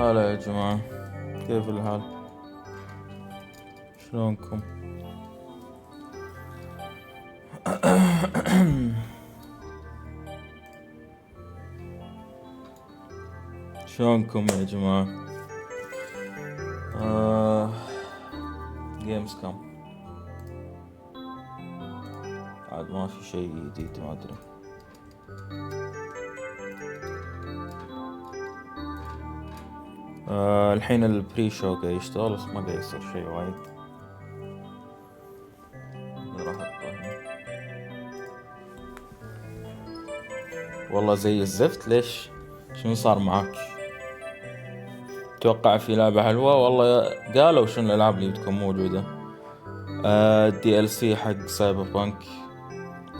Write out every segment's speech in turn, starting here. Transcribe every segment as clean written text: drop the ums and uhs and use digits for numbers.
هلا يا جماعة، كيف الحال؟ شلونكم؟ شلونكم يا جماعة؟ جيمسكوم عاد ما في شيء جديد، ما ادري. الحين البري شو قاعد يشتغل بس ما قاعد يصير شيء وايد. راح أحطه. والله زي الزفت. ليش؟ شنو صار معاك؟ توقع في لعبة حلوة؟ والله قالوا شنو الألعاب اللي بتكون موجودة. دي ال سي حق سايبر بانك،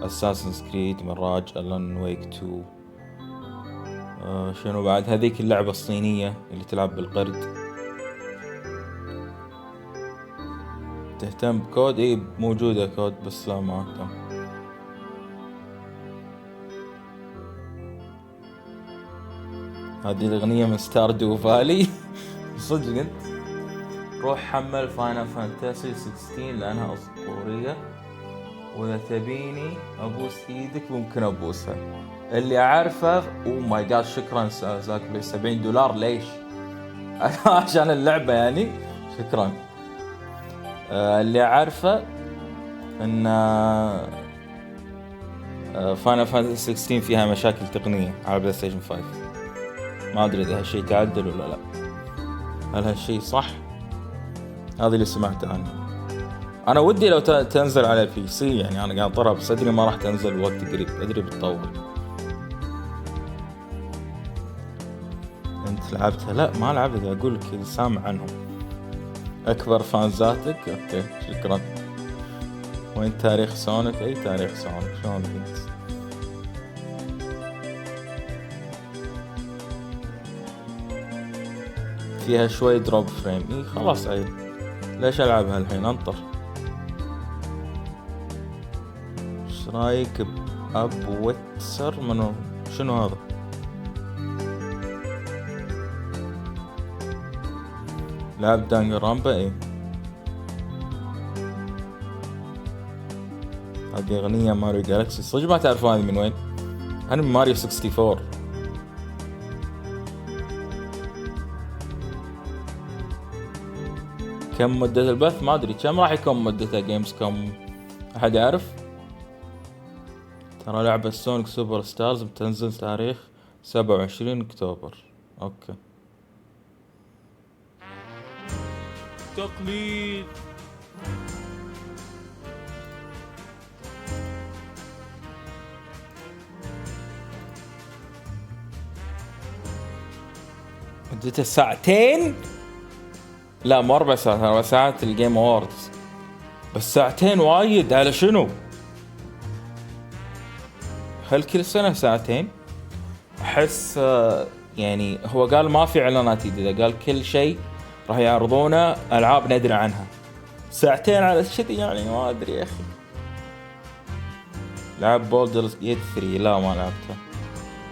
اساسنز كريد، مراج، ألان ويك 2. شنو بعد؟ هذيك اللعبة الصينية اللي تلعب بالقرد. تهتم بكود؟ ايه موجودة كود بس لا ما اهتم. هذه الأغنية من ستاردو فالي. صدق انت؟ روح حمل فاينل فانتاسي 16 لأنها أسطورية، وإذا تبيني أبوس إيدك ممكن أبوسها. اللي أعرفه أوه ماي جاد، شكرا زاك لي $70. ليش؟ عشان اللعبة يعني. شكرا. اللي أعرفه إن فاينل فانتاسي 16 فيها مشاكل تقنية على بلاي ستيشن 5. ما أدري إذا هالشي تعدل ولا لا. هل هالشي صح؟ هذا اللي سمعته عنه. أنا ودي لو تنزل على البي سي، يعني أنا قاعد أطرها بس أدري ما راح تنزل بوقت قريب، أدري بتطول. أنت لعبتها؟ لا ما لعبتها، أقول لك سامع عنهم. أكبر فانزاتك؟ أوكي شكرا. وين تاريخ سونيك؟ أي تاريخ سونيك؟ شلون قلت؟ فيها شوي دروب فريم. إيه خلاص عيل، ليش ألعبها الحين؟ أنطر. ايش رايك بأب ويتسر؟ منو؟ شنو هذا؟ لعب دانجرامبا؟ ايه هذه أغنية ماريو جالكسي. صدق ما تعرفون هذه من وين؟ أنا من ماريو 64. كم مدة البث؟ ما أدري كم راح يكون مدتها جيمز كوم. أحد يعرف؟ ترى لعبة سونيك سوبر ستارز بتنزل تاريخ 27 أكتوبر. أوكي. تقليد. مدتها ساعتين؟ لا مو 4 ساعات، 4 ساعات الجيم أواردز، بس ساعتين وايد. على شنو؟ هل كل سنة ساعتين؟ أحس يعني هو قال ما في إعلانات جديدة، قال كل شيء راح يعرضونه ألعاب ندري عنها. ساعتين على الشذي يعني ما أدري يا أخي. لعب بولدرز جيت 3؟ لا ما لعبتها.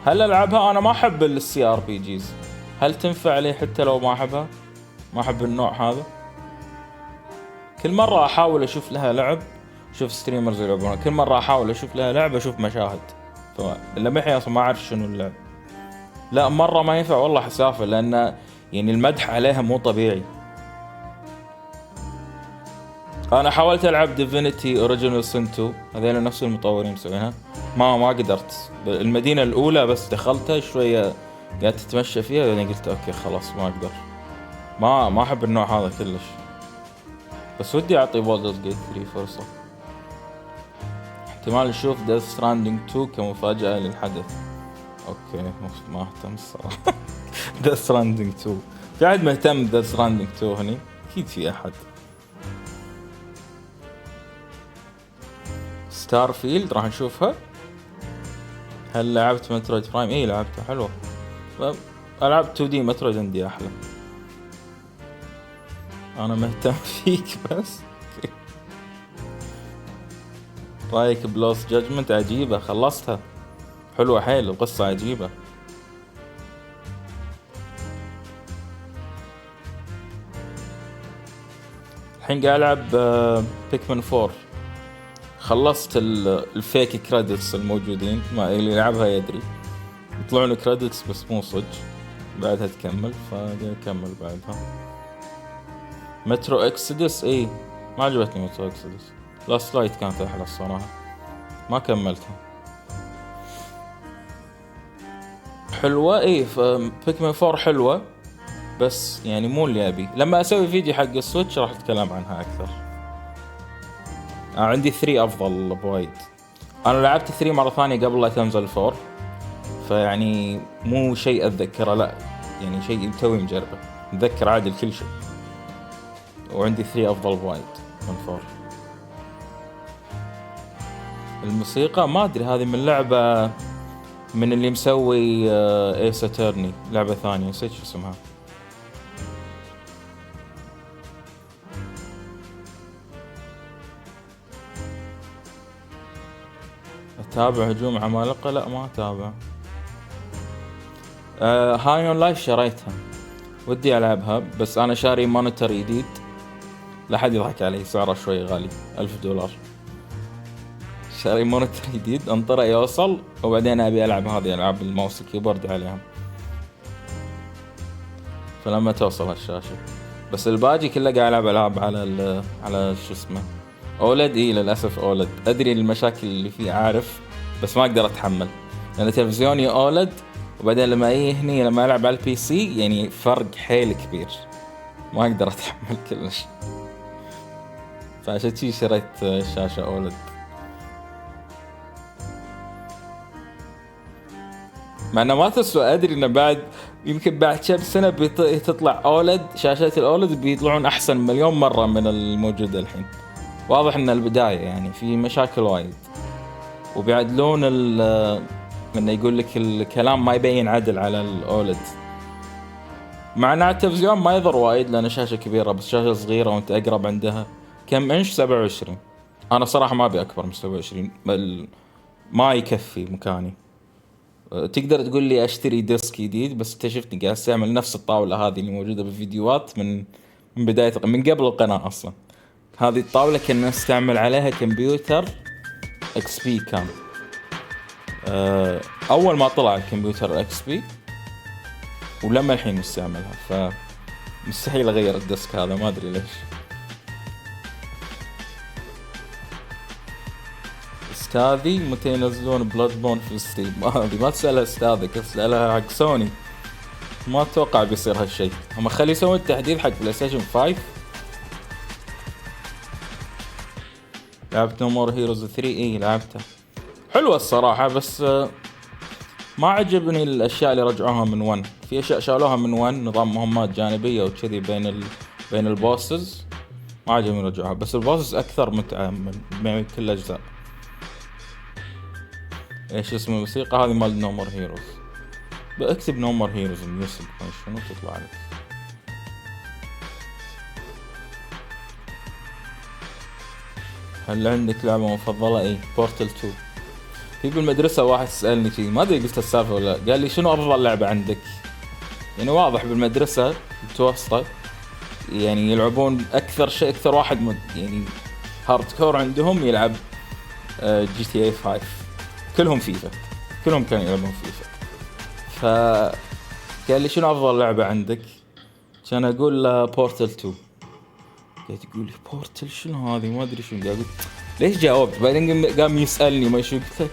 هل ألعبها؟ أنا ما أحب السي ار بي جيز. هل تنفع لي حتى لو ما أحبها؟ ما أحب النوع هذا. كل مرة أحاول أشوف لها لعب، شوف ستريمرز يلعبونها، كل مرة أحاول أشوف لها لعب أشوف مشاهد، فلما الحين أصلا ما أعرف شنو اللعب. لا مرة ما ينفع والله حسافة، لأن يعني المدح عليها مو طبيعي. أنا حاولت ألعب ديفينيتي أوريجينال سين 2، هذول نفس المطورين مسوينها، ما قدرت. المدينة الأولى بس دخلتها شوية قاعد تتمشى فيها، يعني قلت أوكي خلاص ما أقدر. ما أحب النوع هذا كلش. بس ودي أعطي بولدرز جيت 3 فرصة. احتمال نشوف ديث ستراندينج 2 كمفاجأة للحدث. اوكي ما اهتم الصراحة. ديث ستراندينج 2 في أحد مهتم ديث ستراندينج 2 هني؟ اكيد في أحد. ستار فيلد راح نشوفها. هل لعبت مترويد برايم؟ ايه لعبتها حلوة. ألعب 2D مترويد عندي أحلى. أنا مهتم فيك بس. رايك بلوس جاجمنت؟ عجيبة، خلصتها، حلوة حيل، القصة عجيبة. الحين قاعد العب بيكمن 4. خلصت الفيك كريدتس الموجودين، ما اللي يلعبها يدري يطلعون كريدتس بس مو صدق، بعدها تكمل، فقاعد اكمل بعدها. مترو اكسيدس ما عجبتني مترو اكسيدس. لاست لايت كانت احلى الصراحه، ما كملتها. حلوه بيكمن 4 حلوه، بس يعني مو اللي ابي. لما اسوي فيديو حق السويتش راح اتكلم عنها اكثر. عندي 3 افضل بوايد. انا لعبت 3 مرة ثانية قبل لا تنزل 4، فيعني مو شيء اتذكره، لا يعني شيء توي مجربه، متذكر عادي كل شيء. وعندي 3 افضل بوايد من 4. الموسيقى ما ادري، هذه من لعبة من اللي مسوي ايس اترني، لعبة ثانية نسيت شو اسمها. اتابع هجوم عمالقة؟ لا ما اتابع. هاي اون لايف شريتها، ودي العبها، بس انا شاري مونيتور جديد. لا حد يضحك علي، سعره شوي غالي، $1000. شاري مونيتور جديد، انطره يوصل وبعدين ابي العب هذه العاب الماوس الكيبورد عليها، فلما توصل هالشاشة. بس الباقي كله قاعد العب العاب على شو اسمه اولد. للاسف اولد، ادري المشاكل اللي فيه عارف، بس ما اقدر اتحمل لان تلفزيوني اولد، وبعدين لما هني لما العب على البي سي يعني فرق حيل كبير، ما اقدر اتحمل كلش، فعشان شي شريت شاشة اولد. مع انه ما تسوى، ادري انه بعد يمكن بعد كم سنة تطلع اولد، شاشات الاولد بيطلعون احسن مليون مرة من الموجودة الحين. واضح ان البداية يعني في مشاكل وايد، وبيعدلون من يقول لك الكلام ما يبين عدل على الاولد، مع ان التلفزيون ما يضر وايد لان شاشة كبيرة، بس شاشة صغيرة وانت اقرب عندها. كم انش؟ 27. انا صراحة ما ابي اكبر من 27، بل ما يكفي مكاني. تقدر تقول لي اشتري ديسك جديد، بس انت شفتني قاعد استعمل نفس الطاولة هذه اللي موجودة بالفيديوهات من بداية، من قبل القناة اصلا. هذه الطاولة كنا نستعمل عليها كمبيوتر اكس بي، كان اول ما طلع الكمبيوتر اكس بي، ولما الحين نستعملها، فمستحيل اغير الديسك هذا، ما ادري ليش. استاذي متى ينزلون بلاد بون في ستيم؟ ما تسألها استاذك، اسألها حق سوني. ما اتوقع بيصير هالشيء، هم خلي يسوون التحديث حق بلاي ستيشن 5. لعبت نو مور هيروز 3؟ لعبتها، حلوة الصراحة، بس ما عجبني الاشياء اللي رجعوها من 1. في اشياء شالوها من 1، نظام مهمات جانبية وكذي بين البوسز، ما عجبني رجعوها، بس البوسز اكثر متعة من كل الاجزاء. ايش اسم الموسيقى هذه؟ مال نو مور هيروز. بكتب نو مور هيروز ميوزك شنو تطلع لك. هل عندك لعبة مفضلة؟ بورتل 2. في بالمدرسة واحد سألني فيه، ما ادري قلت السالفة ولا، قال لي شنو افضل لعبة عندك؟ يعني واضح بالمدرسة المتوسطة يعني يلعبون اكثر شيء، اكثر واحد يعني هارد كور عندهم يلعب جي تي اي 5، كلهم فيفا، كلهم كانوا يلعبون فيفا. فقال لي شنو افضل لعبة عندك؟ كان اقول له بورتل 2. قاعد يقول لي بورتل شنو هذه؟ ما ادري شنو. قاعد ليش جاوبت؟ بعدين قام يسالني ما شو، قلت له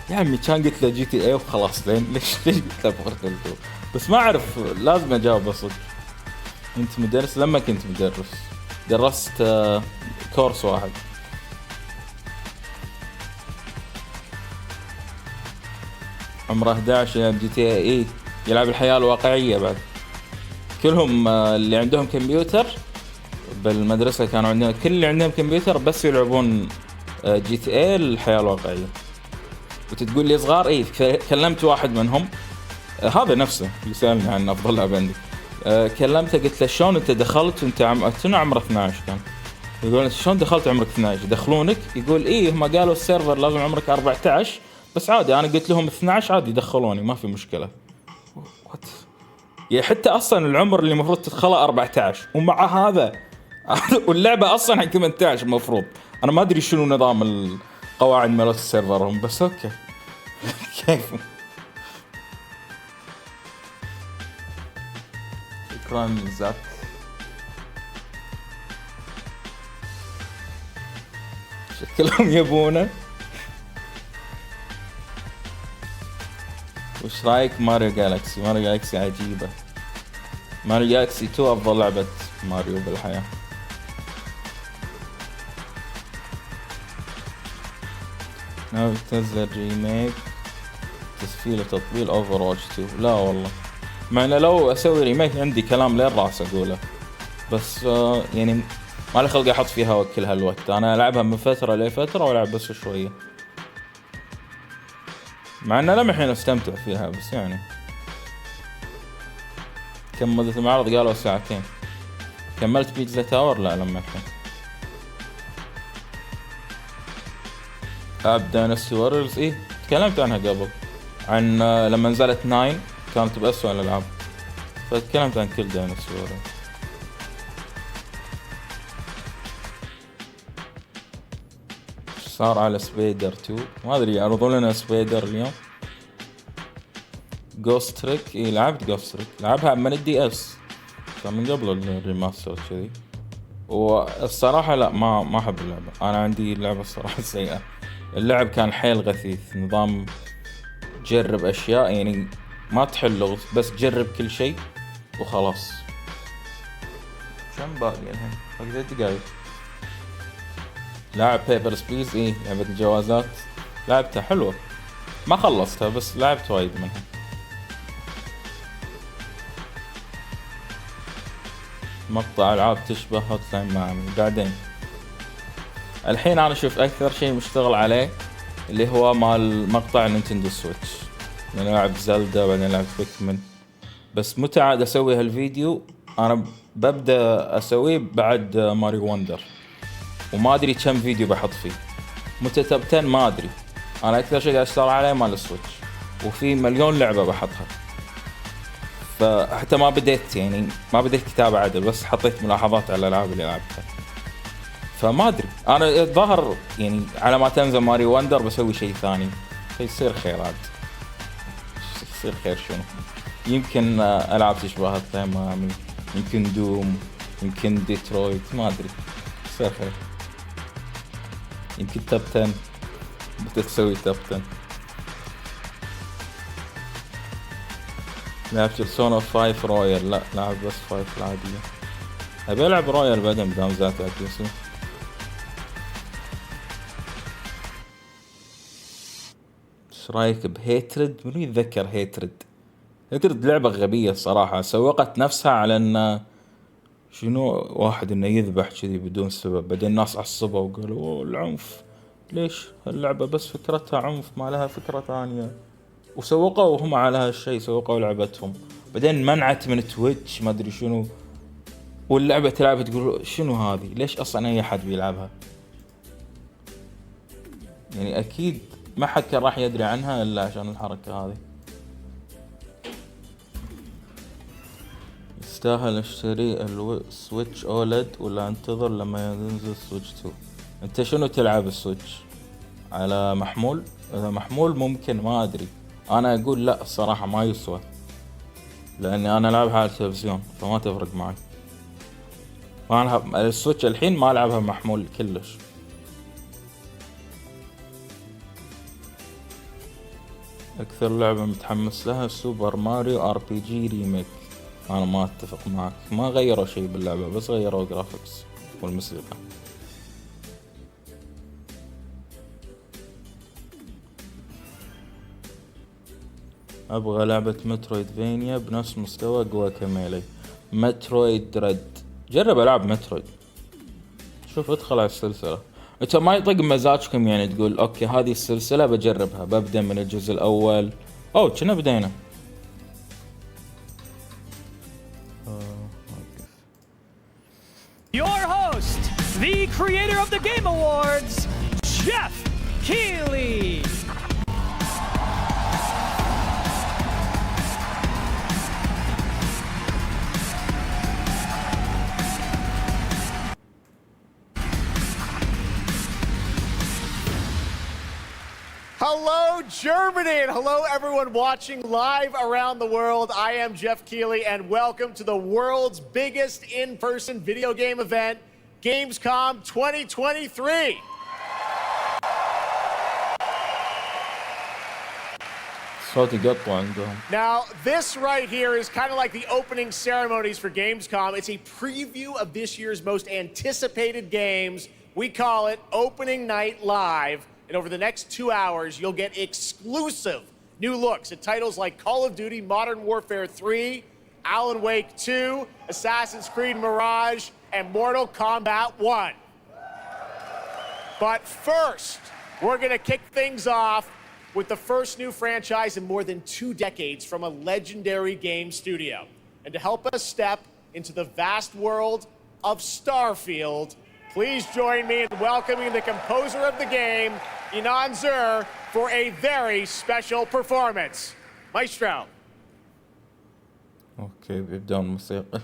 يا عمي كان قلت له جي تي اي وخلاص، لين ليش قلت له بورتل 2؟ بس ما اعرف، لازم اجاوب صدق. انت مدرس؟ لما كنت مدرس درست كورس واحد. عمره 11 يلعب جي تي اي، يلعب الحياة الواقعية. بعد كلهم اللي عندهم كمبيوتر بالمدرسة، كانوا عندنا كل اللي عندهم كمبيوتر بس يلعبون جي تي اي الحياة الواقعية. وتتقول لي صغار؟ كلمت واحد منهم، هذا نفسه اللي سألني عن أفضل لعبة عندي. كلمته قلت له شلون أنت دخلت وأنت عمره 12 كان. يقول شلون دخلت عمرك 12؟ يدخلونك؟ يقول هم قالوا السيرفر لازم عمرك 14، بس عادي، أنا قلت لهم 12 عادي يدخلوني ما في مشكلة. يعني حتى أصلا العمر اللي المفروض تدخله 14، ومع هذا واللعبة اصلا على 18 المفروض. انا ما ادري شنو نظام القواعد مالت السيرفر هم، بس اوكي. كيف. شكرا زاك. شكلهم يبونه. وش رايك ماريو جالكسي؟ ماريو جالكسي عجيبة. ماريو جالكسي 2 افضل لعبة ماريو بالحياة. ناوي تنزل ريميك تسفيل وتطبيل اوفر واتش 2؟ لا والله، مع انه لو اسوي ريميك عندي كلام لين راس اقوله، بس يعني ما لي خلق احط فيها وكل هالوقت. انا العبها من فترة لفترة والعب بس شوية، مع انه لم الحين استمتع فيها، بس يعني كم مدة المعرض؟ قالوا ساعتين. كملت بيتزا تاور؟ لا لما الحين. لعب داينستي ووريرز؟ ايه تكلمت عنها قبل، عن لما نزلت 9 كانت بأسوأ الالعاب، فتكلمت عن كل داينستي ووريرز. صار على سبيدر 2؟ ما ادري يعرضون لنا سبيدر اليوم. جوست تريك؟ ايه لعبت جوست تريك، لعبها من الدي اس، كان من قبل الريماستر كذي. والصراحة لا، ما احب اللعبة. انا عندي اللعبة الصراحة سيئة. اللعب كان حيل غثيث، نظام تجرب اشياء يعني ما تحل لغز، بس تجرب كل شيء وخلاص. كم باقي الحين؟ باقي 3 دقايق. لاعب بيبرز بليز؟ ايه لعبة الجوازات، لعبتها حلوة، ما خلصتها بس لعبت وايد منها. مقطع العاب تشبه هوت لاين ميامي. بعدين الحين انا شفت اكثر شيء مشتغل عليه اللي هو مال مقطع نينتندو سويتش، يعني لعب زلدا بعدين لعب بيكمن، بس متى عاد اسوي هالفيديو؟ انا ببدأ اسويه بعد ماريو وندر، وما ادري كم فيديو بحط فيه. متى تبتن ما ادري. انا اكثر شيء قاعد اشتغل عليه مال السويتش، وفي مليون لعبة بحطها. فحتى ما بديت يعني ما بديت كتابة عدل، بس حطيت ملاحظات على الالعاب اللي لعبتها. فما ادري، انا الظاهر يعني على ما تنزل ماريو وندر بسوي شيء ثاني، يصير خير عاد. يصير خير شنو؟ يمكن العاب تشبه الثيمامي، يمكن دوم، يمكن ديترويت، ما ادري. يصير خير. يمكن توب 10 بتسوي توب 10. لعبت بيرسونا 5 رويال؟ لا لعب بس 5 العادية. ابي العب رويال بعدين بدام زات على البي سي. ايش رايك بهيترد؟ منو يتذكر هيترد؟ هيترد لعبة غبية الصراحة، سوقت نفسها على ان شنو واحد انه يذبح كذي بدون سبب، بعدين الناس عصبوا وقالوا اوه العنف، ليش اللعبة بس فكرتها عنف ما لها فكرة ثانية، وسوقوا هم على هالشيء، سوقوا لعبتهم، بعدين منعت من تويتش ما ادري شنو، واللعبة تلعب تقول شنو هذه، ليش اصلا اي حد بيلعبها؟ يعني اكيد ما حد كان راح يدري عنها الا عشان الحركة هذه. يستاهل اشتري السويتش اولد ولا انتظر لما ينزل سويتش 2؟ انت شنو تلعب السويتش على محمول؟ اذا محمول ممكن، ما ادري. انا اقول لا الصراحة ما يسوى، لاني انا العبها على التلفزيون فما تفرق معي. وانا السويتش الحين ما العبها محمول كلش. اكثر لعبة متحمس لها سوبر ماريو ار بي جي ريميك. انا ما اتفق معك، ما غيروا شيء باللعبة، بس غيروا جرافيكس والموسيقى. ابغى لعبة مترويد فينيا بنفس مستوى جواكاميلي. مترويد ريد، جرب العاب مترويد، شوف ادخل على السلسلة. انت ما يطق مزاجكم يعني تقول اوكي هذه السلسلة بجربها، ببدأ من الجزء الاول. اوه كنا بدينا. Your host, the creator of the Game Awards, Jeff Keighley. Hello, Germany, and hello, everyone watching live around the world. I am Jeff Keighley, and welcome to the world's biggest in-person video game event, Gamescom 2023. Now, this right here is kind of like the opening ceremonies for Gamescom. It's a preview of this year's most anticipated games. We call it Opening Night Live. And over the next 2 hours, you'll get exclusive new looks at titles like Call of Duty Modern Warfare 3, Alan Wake 2, Assassin's Creed Mirage, and Mortal Kombat 1. But first, we're going to kick things off with the first new franchise in more than 2 decades from a legendary game studio. And to help us step into the vast world of Starfield, please join me in welcoming the composer of the game, Inan Zur, for a very special performance. Maestro. اوكي بيبدأون الموسيقى.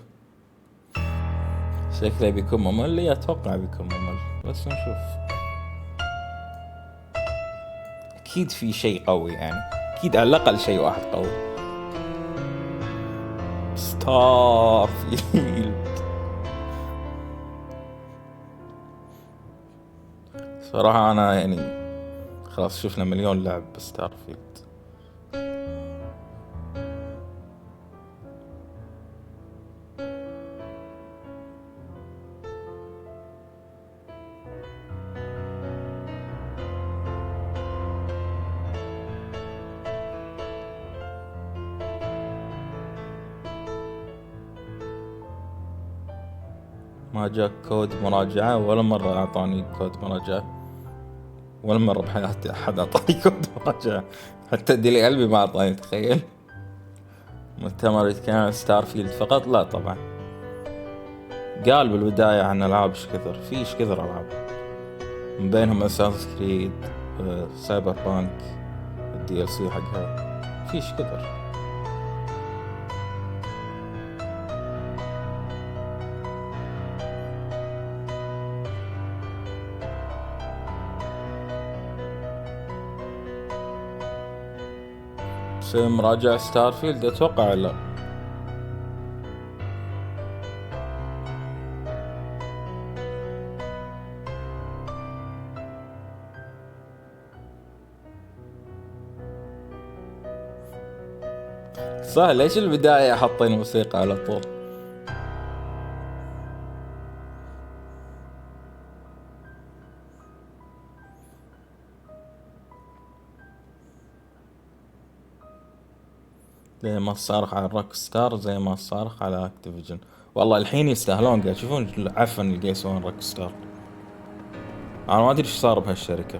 شكله بيكون ممل، اتوقع بيكون ممل بس نشوف. اكيد في شيء قوي يعني، اكيد على الاقل شيء واحد قوي. ستارفيلد. صراحة انا يعني خلاص شفنا مليون لعب بستارفيلد. ما جاك كود مراجعة ولا مرة أعطاني كود مراجعة، ولا مرة بحياتي أحد أعطاني كود مراجعة، حتى ديلي قلبي ما أعطاني. تخيل مؤتمر يتكلم عن ستارفيلد فقط؟ لا طبعا، قال بالبداية عن ألعاب إيش كثر، في إيش كثر ألعاب من بينهم أساسنز كريد، سايبر بانك، الدي ال سي حقها، في إيش كثر. مراجع ستارفيلد اتوقع لا. صح، ليش البداية حاطين موسيقى على طول؟ زي ما صارخ على الروك ستار، زي ما صارخ على اكتيفيجن. والله الحين يستاهلون، قاعد تشوفون العفن اللي قاعد يسوون روك ستار. انا ما ادري ايش صار بهالشركة.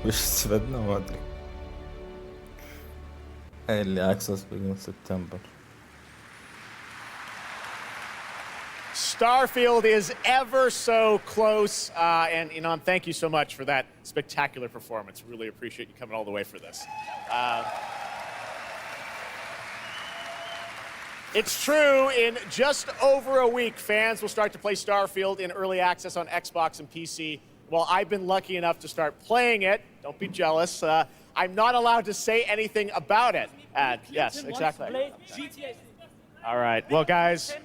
وش استفدنا ما ادري. هاي اللي اكسس بين سبتمبر. Starfield is ever so close. And Inan, thank you so much for that spectacular performance. Really appreciate you coming all the way for this. It's true, in just over a week, fans will start to play Starfield in early access on Xbox and PC. Well, I've been lucky enough to start playing it. Don't be jealous. I'm not allowed to say anything about it. Yes, exactly. All right. Well, guys.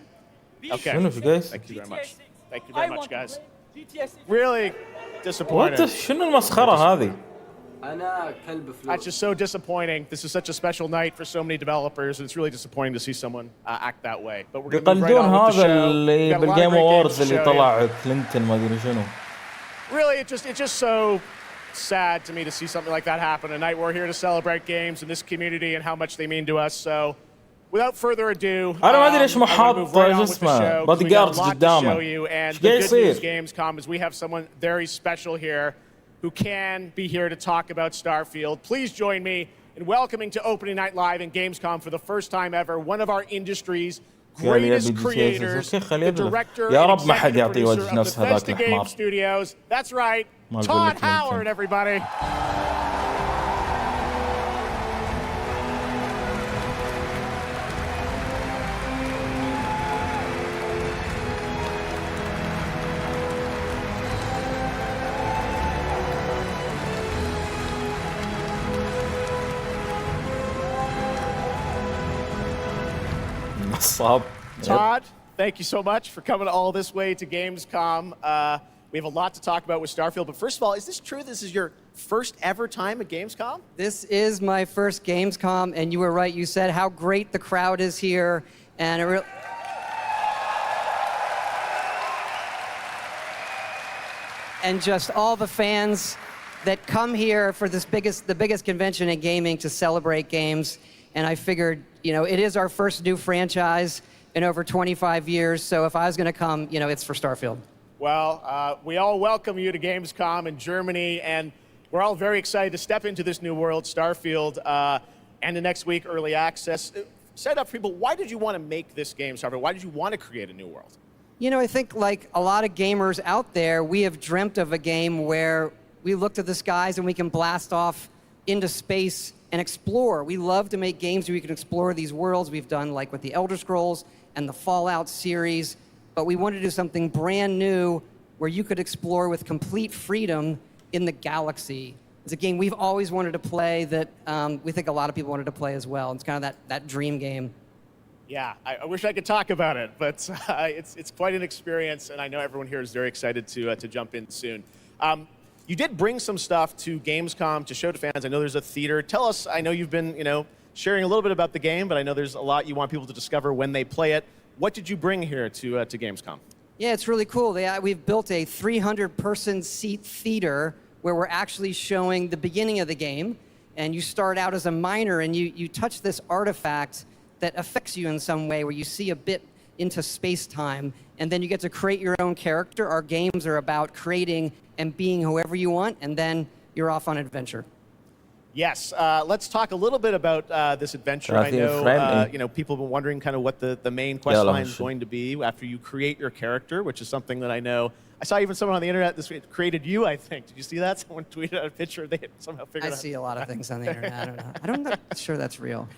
Okay. Thank you very much. Thank you very much, guys. Really disappointed. شنو المسخرة هذه؟ That's just so disappointing. This is such a special night for so many developers, and it's really disappointing to see someone act that way. But we're going to move right on with the show. اللي بالجيم اووردز اللي طلع كلينتون ما ادري شنو. Really, it's just so sad to me to see something like that happen. Tonight we're here to celebrate games and this community and how much they mean to us. So, without further ado, أنا ما أدري ليش ما حاط شو اسمه bodyguards قدامه. And the good news, Gamescom, is we have someone very special here who can be here to talk about Starfield. Please join me in welcoming to Opening Night Live in Gamescom for the first time ever one of our industry's greatest creators, the director and executive producer of Bethesda Game Studios. That's right, Todd Howard, everybody. Todd, thank you so much for coming all this way to Gamescom. We have a lot to talk about with Starfield, but first of all, is this true? This is your first ever time at Gamescom? This is my first Gamescom, and you were right. You said how great the crowd is here, and and just all the fans that come here for the biggest convention in gaming to celebrate games. And I figured, it is our first new franchise in over 25 years. So if I was going to come, it's for Starfield. Well, we all welcome you to Gamescom in Germany, and we're all very excited to step into this new world, Starfield, and the next week, early access. Set up for people, why did you want to make this game, Starfield? Why did you want to create a new world? I think like a lot of gamers out there, we have dreamt of a game where we look to the skies and we can blast off into space and explore. We love to make games where we can explore these worlds. We've done like with the Elder Scrolls and the Fallout series, but we wanted to do something brand new where you could explore with complete freedom in the galaxy. It's a game we've always wanted to play that we think a lot of people wanted to play as well. It's kind of that dream game. Yeah, I wish I could talk about it, but it's quite an experience, and I know everyone here is very excited to jump in soon. You did bring some stuff to Gamescom to show to fans. I know there's a theater. Tell us, I know you've been, sharing a little bit about the game, but I know there's a lot you want people to discover when they play it. What did you bring here to Gamescom? Yeah, it's really cool. We've built a 300-person seat theater where we're actually showing the beginning of the game, and you start out as a miner, and you touch this artifact that affects you in some way, where you see a bit into space-time, and then you get to create your own character. Our games are about creating and being whoever you want, and then you're off on adventure. Yes, let's talk a little bit about this adventure. I know, people have been wondering kind of what the main quest line is going to be after you create your character, which is something that I know. I saw even someone on the internet this week created you, I think. Did you see that? Someone tweeted out a picture. They somehow figured out. I see a lot of things on the internet. I don't know. I'm not sure that's real.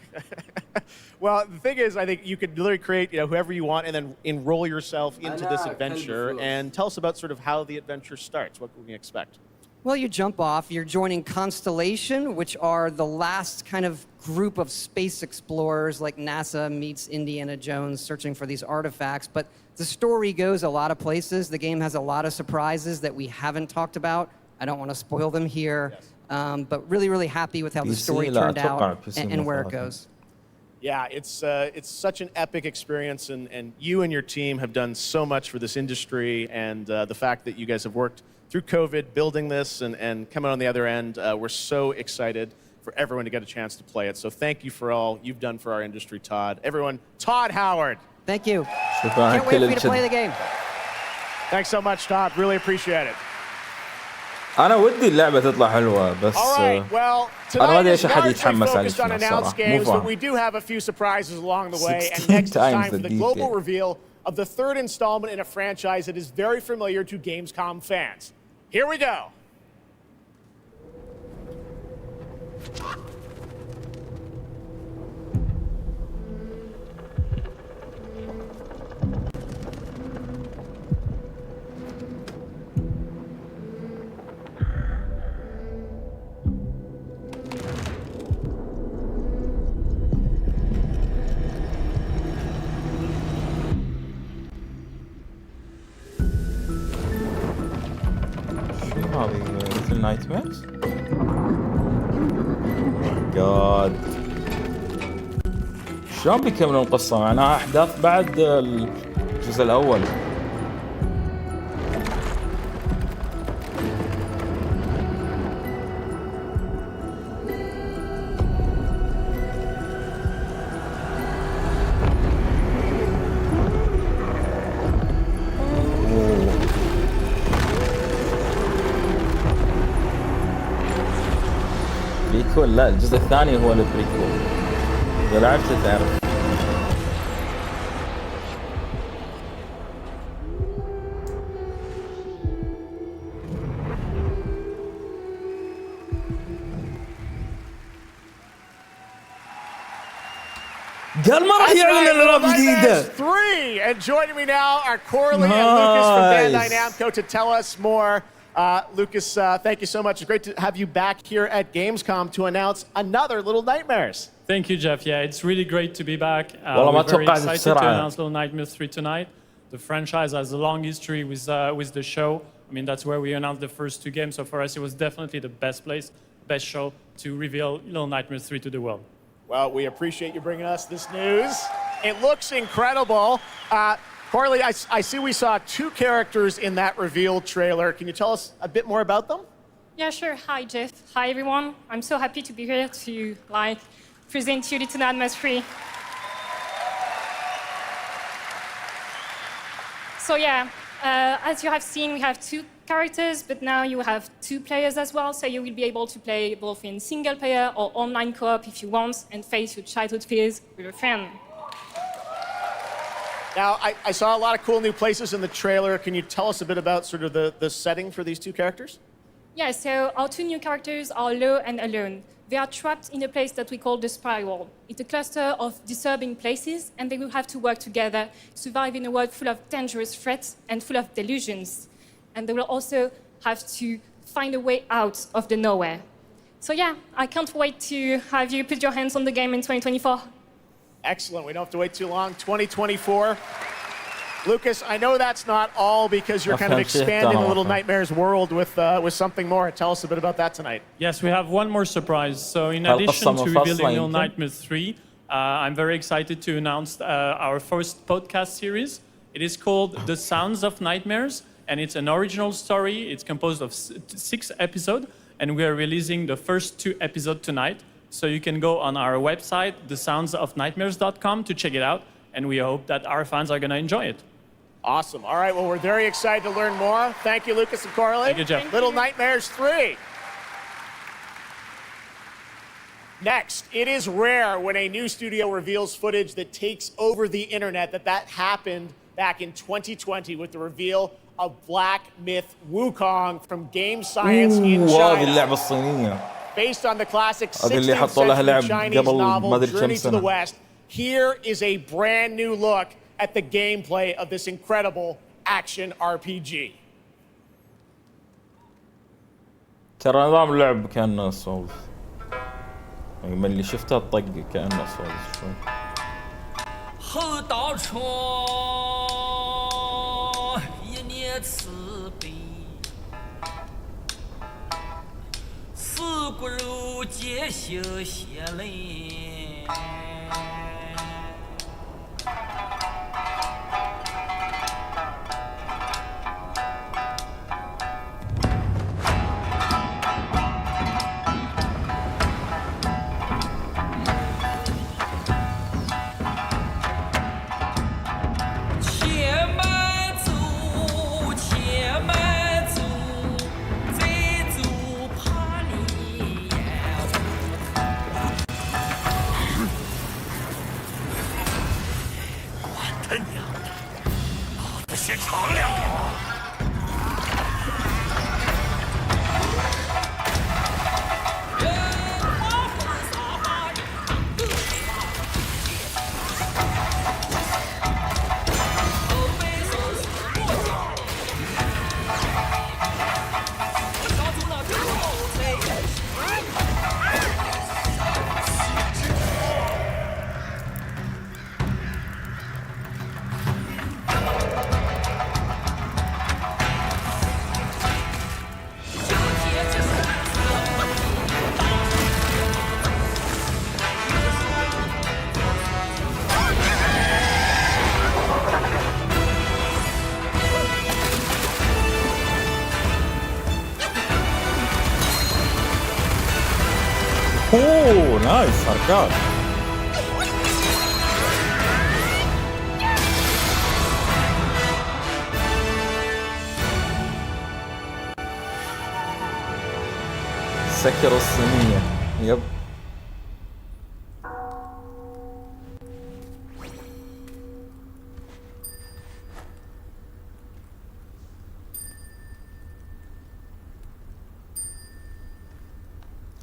Well, the thing is, I think you could literally create, whoever you want and then enroll yourself into this adventure. And tell us about sort of how the adventure starts. What can we expect? Well, you jump off. You're joining Constellation, which are the last kind of group of space explorers, like NASA meets Indiana Jones searching for these artifacts. But the story goes a lot of places. The game has a lot of surprises that we haven't talked about. I don't want to spoil them here, but really, really happy with how the story turned out and where it goes. Yeah, it's such an epic experience, and you and your team have done so much for this industry, and the fact that you guys have worked through COVID building this and coming on the other end, we're so excited for everyone to get a chance to play it. So thank you for all you've done for our industry, Todd. Everyone, Todd Howard. Thank you. Can't wait for you to play the game. Thanks so much, Todd. Really appreciate it. أنا ودي اللعبة تطلع حلوة بس أنا ما أدري إيش أحد يتحمس عليه الصراحة. But we do have a few surprises along the way, and next time for the global reveal of the third installment in a franchise that is very familiar to Gamescom fans. Here we go. هذه مثل نايت ميرز. جاد شلون بيكملون القصة؟ معناها أحداث بعد الجزء الأول. بريكول؟ لا، الجزء الثاني هو البريكول. إذا لعبته تعرف. قال ما راح يعلن الألعاب جديدة. 3, and joining me now are Corley and Lucas from Bandai Namco to tell us more. Lucas, thank you so much. It's great to have you back here at Gamescom to announce another Little Nightmares. Thank you, Jeff. Yeah, it's really great to be back. والله We're very ما excited to بسرعة. announce Little Nightmares 3 tonight. The franchise has a long history with the show. I mean, that's where we announced the first 2 games. So for us, it was definitely the best place, best show to reveal Little Nightmares 3 to the world. Well, we appreciate you bringing us this news. It looks incredible. Corley, I see we saw 2 characters in that reveal trailer. Can you tell us a bit more about them? Yeah, sure. Hi, Jeff. Hi, everyone. I'm so happy to be here to present you Little Nightmares 3. So yeah, as you have seen, we have 2 characters, but now you have 2 players as well. So you will be able to play both in single player or online co-op if you want, and face your childhood fears with a friend. Now, I saw a lot of cool new places in the trailer. Can you tell us a bit about sort of the setting for these 2 characters? Yeah, so our 2 new characters are Low and Alone. They are trapped in a place that we call the Spiral. It's a cluster of disturbing places, and they will have to work together, survive in a world full of dangerous threats and full of delusions. And they will also have to find a way out of the nowhere. So yeah, I can't wait to have you put your hands on the game in 2024. Excellent. We don't have to wait too long. 2024. Lucas, I know that's not all because you're kind of expanding the Little Nightmares world with something more. Tell us a bit about that tonight. Yes, we have one more surprise. So in addition to revealing Little Nightmares 3, I'm very excited to announce our first podcast series. It is called The Sounds of Nightmares, and it's an original story. It's composed of 6 episodes, and we are releasing the first 2 episodes tonight. So you can go on our website, thesoundsofnightmares.com, to check it out, and we hope that our fans are going to enjoy it. Awesome. All right, well, we're very excited to learn more. Thank you, Lucas and Corley. Thank you, Jeff. Little Nightmares 3. Next, it is rare when a new studio reveals footage that takes over the internet that happened back in 2020 with the reveal of Black Myth Wukong from Game Science in هذه China. اللعبة الصينية. Based on the classic هذا اللي 16th حطوا لها century لعب Chinese قبل ما novel أدري كم Journey to the سنة. West, here is a brand new look at the gameplay of this incredible action RPG. ترى نظام اللعب كأنه سولز. من اللي شفته الطق كأنه سولز شوي. 后道传一念慈悲，死骨肉皆血血泪。اوه نايس حركات. سكر الصينية. يب.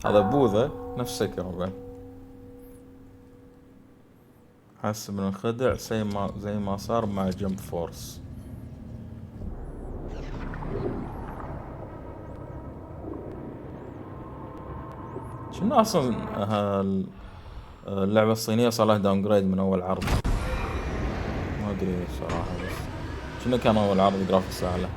هذا بوذا نفس سكر بعد. حسب من الخدع زي ما صار مع جمب فورس. شنو اصلا اللعبة الصينية صار لها داون جريد من اول عرض؟ ما ادري صراحة، بس شنو كان اول عرض جرافيكس اعلى؟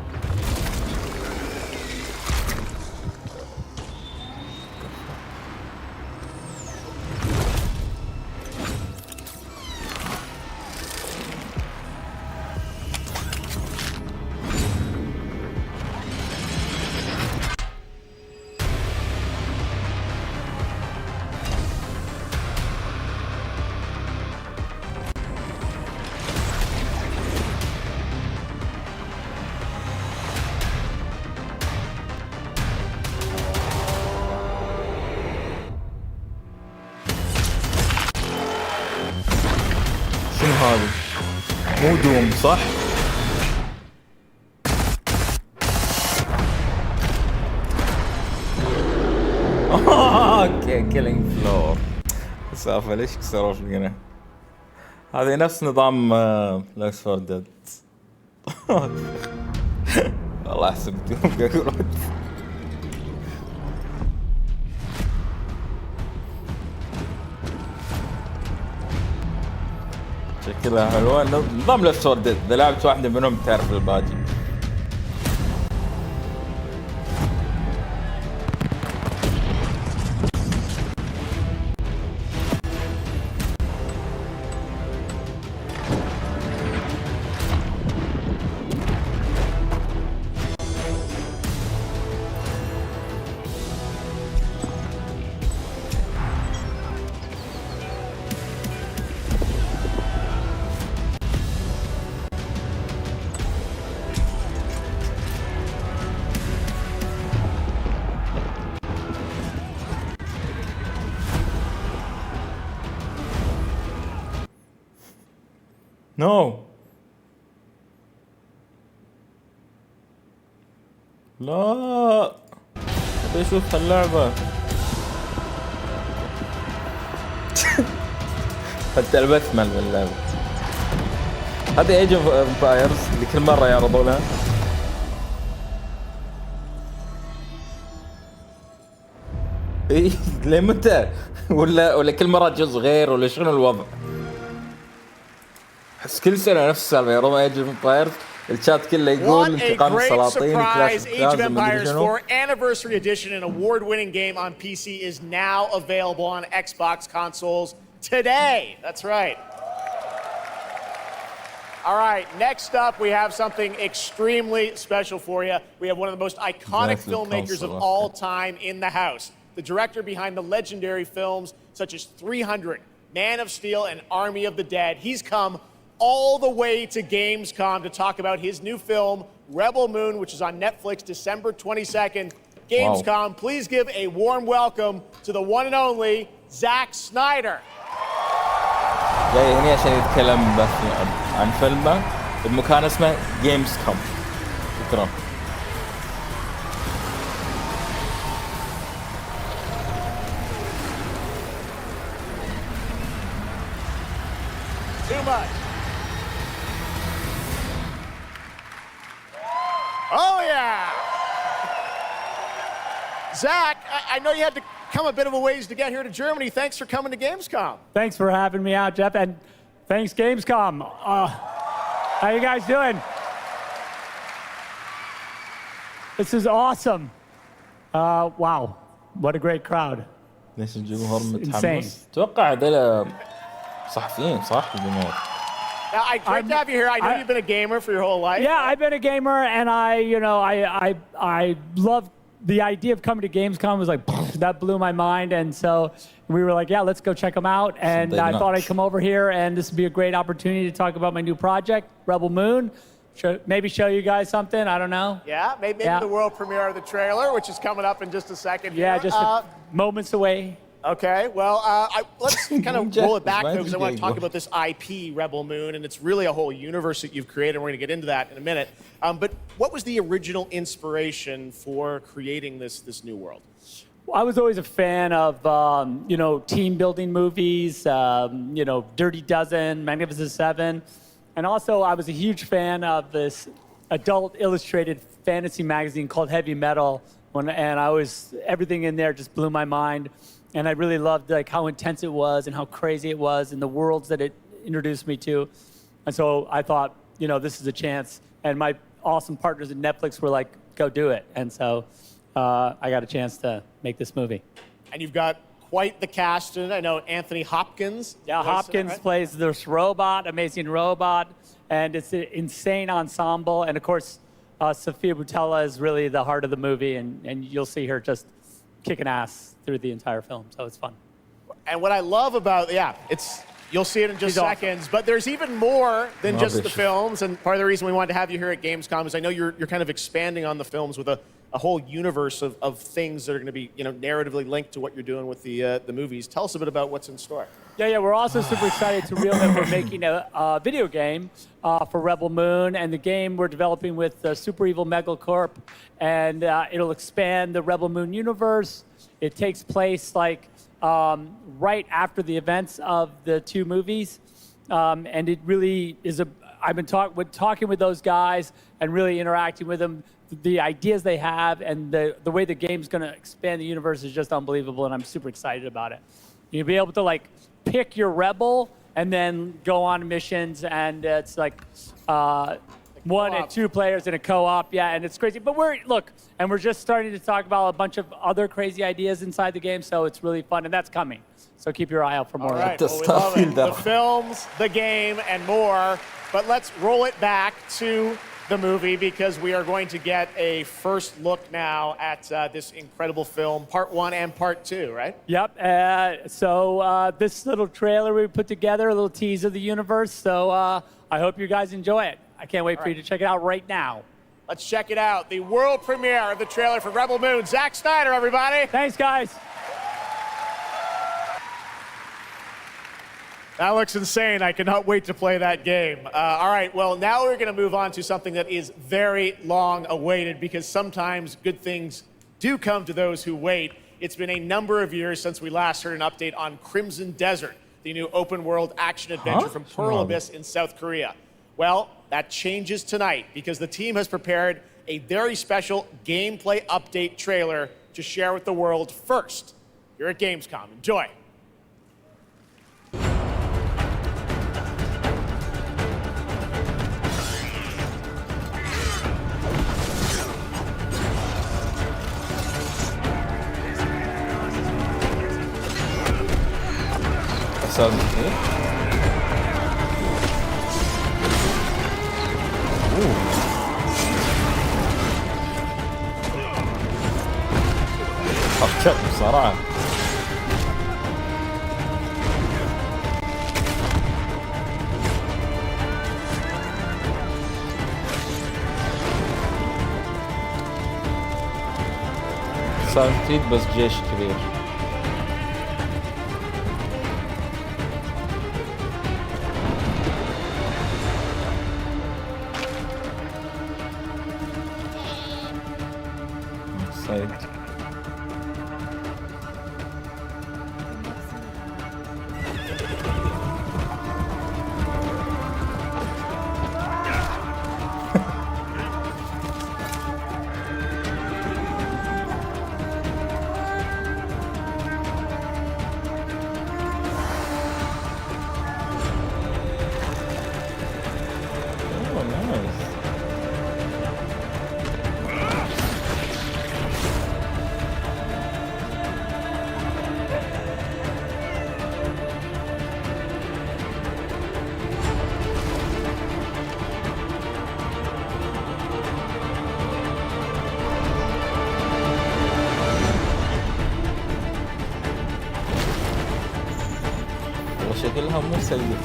شنو هذا؟ مو دوم صح؟ اوكي كيلينج فلور. السالفة ليش كسروا فينا؟ هذه نفس نظام لاكس فور ديد. والله احسب دوم قاعد. شكلها حلوة. نظام لفت فور ديد، إذا لعبت واحدة منهم تعرف الباقي. نو لا ابي اشوف اللعبة. حتى البث مال اللعبة هذه ايج اوف امبايرز اللي كل مرة يعرضونها. ايه ليه متى؟ ولا كل مرة جزء غير ولا شنو الوضع؟ بس كل سنة نفس السالفة يا ربع ايج اوف امبايرز. الشات كله يقول انتقام السلاطين وكلاش Age of Empires 4 Anniversary Edition, an award-winning game on PC, is now available on Xbox consoles today. That's right. All right, next up we have something extremely special for you. We have one of the most iconic filmmakers of all time in the house. The director behind the legendary films such as 300, Man of Steel, and Army of the Dead. He's come all the way to Gamescom to talk about his new film, Rebel Moon, which is on Netflix December 22nd. Gamescom, please give a warm welcome to the one and only Zack Snyder. جاي هنا عشان يتكلم بس عن فيلمه بمكان اسمه Gamescom. شكرا. Too much. Oh, yeah. Zach, I know you had to come a bit of a ways to get here to Germany. Thanks for coming to Gamescom. Thanks for having me out, Jeff, and thanks, Gamescom. How you guys doing? This is awesome. Wow, what a great crowd. ليش الجمهور متحمس؟ توقع هذول صحفيين صح الجمهور. Now, great to have you here. I know you've been a gamer for your whole life. Yeah, I've been a gamer, and I love the idea of coming to Gamescom was like, that blew my mind. And so we were like, yeah, let's go check them out. And I thought I'd come over here, and this would be a great opportunity to talk about my new project, Rebel Moon. Maybe show you guys something, I don't know. Yeah, maybe the world premiere of the trailer, which is coming up in just a second. Yeah, just moments away. Okay, well, let's kind of roll it back, though, because I want to talk about this IP, Rebel Moon, and it's really a whole universe that you've created, and we're going to get into that in a minute. But what was the original inspiration for creating this new world? Well, I was always a fan of, team-building movies, Dirty Dozen, Magnificent Seven, and also I was a huge fan of this adult illustrated fantasy magazine called Heavy Metal, and everything in there just blew my mind. And I really loved how intense it was and how crazy it was and the worlds that it introduced me to. And so I thought, this is a chance. And my awesome partners at Netflix were like, go do it. And so I got a chance to make this movie. And you've got quite the cast in it. I know Anthony Hopkins. Yeah, Hopkins plays this robot, amazing robot. And it's an insane ensemble. And of course, Sophia Boutella is really the heart of the movie. And you'll see her just kicking ass through the entire film, so it's fun. And what I love about, you'll see it in just seconds, awesome. But there's even more than just the films, and part of the reason we wanted to have you here at Gamescom is I know you're kind of expanding on the films with a whole universe of things that are going to be, narratively linked to what you're doing with the movies. Tell us a bit about what's in store. Yeah, we're also super excited to reveal that we're making a video game for Rebel Moon, and the game we're developing with Super Evil Megacorp, and it'll expand the Rebel Moon universe. It takes place right after the events of the two movies, and it really is I've been talking with those guys and really interacting with them. The ideas they have and the way the game's going to expand the universe is just unbelievable, and I'm super excited about it. You'll be able to pick your rebel and then go on missions, and it's one and two players in a co-op, and it's crazy. But we're just starting to talk about a bunch of other crazy ideas inside the game, so it's really fun, and that's coming. So keep your eye out for more. All right, well, we love it. The films, the game, and more. But let's roll it back to the movie, because we are going to get a first look now at this incredible film, part 1 and part 2, right? Yep. So this little trailer we put together, a little tease of the universe. So I hope you guys enjoy it. I can't wait for you to check it out right now. Let's check it out. The world premiere of the trailer for Rebel Moon. Zack Snyder, everybody. Thanks, guys. That looks insane. I cannot wait to play that game. All right, well, now we're going to move on to something that is very long awaited, because sometimes good things do come to those who wait. It's been a number of years since we last heard an update on Crimson Desert, the new open world action adventure from Pearl Abyss in South Korea. Well, that changes tonight, because the team has prepared a very special gameplay update trailer to share with the world first here at Gamescom. Enjoy. Sounds good. خفت بصراحة. صار جديد بس جيش كبير. شكلها مو سيء.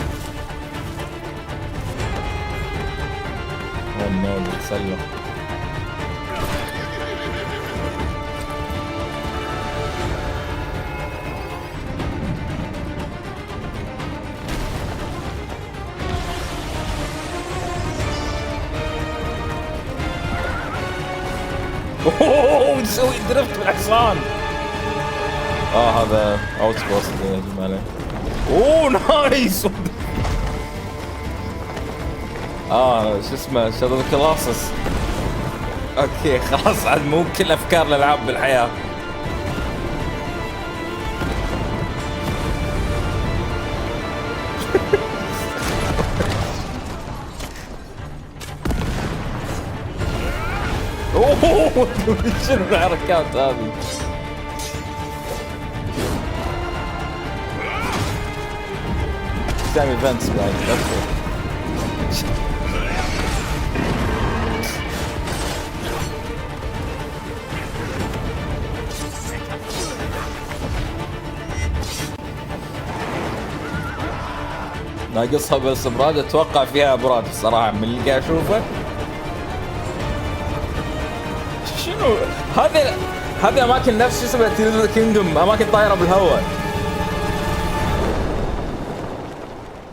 والنور بتسلم. اوه تسوي درفت بالحصان. هذا اوت بوست يا جماعه. اوه نايس. شو اسمه شادو كلاسس. اوكي خلاص عاد مو كل افكار الالعاب بالحياه. اوه شنو الحركات هذه؟ تعمل ايفنتس بعد. ناقصها بس براد. اتوقع فيها براد الصراحه من اللي قاعد اشوفه. شنو هذه اماكن نفس شو اسمها تيرز كينجدوم، اماكن طايره بالهواء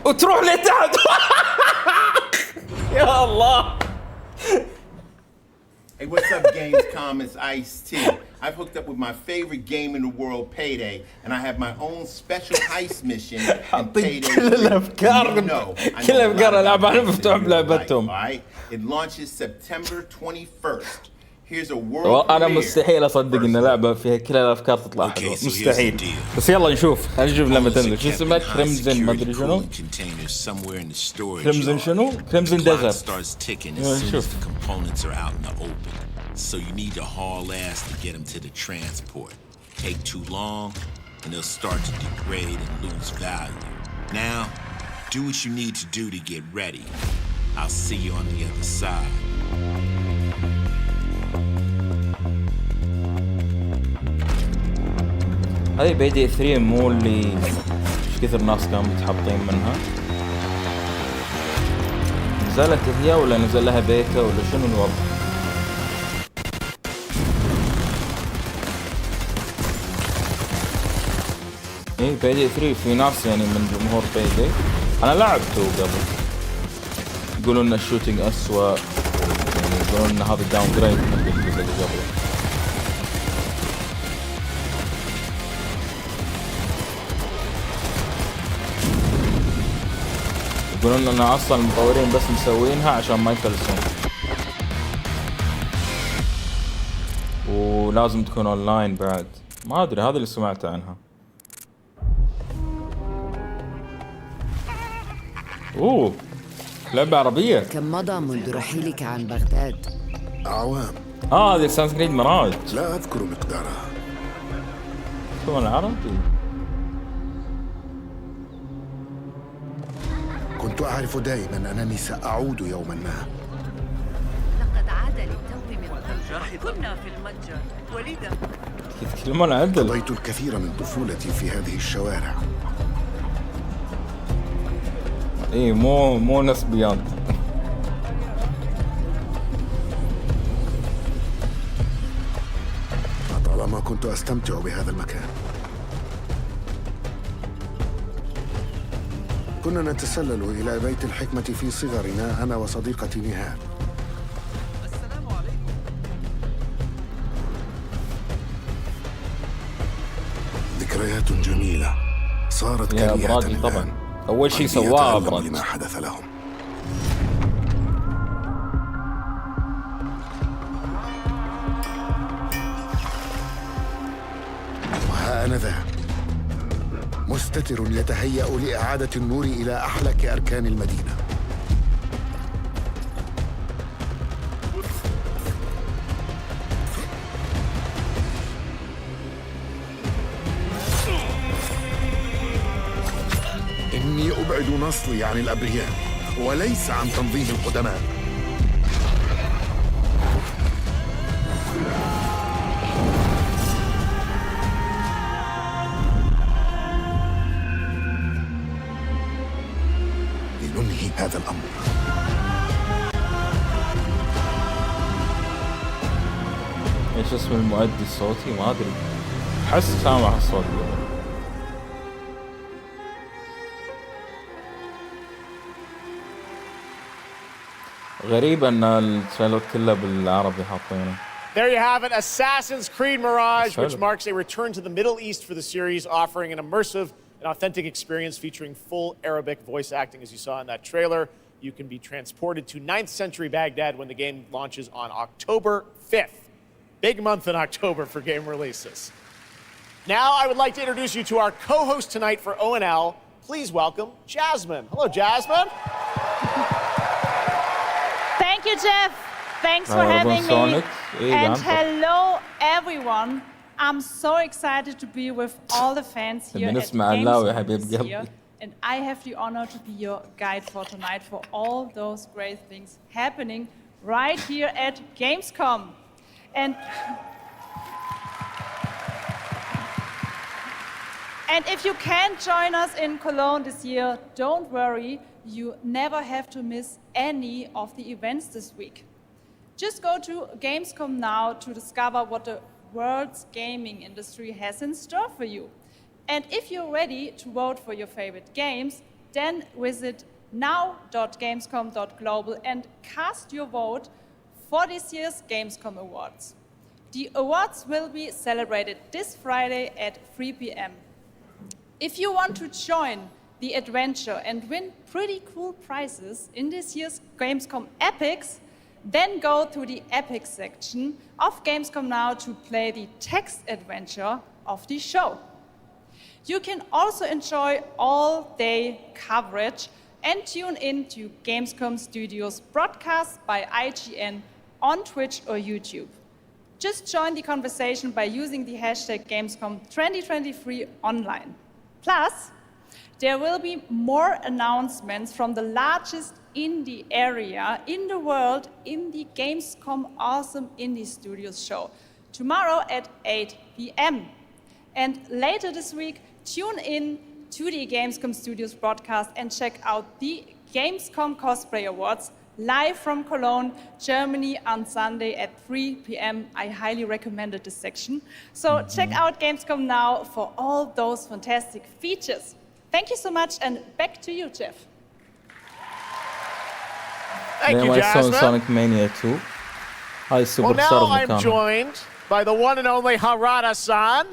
وتروح لتحت. يا الله. Hey, what's up, Gamescom? It's Ice-T. I've hooked up with my favorite game in the world, Payday, and I have my own special heist mission in Payday. كل الافكار الالعاب انا مفتوح بلعبتهم. It launches September 21st. Here's a world. انا مستحيل اصدق ان لعبه فيها كل الافكار تطلع حلوه، مستحيل. بس يلا نشوف، خلينا نشوف لما تنزل. شو اسمه؟ كريمزن ما ادري شنو. كريمزن شنو؟ كريمزن ديزرت. نشوف. So you need to haul ass to get them to the transport. Take too long, and they'll start to degrade and lose value. Now, do what you need to do to get ready. I'll see you on the other side. هذه بيدي 3 مو اللي ايش كثر ناس كانوا متحبطين منها. نزلت هي ولا نزل لها بيتا ولا شنو الوضع؟ ايه بيدي 3 في ناس يعني من جمهور بيدي. انا لعبته قبل، يقولون ان الشوتينج اسوأ، يعني يقولون ان هذا داون جريد من الجزء اللي قبله. يقولون ان اصلا المطورين بس مسوينها عشان ما يفلسون، ولازم تكون اونلاين بعد. ما ادري، هذا اللي سمعت عنها. اوه لعبة عربية. كم مضى منذ رحيلك عن بغداد؟ أعوام. هذه سانسكريت مراج. لا أذكر مقدارها. شو العربي؟ كنت أعرف دائما أنني سأعود يوما ما. لقد عاد للتو من قبل. كنا في المتجر وليدا. يتكلمون عدل. قضيت الكثير من طفولتي في هذه الشوارع. ايه مو نسبيان. طالما كنت أستمتع بهذا المكان. كنا نتسلل إلى بيت الحكمة في صغرنا أنا وصديقتي نهار. السلام عليكم. ذكريات جميلة صارت كريهة الآن. طبعا أول شيء سواه برادلي لما حدث لهم. وها أنا ذا مستتر يتهيأ لإعادة النور إلى أحلك أركان المدينة. إني أبعد نصلي عن الأبرياء وليس عن تنظيم القدماء. ايش اسم المؤدي الصوتي ما ادري حس سامع الصوت غريب ان التريلر كله بالعربي حاطينه. There you have it, Assassin's Creed Mirage, which marks a return to the Middle East for the series, offering an immersive and authentic experience featuring full Arabic voice acting, as you saw in that trailer. You can be transported to 9th century Baghdad when the game launches on October 5th. Big month in October for game releases. Now I would like to introduce you to our co-host tonight for ONL. Please welcome Jasmine. Hello, Jasmine. Thank you, Jeff. Thanks for having me. And hello, everyone. I'm so excited to be with all the fans here at GameScom this year. And I have the honor to be your guide for tonight for all those great things happening right here at Gamescom. And if you can't join us in Cologne this year, don't worry. You never have to miss any of the events this week. Just go to Gamescom now to discover what the world's gaming industry has in store for you. And if you're ready to vote for your favorite games, then visit now.gamescom.global and cast your vote for this year's Gamescom Awards. The awards will be celebrated this Friday at 3 p.m. If you want to join the adventure and win pretty cool prizes in this year's Gamescom Epics, then go to the Epics section of Gamescom Now to play the text adventure of the show. You can also enjoy all-day coverage and tune in to Gamescom Studios broadcasts by IGN on Twitch or YouTube. Just join the conversation by using the hashtag Gamescom 2023 online. Plus, there will be more announcements from the largest indie area in the world in the Gamescom Awesome Indie Studios show tomorrow at 8 p.m. And later this week, tune in to the Gamescom Studios broadcast and check out the Gamescom Cosplay Awards live from Cologne, Germany on Sunday at 3 p.m. I highly recommended this section. So check out Gamescom Now for all those fantastic features. Thank you so much, and back to you, Jeff. Thank you, Jasmine. Sonic Mania 2. Well, now I'm joined by the one and only Harada-san,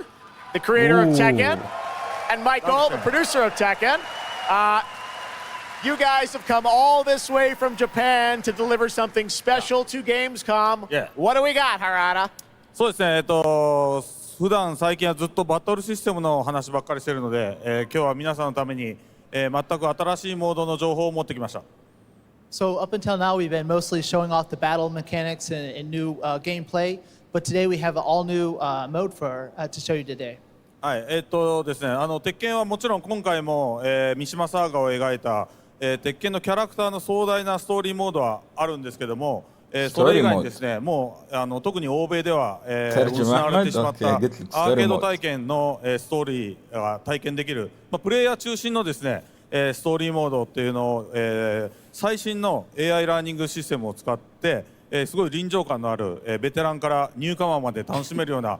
the creator of Tekken, and Michael, the producer of Tekken. You guys have come all this way from Japan to deliver something special to Gamescom. Yeah. What do we got, Harada? そうですね、普段最近はずっとバトルシステムの話ばっかりしてるので、今日は皆さんのために、全く新しいモードの情報を持ってきました。So up until now, we've been mostly showing off the battle mechanics and new gameplay, but today we have an all-new mode to show you today. はい、ですね、鉄拳はもちろん今回も、三島サーガを描いた、鉄拳のキャラクターの壮大なストーリーモードはあるんですけども、それ以外にですね、もう特に欧米では、失われてしまったアーケード体験の、ストーリーが体験できる、プレイヤー中心のですね、ストーリーモードっていうのを、最新の AI ラーニングシステムを使って、すごい臨場感のある、ベテランからニューカマーまで楽しめるような、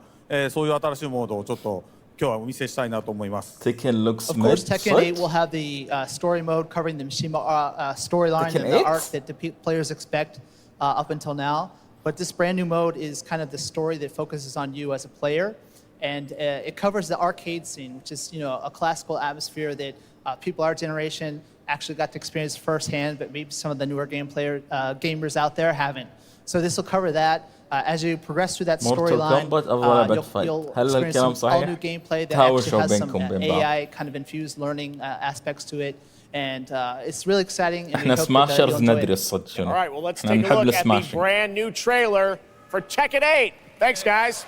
そういう新しいモードをちょっと今日はお見せしたいなと思います。Tekken looks Of course, Tekken 8 will have the story mode covering the Mishima storyline and the arc that the players expect up until now. But this brand new mode is kind of the story that focuses on you as a player, and it covers the arcade scene, which is a classical atmosphere that people our generation actually got to experience firsthand, but maybe some of the newer gamers out there haven't. So this will cover that. As you progress through that storyline, you'll experience some all new gameplay that actually has some AI kind of infused learning aspects to it. And it's really exciting. And we hope that you'll enjoy it. All right, well, let's take a look at the brand new trailer for Tekken 8. Thanks, guys.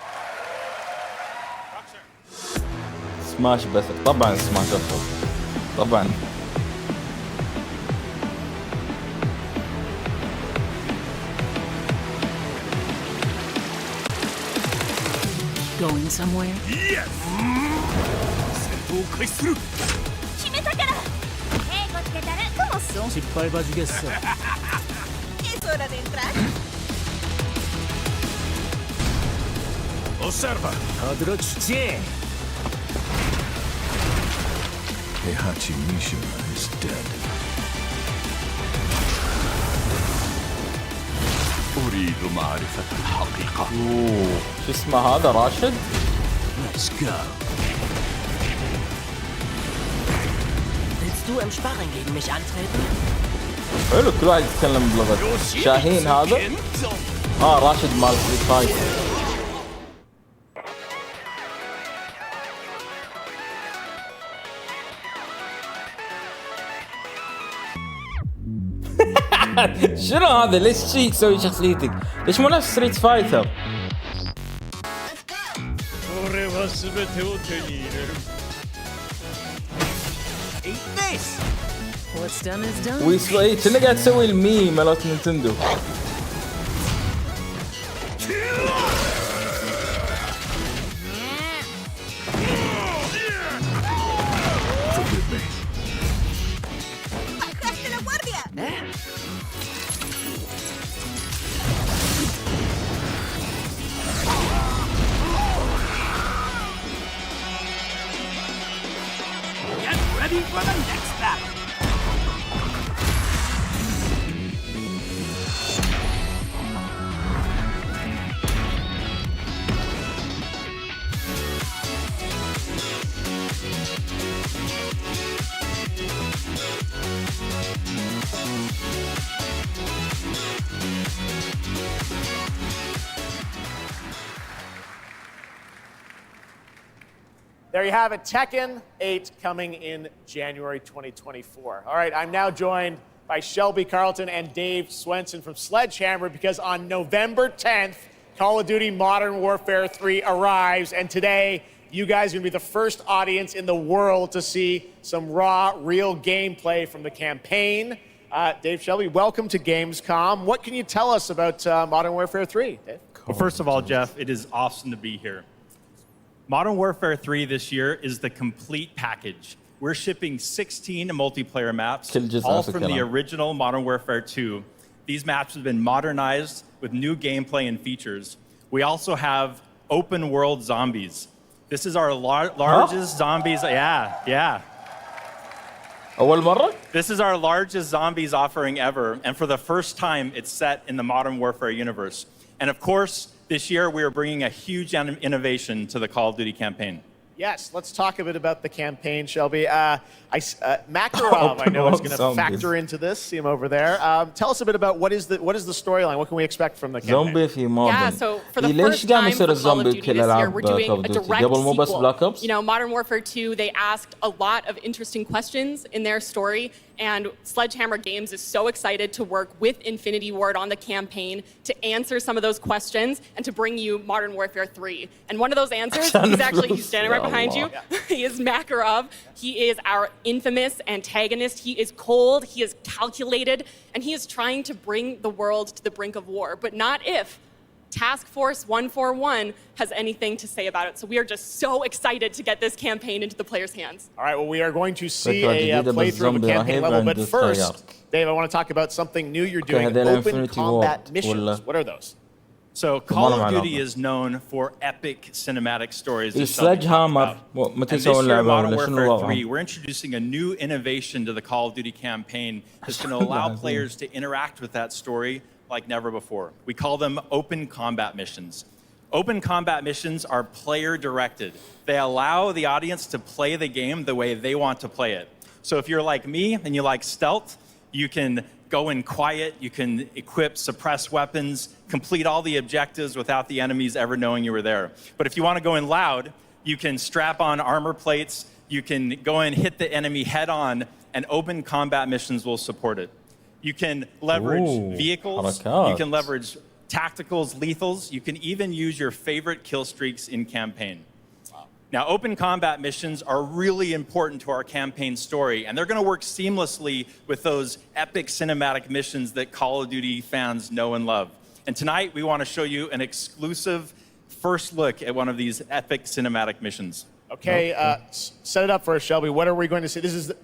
سماش بس طبعا سماش أفضل طبعا. Going somewhere? Yes! 戦闘開始する決めたから英語つけたらどうすん失敗バジゲッソ Es hora de entrar Osserva. Odwróćcie. Heihachi Mishima is dead. أريد معرفة الحقيقة. شو اسمه هذا راشد؟ Let's go. Willst du im Sparring gegen mich antreten? حلو كل واحد يتكلم بلغة شاهين هذا. راشد مال ستريت فايتر. شنو هذا؟ ليش شي تسوي شخصيتك؟ ليش مو نفس ستريت فايتر؟ What's done is done. ويسوي كأنه قاعد تسوي الميم مالت نينتندو. Get ready for the next battle. There you have it, Tekken 8 coming in January 2024. All right, I'm now joined by Shelby Carlton and Dave Swenson from Sledgehammer because on November 10th, Call of Duty Modern Warfare 3 arrives, and today you guys are going to be the first audience in the world to see some raw, real gameplay from the campaign. Dave, Shelby, welcome to Gamescom. What can you tell us about Modern Warfare 3, Dave? Well, first of all, Jeff, it is awesome to be here. Modern Warfare 3 this year is the complete package. We're shipping 16 multiplayer maps, all from the original Modern Warfare 2. These maps have been modernized with new gameplay and features. We also have open world zombies. This is our largest zombies. Yeah. أول مرة? This is our largest zombies offering ever, and for the first time, it's set in the Modern Warfare universe. And of course, this year, we are bringing a huge innovation to the Call of Duty campaign. Yes, let's talk a bit about the campaign, Shelby. Makarov, I know, is going to factor into this. See him over there. Tell us a bit about what is the storyline. What can we expect from the campaign? Zombie في مودرن. Yeah, so for the first time for Call of Duty this year, we're doing a direct sequel. You know, Modern Warfare 2, they asked a lot of interesting questions in their story, and Sledgehammer Games is so excited to work with Infinity Ward on the campaign to answer some of those questions and to bring you Modern Warfare 3. And one of those answers, he's standing right behind you. He is Makarov. He is our infamous antagonist. He is cold, he is calculated, and he is trying to bring the world to the brink of war, but not if Task Force 141 has anything to say about it. So we are just so excited to get this campaign into the players' hands. All right, well, we are going to see a playthrough of a campaign level, but first, Dave, I want to talk about something new you're doing, open combat missions. What are those? So Call of Duty is known for epic cinematic stories. Sledgehammer. And this year, Modern Warfare 3, we're introducing a new innovation to the Call of Duty campaign that's going to allow players to interact with that story like never before. We call them open combat missions. Open combat missions are player-directed. They allow the audience to play the game the way they want to play it. So if you're like me and you like stealth, you can go in quiet, you can equip, suppress weapons, complete all the objectives without the enemies ever knowing you were there. But if you want to go in loud, you can strap on armor plates, you can go in, hit the enemy head on, and open combat missions will support it. You can leverage vehicles, you can leverage tacticals, lethals, you can even use your favorite kill streaks in campaign. Now, open combat missions are really important to our campaign story, and they're going to work seamlessly with those epic cinematic missions that Call of Duty fans know and love. And tonight, we want to show you an exclusive first look at one of these epic cinematic missions. Okay, set it up for us, Shelby. What are we going to see? This is the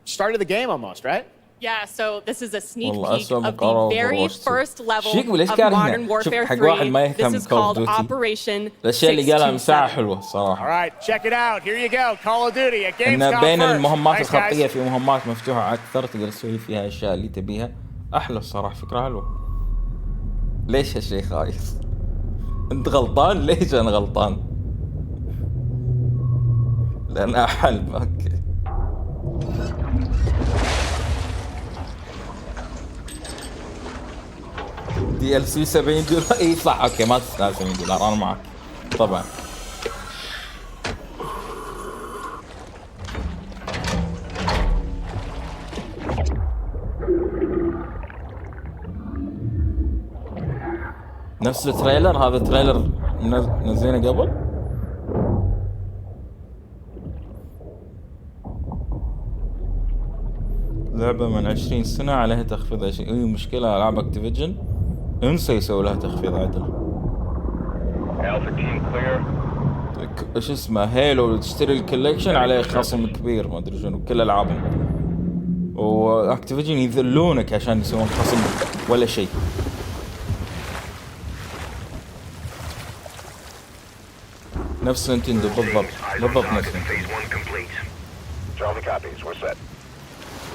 start of the game almost, right? Yeah, so this is a sneak والله peek أسوأ of the مقارنة very Overwatch 2. first level شيك ليش of كان Modern هنا؟ شوف Warfare حق واحد ما 3. This يفهم is Call of called Duty. Operation الأشياء اللي قالها مساحة 627. حلوة صراحة. All right, check it out. Here you go. Call of Duty at إن Gamescom بين first. المهمات Thanks, الخطية guys. في مهمات مفتوحة أكثر تقدر تسوي فيها الأشياء اللي تبيها. أحلى الصراحة فكرة حلوة. ليش هالشيء خايس؟ أنت غلطان؟ ليش أنا غلطان؟ لأن أحلم. أوكي. DLC $70. اي صح اوكي ما تستاهل $70 انا معك طبعا. نفس التريلر هذا تريلر نزينه قبل. لعبة من 20 سنة عليها تخفيض 20. اي مشكلة العاب اكتيفيجن انسى يسوي لها تخفيض عدل. ايش اسمه هيلو تشتري الكوليكشن عليه خصم كبير ما ادري شنو كل العابهم. واكتيفيجن يذلونك عشان يسوون خصم ولا شيء. نفس نينتندو بالضبط بالضبط نفس نينتندو.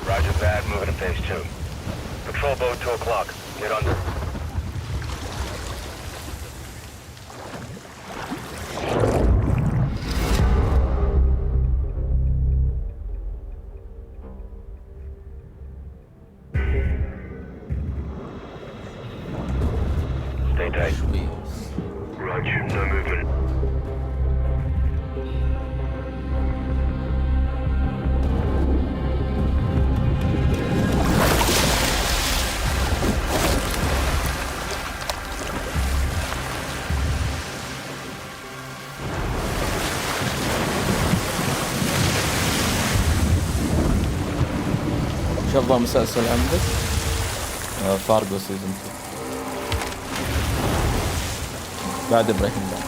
Roger that, moving to phase 2. Patrol boat 2 o'clock. Get under. Stay tight. Roger, no movement. أفضل مسلسل عندك؟ فارغو سيزون 2 بعد بريكنج باد.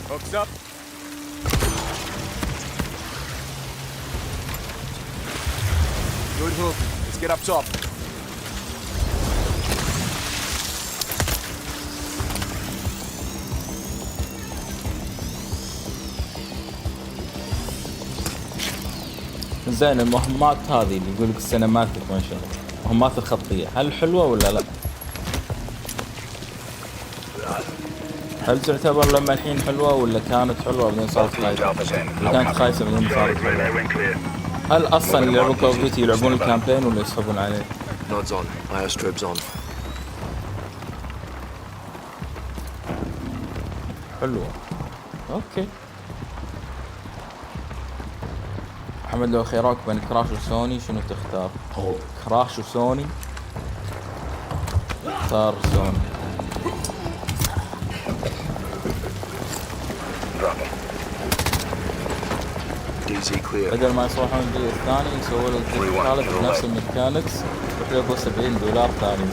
Hooks up. Good hook. Let's get up top. زين المهمات هذه اللي يقول لك السينماتيك ما شاء الله المهمات الخطية هل حلوة ولا لا؟ هل تعتبر لما الحين حلوة ولا كانت حلوة بعدين صارت خايسة؟ ولا كانت خايسة بعدين صارت حلوة؟ هل أصلا اللي يلعبون كول اوف ديوتي يلعبون الكامبين ولا يسحبون عليه؟ حلوة. اوكي. احمد لو خيروك بين كراش وسوني شنو تختار؟ كراش وسوني اختار سوني. بدل ما يصلحون الجزء الثاني يسووا له الجزء الثالث بنفس الميكانكس يروح له $70 ثاني.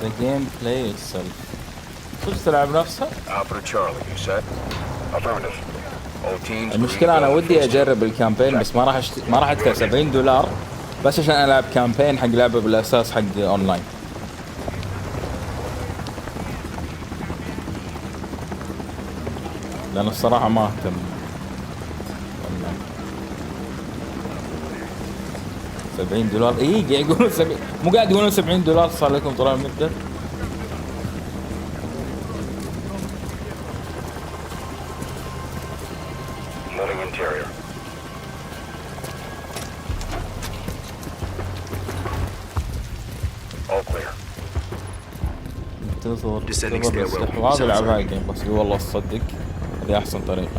The gameplay itself. صدق تلعب نفسها؟ المشكلة أنا ودي أجرب الكامبين بس ما راح أدفع $70 بس عشان ألعب كامبين حق لعبة بالأساس حق أونلاين. لأن الصراحة ما أهتم. $70 اي قاعد يقولون 70 مو قاعد يقولون $70 صار لكم طول المدة. انتظر وهذا العب هاي الجيم بس والله تصدق هذه احسن طريقة.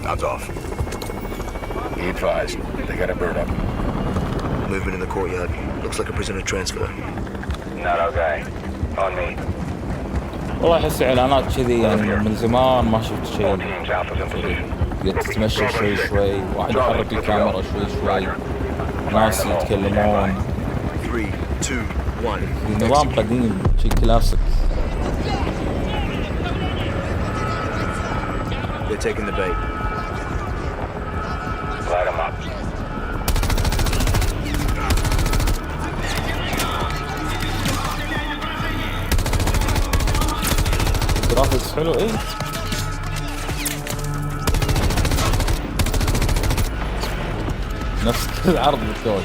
Guns off. Be advised, they got a bird up. Movement in the courtyard. Looks like a prisoner transfer. Not okay. On me. والله أحس إعلانات كذي يعني من زمان ما شفت شيء. تتمشى شوي واحد يحرك الكاميرا شوي ناس يتكلمون. 3, 2, 1. نظام قديم شيء كلاسيك. They're taking the bait. Light them up. جرافيكس حلو ايه. نفس العرض بالكود.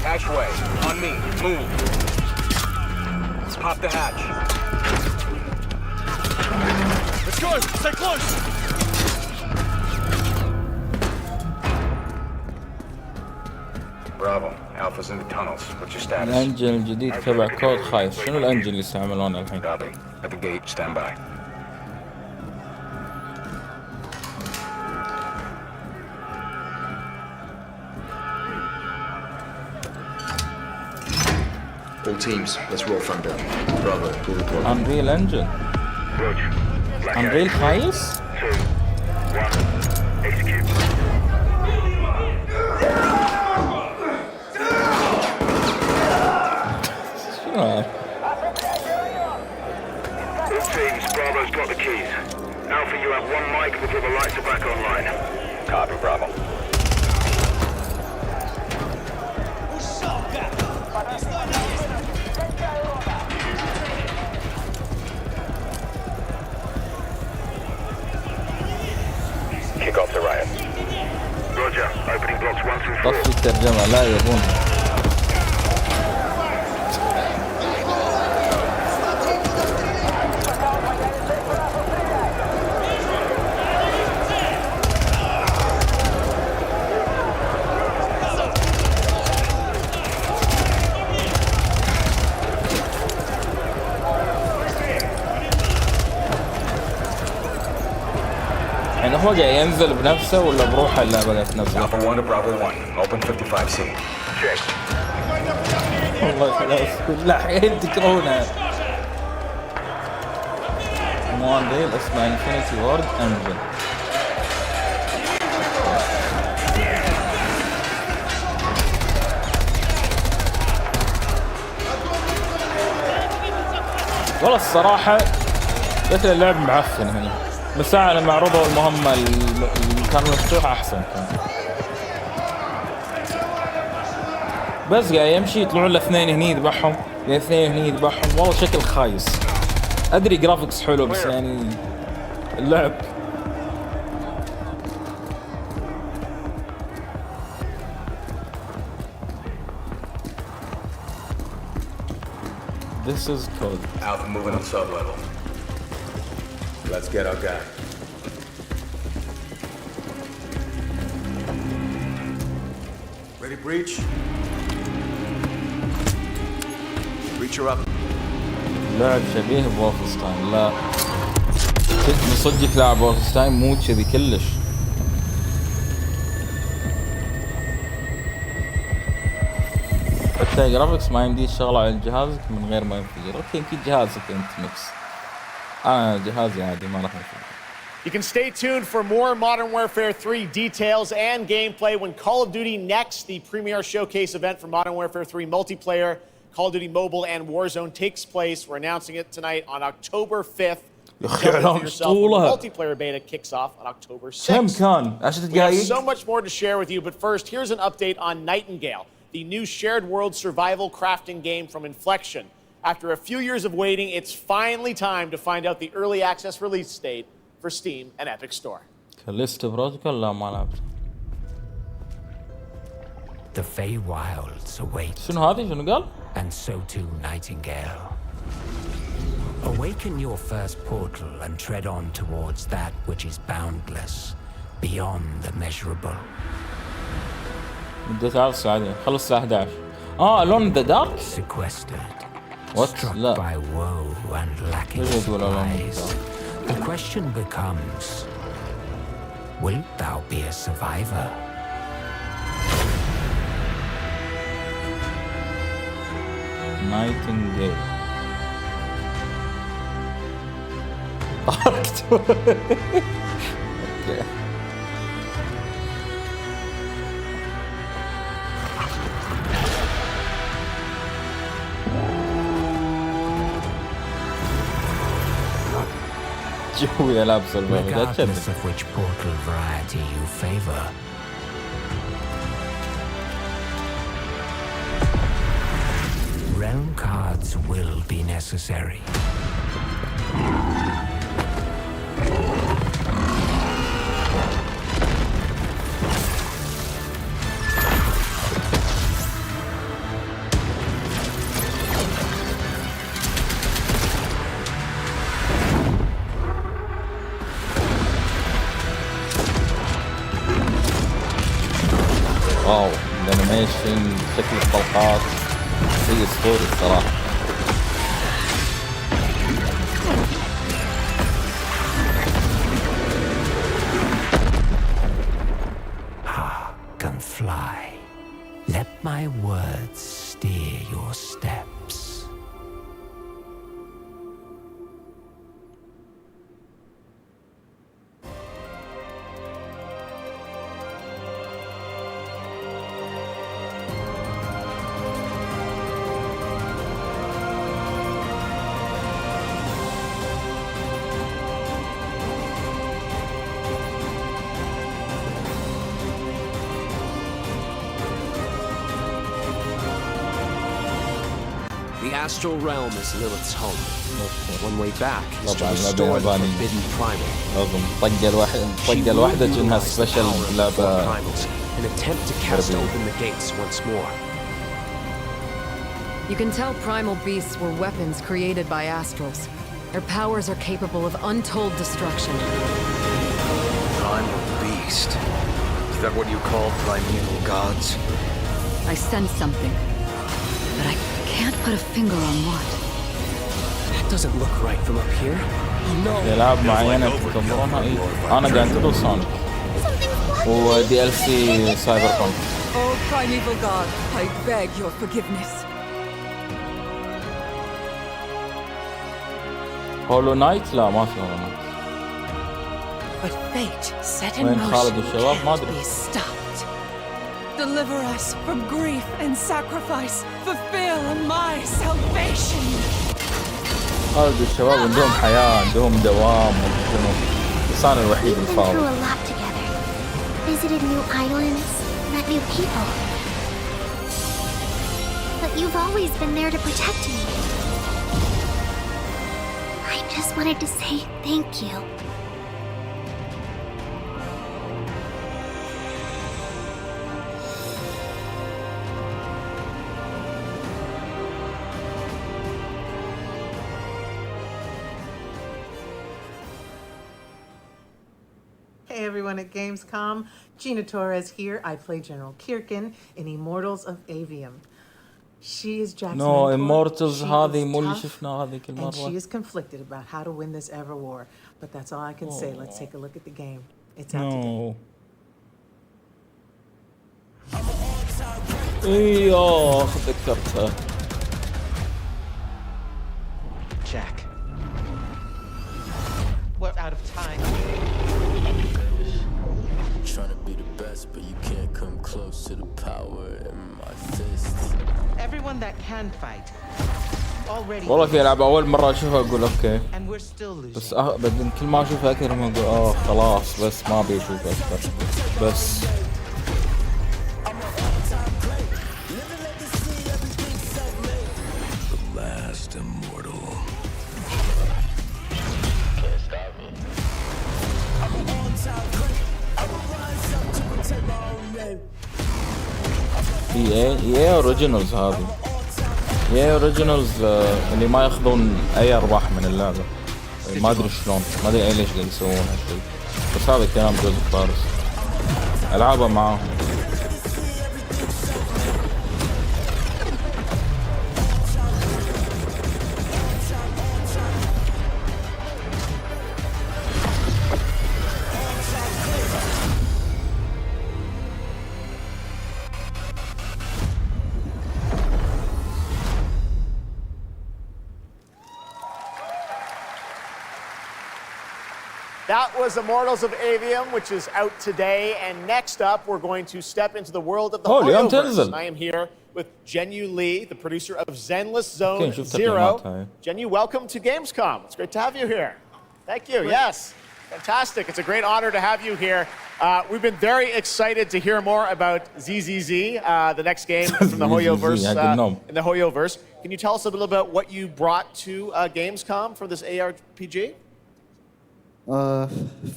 Hatchway, on me, move. Pop the hatch. Let's go, stay close. Bravo, Alpha's in the tunnels. What's your status? الانجن الجديد تبع كود خايس. شنو الانجن اللي يستعملونه الحين؟ Copy. At the gate, stand by. All teams, let's roll front down. Bravo, pull the plug. Unreal Engine. Roger. Unreal خايس؟ 2, 1, execute. شنو هذا؟ All teams, Bravo's got the keys. Alpha, you have one mic before the lights are back online. Copy, Bravo. Kick off the riot. Roger. Opening blocks 1 through 4. طفي الترجمة لا يبون. يعني هو جاي ينزل بنفسه ولا بروحه اللعبة اللي تنزل؟ Alpha 1 to Bravo 1. Open 55C. Check. والله خلاص كل حين تكرهونها. موديل اسمه انفينيتي وورد انجن. والله الصراحة شكل اللعب معفن هنا. بس لما عرضوا المهمة اللي كان مفتوح أحسن كان. بس قاعد يمشي يطلعون له اثنين هني يذبحهم، اثنين هني يذبحهم، والله شكل خايس. أدري جرافيكس حلو بس يعني اللعب. This is code. Alpha moving on sub-level. Let's get our guy. Ready, breach? Breacher up. لعب شبيه بولفنستاين. لا صدق لاعب وولفنستاين مو كذي كلش. حتى جرافيكس ما يمدي تشغله على جهازك من غير ما ينفجر. اوكي يمكن جهازك انت ميكس. جهازي عادي ما راح ينفجر. You can stay tuned for more Modern Warfare 3 details and gameplay when Call of Duty Next, the premier showcase event for Modern Warfare 3 multiplayer, Call of Duty Mobile and Warzone takes place. We're announcing it tonight on October 5th. Multiplayer beta kicks off on October 6th. We have so much more to share with you, but first, here's an update on Nightingale, the new shared world survival crafting game from Inflection. After a few years of waiting, it's finally time to find out the early access release date for Steam and Epic Store. Callisto Protocol لا ما لعبت. The Feywilds await. شنو هذه شنو قال؟ And so too Nightingale. Awaken your first portal and tread on towards that which is boundless. beyond the measurable. مدة 10 ساعات خلص الساعة 11. Alone in the dark? Sequestered. What? Struck لا. by woe and lacking supplies. The question becomes, wilt thou be a survivor? Nightingale. Okay. جوي ألعاب سولفر. Regardless of which portal variety you favor, realm cards will be necessary. واو الانيميشن شكل الطلقات شيء اسطوري الصراحة. Can fly. Let my words steer your steps. The astral realm is Lilith's home. One way back is to restore the forbidden primal. طق الواحدة جنها سبيشل لعبة. An attempt to cast open the gates once more. You can tell primal beasts were weapons created by astrals. Their powers are capable of untold destruction. Primal beast? Is that what you call primeval gods? I sense something, but I can't put a finger on what. That doesn't look right from up here. ألعاب معينة تكبرونها أنا قاعد أقول سونيك و DLC سايبر بانك. Oh, primeval god, I beg your forgiveness. هولو نايت؟ لا ما في هولو نايت. But fate set in وين خالد motion والشباب ما can't أدري. be stopped. Deliver us from grief and sacrifice. Fulfill my salvation. خالد والشباب عندهم حياة، عندهم دوام، وشنو. الإنسان الوحيد We've been الفاضي. through a lot together. Visited new islands, met new people. But you've always been there to protect me. I just wanted to say thank you. Hey everyone at Gamescom, Gina Torres here. I play General Kirkin in Immortals of Avium. She is Jack's mentor. Immortals She هذه is مو اللي tough, شفناه هذيك and المرة. she is conflicted about how to win this ever war. But that's all I can say. Let's take a look at the game. It's out today. ايوه تذكرتها. Jack. We're out of time. Trying to be the best, but you can't come close to the power in my fist. Everyone that can fight already. والله في لعبة أول مرة أشوفها أقول أوكي. And we're still losing. بس بعدين كل ما أشوفها أكثر ما أقول خلاص بس ما أبي أشوفها أكثر. بس. The last immortal. EA اوريجينالز هذه. EA اوريجينالز اللي ما ياخذون اي ارباح من اللعبة. ما ادري شلون، ما ادري ليش قاعد يسوون هالشيء. بس هذا كلام جوزيف فارس ألعابه معاه. That was Immortals of Avium, which is out today. And next up, we're going to step into the world of the Hoyoverse. I am here with Jenyu Lee, the producer of Zenless Zone Zero. Jenyu, welcome to Gamescom. It's great to have you here. Thank you. Yes, fantastic. It's a great honor to have you here. We've been very excited to hear more about ZZZ, the next game from the Hoyoverse. In the Hoyoverse, can you tell us a little about what you brought to Gamescom for this ARPG?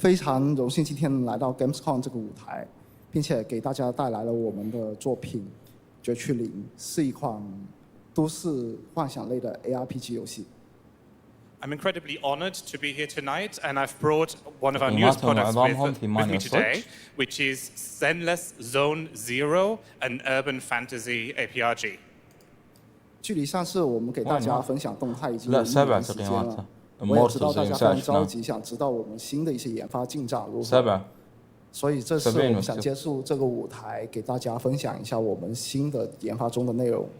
非常荣幸今天来到 Gamescom 这个舞台，并且给大家带来了我们的作品《绝区0》，是一款都市幻想类的 ARPG 游戏。I'm incredibly honored to be here tonight, and I've brought one of our newest products with me today, which is Zenless Zone Zero, an urban fantasy ARPG. 距离上次我们给大家分享动态已经有1年时间了。 我也知道大家非常着急，想知道我们新的一些研发进展如何。所以这次我们想借助这个舞台，给大家分享一下我们新的研发中的内容。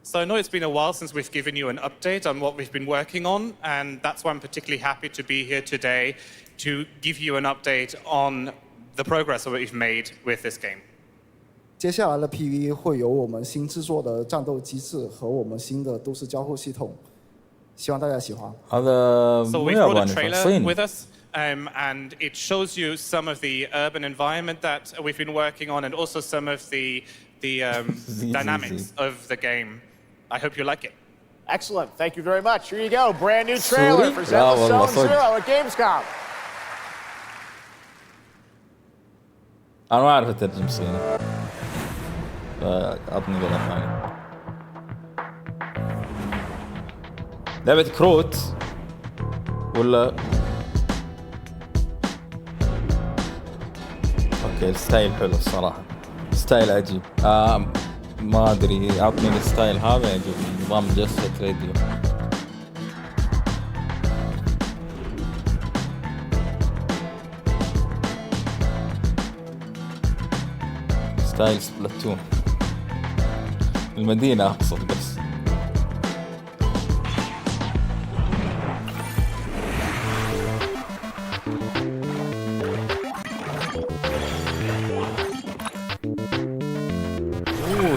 So I know it's been a while since we've given you an update on what we've been working on, and that's why I'm particularly happy to be here today to give you an update on the progress that we've made with this game. 接下来的 PV 会有我们新制作的战斗机制和我们新的都市交互系统。 希望大家喜欢。So we brought a trailer with us, and it shows you some of the urban environment that we've been working on, and also some of the dynamics of the game. I hope you like it. Excellent. Thank you very much. Here you go. Brand new trailer for Zenless Zone Zero at Gamescom. أنا ما أعرف أترجم صيني. أعطني قلم ثاني. لعبة كروت ولا اوكي الستايل حلو الصراحة ستايل عجيب ما ادري اعطني الستايل هذا يعجبني نظام جسد راديو ستايل سبلاتون المدينة اقصد بس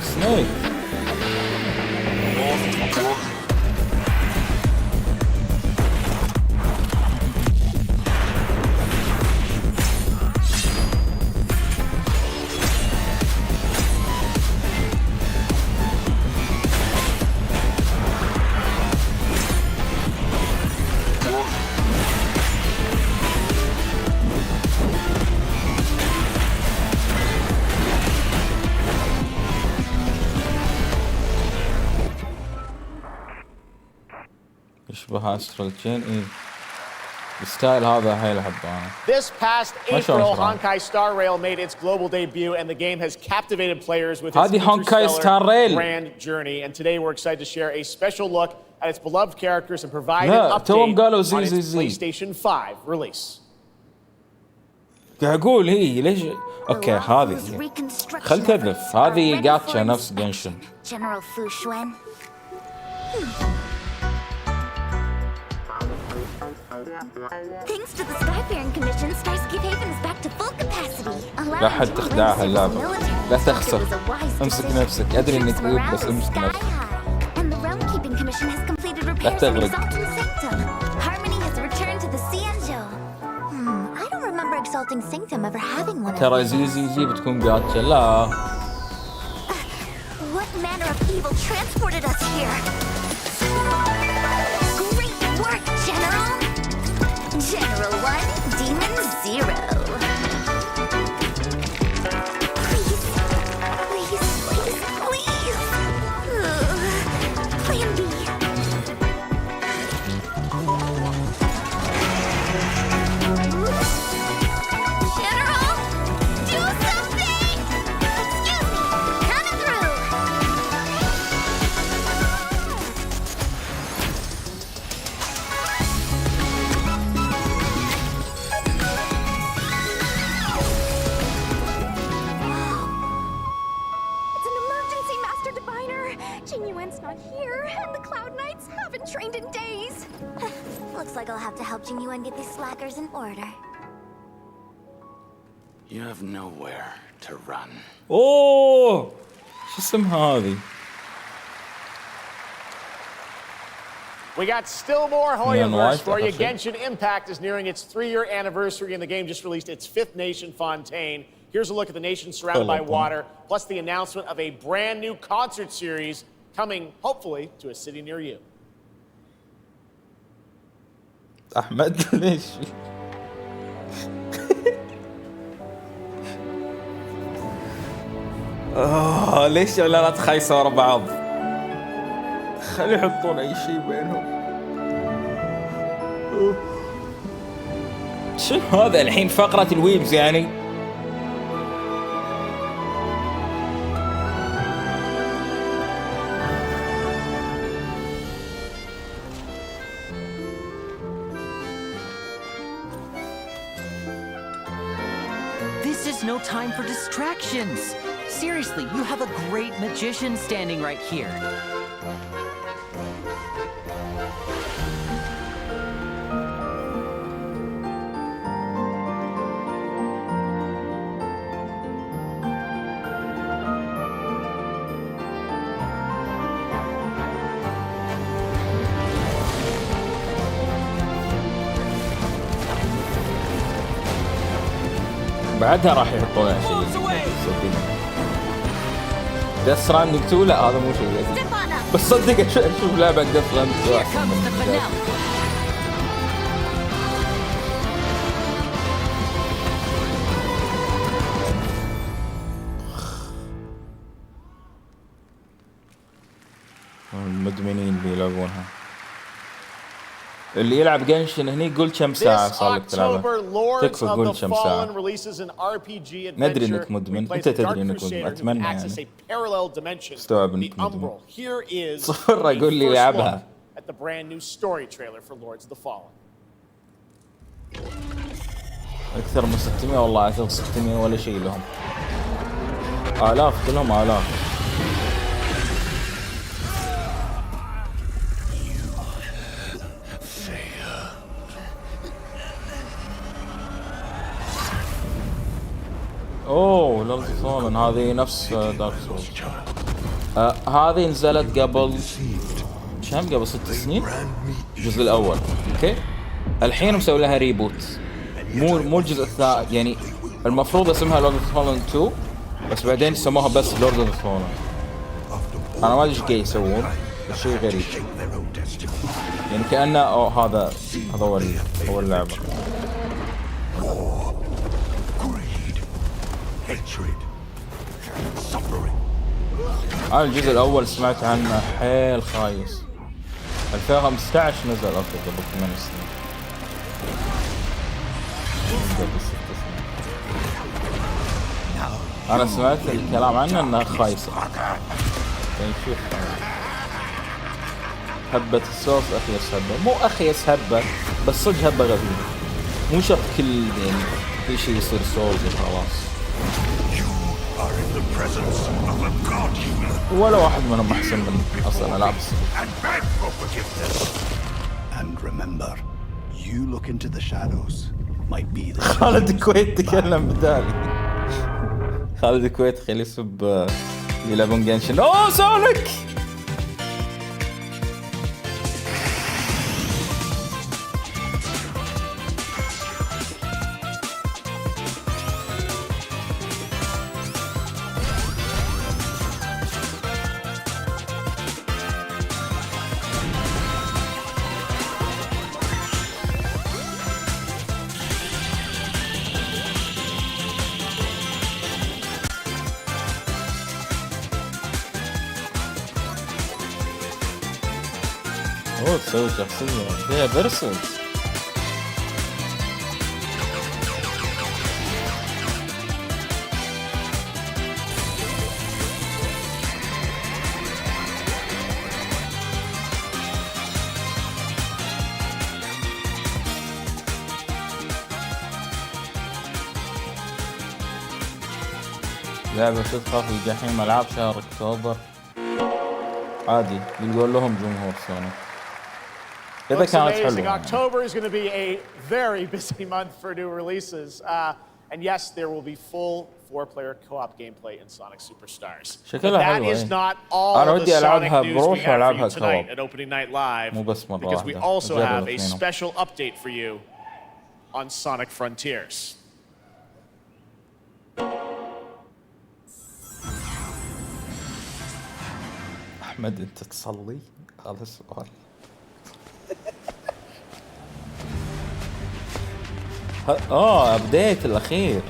Snake. يشبه استرال تشين اي الستايل هذا حيل احبه انا. This past April, Honkai Star Rail made its global debut, and the game has captivated players with its interstellar grand journey. And today we're excited to share a special look at its beloved characters and provide an update on its PlayStation 5 release. قاعد اقول هي ليش اوكي هذه خل تذف هذه جاتشا نفس جنشن. General Fu Xuan. Thanks to the Skyfaring Commission, Starscape Haven is back to full capacity. لا حد تخدعها اللعبة. لا تخسر. امسك نفسك. أدري إنك ويب بس امسك نفسك. And the Realm Keeping Commission has completed repairs in Exalting Sanctum. Harmony has returned to the Cianjo. I don't remember Exalting Sanctum ever having one of these. ترى زي بتكون جاتشا لا. What manner of evil transported us here? Great work, General! General 1, Demon 0. Please, please, please, please. Plan B. in days. Looks like I'll have to help Jinyuan get these slackers in order. You have nowhere to run. اوه شو اسمها هذه؟ We got still more Hoyoverse for you. Genshin Impact is nearing its 3-year anniversary, and the game just released its 5th nation, Fontaine. Here's a look at the nation surrounded by water, plus the announcement of a brand new concert series coming, hopefully, to a city near you. احمد ليش؟ ليش اعلانات خايسه ورا بعض؟ خلي يحطون اي شيء بينهم. شنو هذا الحين فقرة الويبز يعني؟ This is no time for distractions. Seriously, you have a great magician standing right here. بعدها راح يحطون شيء صدق. ديث ستراندينج 2 لا هذا مو شيء بس صدق اشوف لعبة ديث ستراندينج 2 احسن من المدمنين بيلعبونها. اللي يلعب جنشن هني قول كم ساعة صار لك تلعبها؟ تكفى قول كم ساعة. ندري انك مدمن، انت تدري انك مدمن، اتمنى يعني. استوعب انك مدمن. صفر اقول لي لعبها. اكثر من 600 والله اعتقد 600 ولا شيء لهم. آلاف كلهم آلاف. اوه لورد فولن هذه نفس دارك سولز. هذه نزلت قبل كم؟ قبل 6 سنين الجزء الاول. اوكي الحين مسوي لها ريبوت، مو الجزء الثاني يعني. المفروض اسمها لورد فولن 2 بس بعدين سموها بس لورد فولن. انا ما ادري ايش قاعد يسوون، شيء غريب يعني كأنه هذا هو اللعبة. أنا الجزء الأول سمعت عنه حيل خايس. 2015 نزل أصلا قبل 8 سنين. أنا سمعت الكلام عنه إنه خايسة. نشوف هبة الصوص أخيس هبة، مو أخيس هبة بس صدق هبة غبية. مو شرط كل شيء يصير صوص وخلاص. ولا واحد منهم أحسن من أصلا ألعاب خالد الكويت تكلم بدالي. خالد الكويت خلي يسب يلعبون جنشن. أوه سونيك تسوي شخصية فيها برسل. لعبة تدخل في جحيم ألعاب شهر أكتوبر عادي يقول لهم جمهور سوني. كذا كانت حلوة. October is going to be a very busy month for new releases. And yes, there will be full 4-player co-op gameplay in Sonic Superstars. But that is not all the Sonic news we have for you tonight at Opening Night Live, because we also have a special update for you on Sonic Frontiers. احمد انت تصلي؟ هذا السؤال. ابديت الاخير.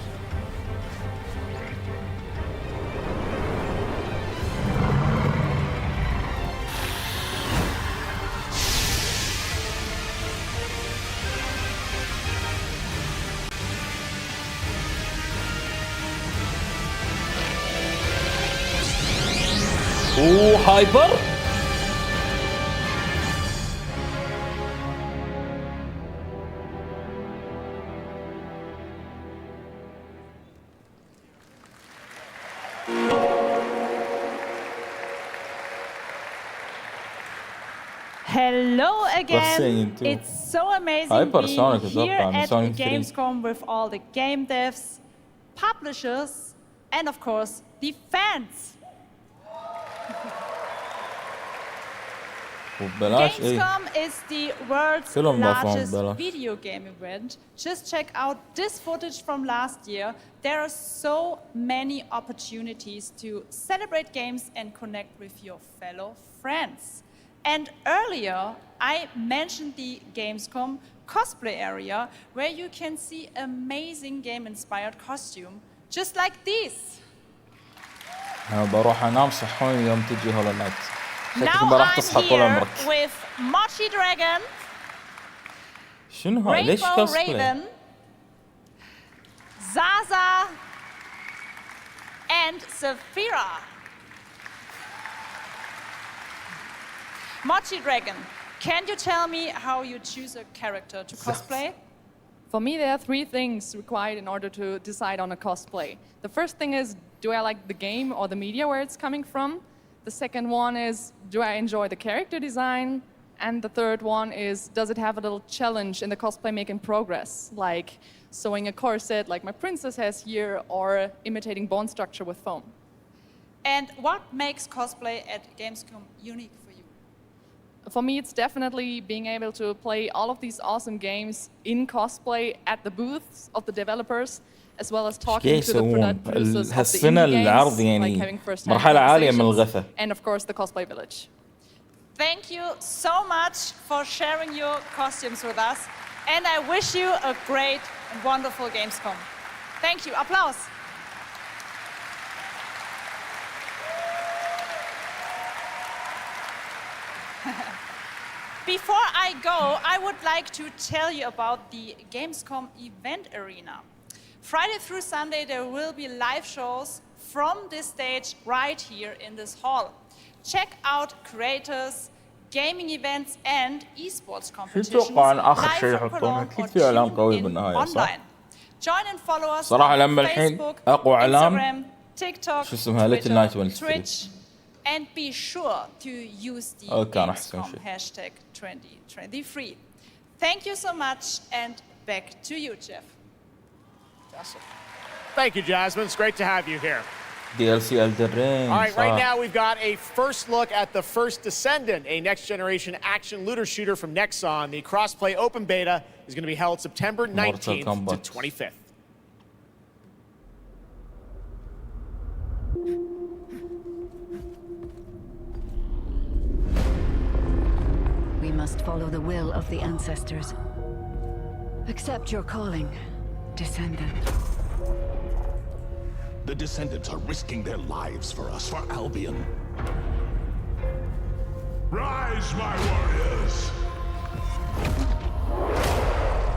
هايبر. Hello again. It's so amazing being here at Gamescom with all the game devs, publishers, and of course, the fans. Gamescom is the world's largest video game event. Just check out this footage from last year. There are so many opportunities to celebrate games and connect with your fellow friends. And earlier, I mentioned the Gamescom cosplay area, where you can see amazing game-inspired costume, just like these. بروح انام صحوني يوم تجي هولو نايت. Now I'm here with Mochi Dragon, شنو هاي؟ ليش كوسبلاي؟ Raven, Zaza, and Saphira. Mochi Dragon, can you tell me how you choose a character to cosplay? For me, there are 3 things required in order to decide on a cosplay. The first thing is, do I like the game or the media where it's coming from? The second one is, do I enjoy the character design? And the third one is, does it have a little challenge in the cosplay making progress, like sewing a corset like my princess has here, or imitating bone structure with foam? And what makes cosplay at Gamescom unique for you? For me, it's definitely being able to play all of these awesome games in cosplay at the booths of the developers, as well as talking to the producers of the indie games, like having first-hand conversations, and of course the cosplay village. Thank you so much for sharing your costumes with us, and I wish you a great and wonderful Gamescom. Thank you. Applause. Before I go, I would like to tell you about the Gamescom event arena. Friday through Sunday, there will be live shows from this stage right here in this hall. Check out creators, gaming events, and esports competitions live from Cologne or tune in online. Join and follow us on Facebook, Instagram, TikTok, Twitter, Twitch, and be sure to use the Gamescom hashtag 2023. Thank you so much, and back to you, Jeff. Awesome. Thank you, Jasmine. It's great to have you here. DLC Elden Ring. All right, right now we've got a first look at the first Descendant, a next-generation action looter shooter from Nexon. The cross-play open beta is going to be held September 19th to 25th. We must follow the will of the ancestors. Accept your calling, Descendant. The Descendants are risking their lives for us, for Albion. Rise, my warriors!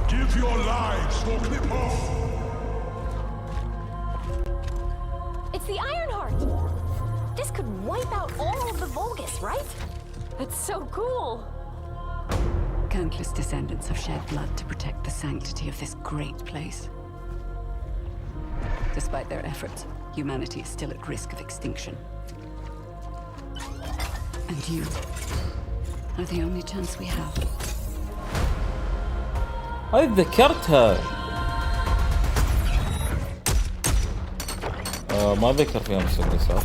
Give your lives for Clipoff! It's the Ironheart! This could wipe out all of the Vulgus, right? That's so cool! Countless Descendants have shed blood to protect the sanctity of this great place. Despite their efforts, humanity is still at risk of extinction. And you are the only chance we have. هاي تذكرتها. ما ذكر فيها مسدسات.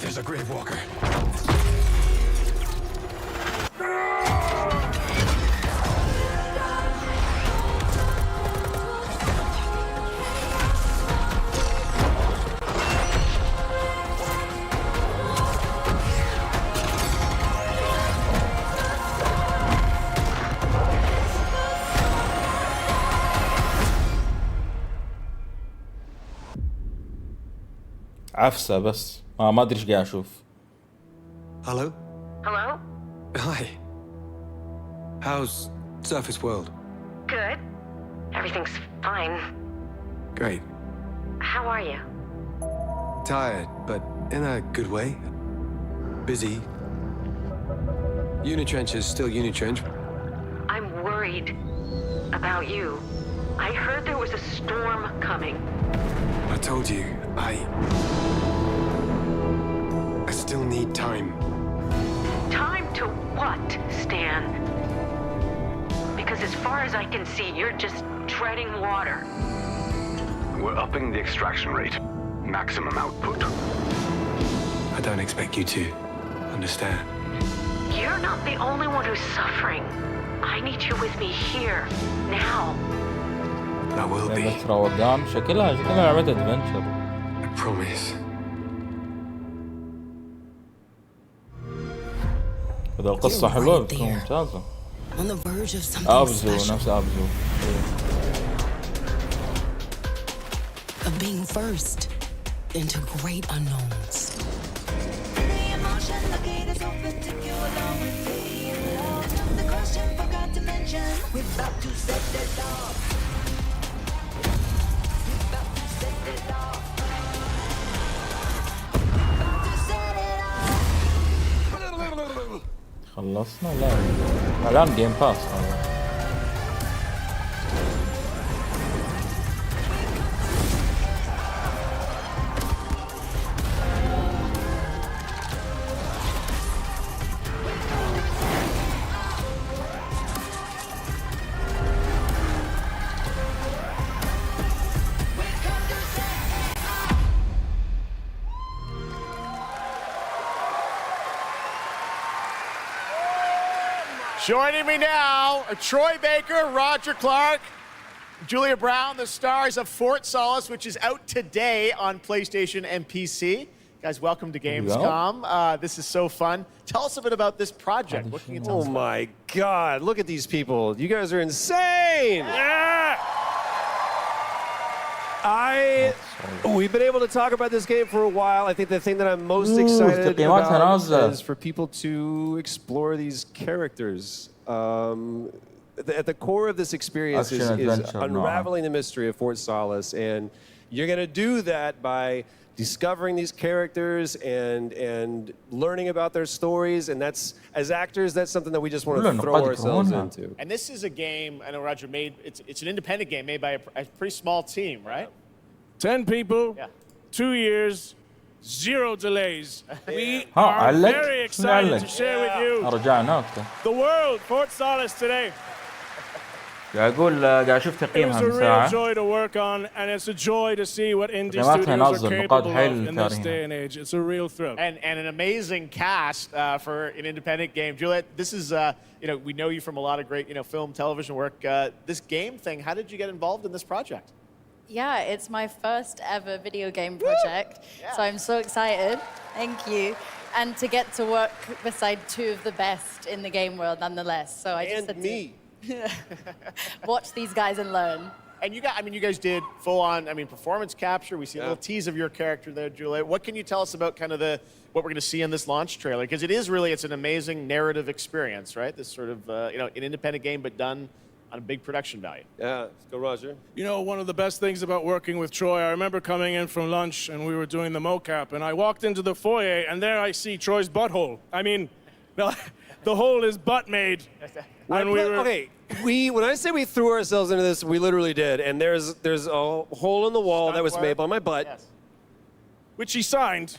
There's a grave walker. عفسة بس ما ادري ايش قاعد اشوف. Hello? Hello? Hi. How's Surface World? Good. Everything's fine. Great. How are you? Tired, but in a good way. Busy. Unitrench is still Unitrench. I'm worried about you. I heard there was a storm coming. I told you, I still need time. Time to what, Stan? Because as far as I can see, you're just treading water. We're upping the extraction rate. Maximum output. I don't expect you to understand. You're not the only one who's suffering. I need you with me here, now. I will be. بس روقان شكلها لعبة ادفنتشر. I promise. إذا القصة حلوة بتكون ممتازة. أبزو نفس أبزو. Of being first into great unknowns. خلصنا لا الآن جيم باس Joining me now are Troy Baker, Roger Clark, Julia Brown, the stars of Fort Solis, which is out today on PlayStation and PC. Guys, welcome to Gamescom. This is so fun. Tell us a bit about this project. What can you tell us about? Oh my God, look at these people. You guys are insane. Yeah! We've been able to talk about this game for a while. I think the thing that I'm most excited about is for people to explore these characters. At the core of this experience is unraveling the mystery of Fort Solis, and you're going to do that by discovering these characters and learning about their stories, and that's, as actors, that's something that we just want to throw ourselves into. And this is a game, I know Roger made, it's an independent game made by a pretty small team, right? 10 people, 2 years, 0 delays. We are very excited to share with you the world, Fort Solis today. قاعد أقول قاعد أشوف تقييمها من ساعة. It's a real joy to work on, and it's a joy to see what indie studios are capable of in this day and age. It's a real thrill. And an amazing cast for an independent game. Juliet, this is, we know you from a lot of great, film, television work. This game thing, how did you get involved in this project? Yeah, it's my first ever video game project, so I'm so excited. Thank you. And to get to work beside 2 of the best in the game world nonetheless. So I just had to watch these guys and learn. And you guys did full on, performance capture. We see a little tease of your character there, Juliet. What can you tell us about kind of what we're going to see in this launch trailer? Because it's an amazing narrative experience, right? This sort of, an independent game, but done on a big production value. Yeah, let's go, Roger. You know, one of the best things about working with Troy, I remember coming in from lunch and we were doing the mocap, and I walked into the foyer and there I see Troy's butthole. I mean, no, the hole is butt made. Okay, when I say we threw ourselves into this, we literally did, and there's a hole in the wall that was made by my butt. Yes. Which he signed.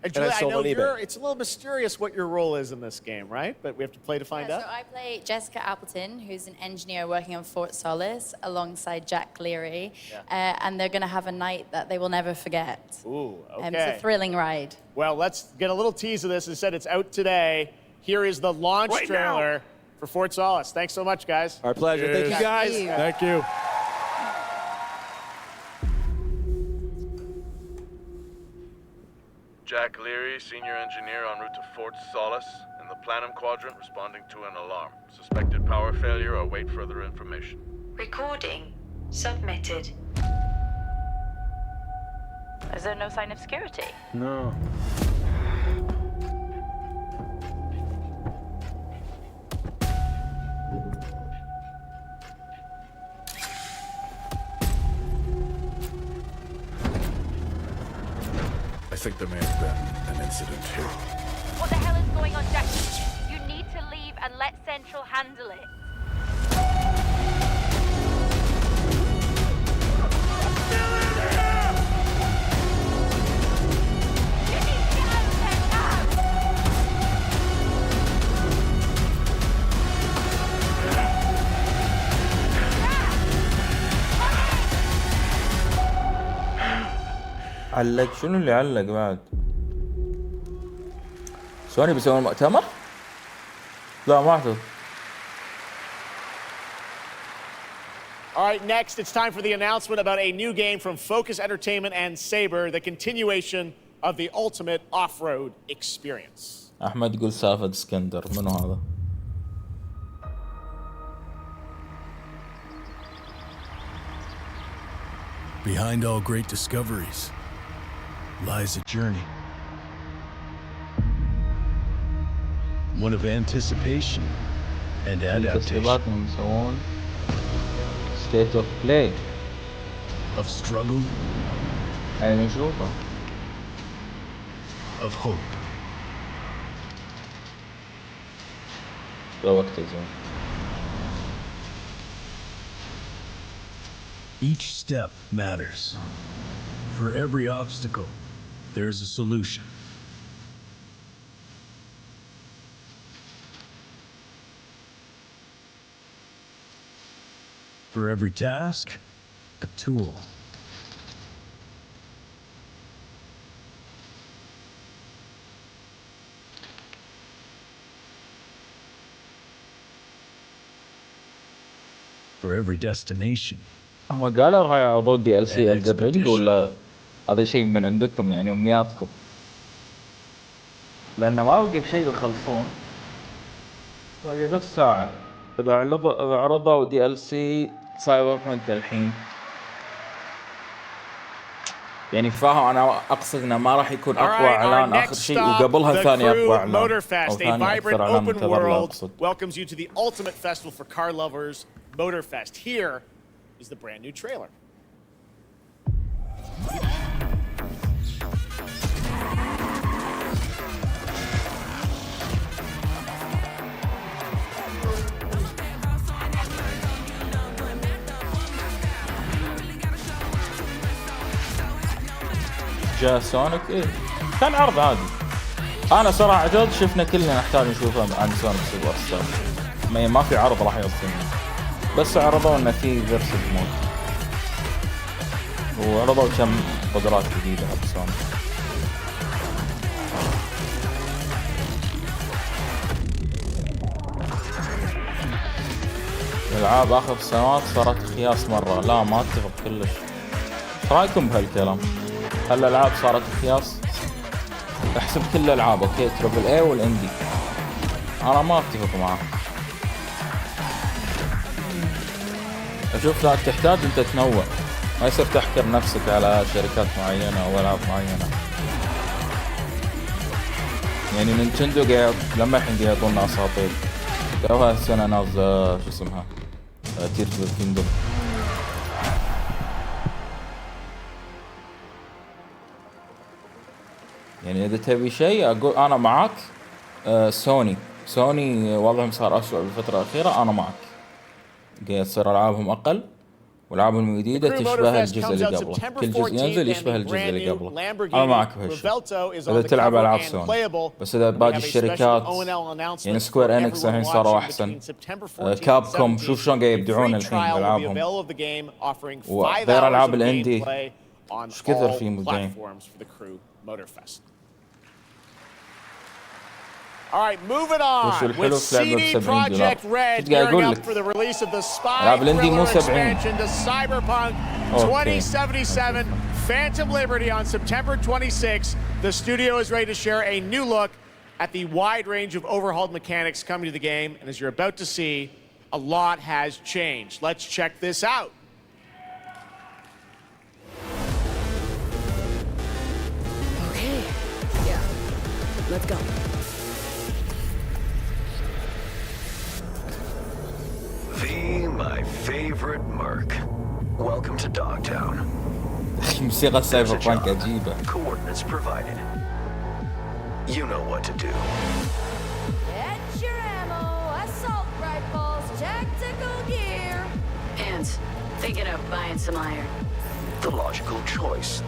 And Julia, I know it's a little mysterious what your role is in this game, right? But we have to play to find out. So I play Jessica Appleton, who's an engineer working on Fort Solace alongside Jack Leary. And they're going to have a night that they will never forget. Ooh, okay. It's a thrilling ride. Well, let's get a little tease of this. It said it's out today. Here is the launch trailer for Fort Solace. Thanks so much, guys. Our pleasure. Thank you, guys. Thank you. Jack Leary, senior engineer en route to Fort Solace, in the Planum Quadrant, responding to an alarm. Suspected power failure, await further information. Recording submitted. Is there no sign of security? No. I think there may have been an incident here. What the hell is going on, Jack? You need to leave and let Central handle it. علق شنو اللي علق بعد؟ سوني بيسوون مؤتمر؟ لا ما اعتقد. All right, next it's time for the announcement about a new game from Focus Entertainment and Saber, the continuation of the ultimate off-road experience. احمد يقول سافد اسكندر، منو هذا؟ Behind all great discoveries lies a journey. One of anticipation and adaptation. State of play. Of struggle. Of hope. Each step matters. For every obstacle, there's a solution. For every task, a tool. For every destination. هو قالوا راح يعرضون دي ال سي الدبل ولا هذا شيء من عندكم يعني امنياتكم؟ لأنه ما وقف شيء يخلصون. باقي نص ساعة. إذا عرضوا دي ال سي سايبر بانك الحين. يعني فاهم أنا أقصد إنه ما راح يكون أقوى إعلان آخر شيء وقبلها ثاني أقوى إعلان. Motorfest, a vibrant open world, welcomes you to the ultimate festival for car lovers, Motorfest. Here is the brand new trailer. جاء سونيك إيه كان عرض عادي. أنا صراحة شفنا كلنا نحتاج نشوفه عن سونيك سوبر ستار. ما في عرض راح يوصلنا. بس عرضوا إنه في فيرسل مود. وعرضوا كم قدرات جديدة حق سونيك. الألعاب آخر سنوات صارت خياس مرة. لا ما أتفق كلش. رأيكم بهالكلام؟ هل الألعاب صارت خياس؟ احسب كل الألعاب أوكي تربل اي والإندي. أنا ما أتفق معه. أشوف لا تحتاج أنت تنوع. ما يصير تحكر نفسك على شركات معينة أو ألعاب معينة. يعني نينتندو قاعد لما الحين قاعد يعطونا أساطير. تو هالسنة نازلة شو اسمها تيرز اوف كينجدوم. يعني اذا تبي شيء اقول انا معك. سوني وضعهم صار اسوء بالفتره الاخيره، انا معك. قاعد تصير العابهم اقل والعابهم الجديده تشبه الجزء اللي قبله، كل جزء ينزل يشبه الجزء اللي قبله. انا معك بهالشيء اذا تلعب العاب سوني. بس اذا باقي الشركات يعني سكوير انكس الحين صاروا احسن، كاب كوم شوف شلون قاعد يبدعون الحين بالعابهم، وغير العاب الاندي ايش كثر في مبدعين. All right, moving on with CD Projekt Red gearing up for the release of the spy thriller expansion to Cyberpunk 2077 Phantom Liberty on September 26th. The studio is ready to share a new look at the wide range of overhauled mechanics coming to the game, and as you're about to see, a lot has changed. Let's check this out. Okay, yeah, let's go. My favorite merc. Welcome to Dogtown. موسيقى سايبر بانك عجيبة. Coordinates provided. You know what to do. Get your ammo, assault rifles, tactical gear. Hands, thinking of buying some iron. The logical choice.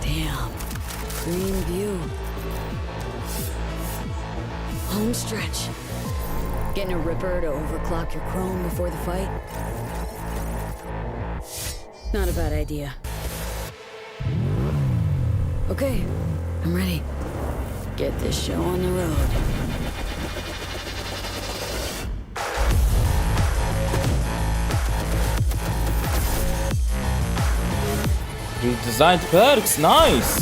Damn. Green view. Home stretch. Getting a ripper to overclock your chrome before the fight? Not a bad idea. Okay, I'm ready. Get this show on the road. Redesigned perks, nice.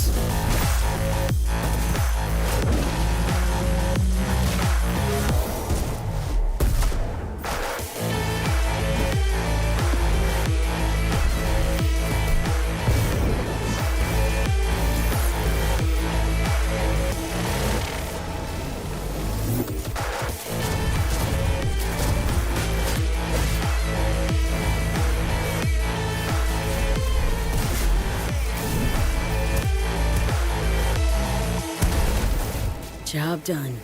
Job done.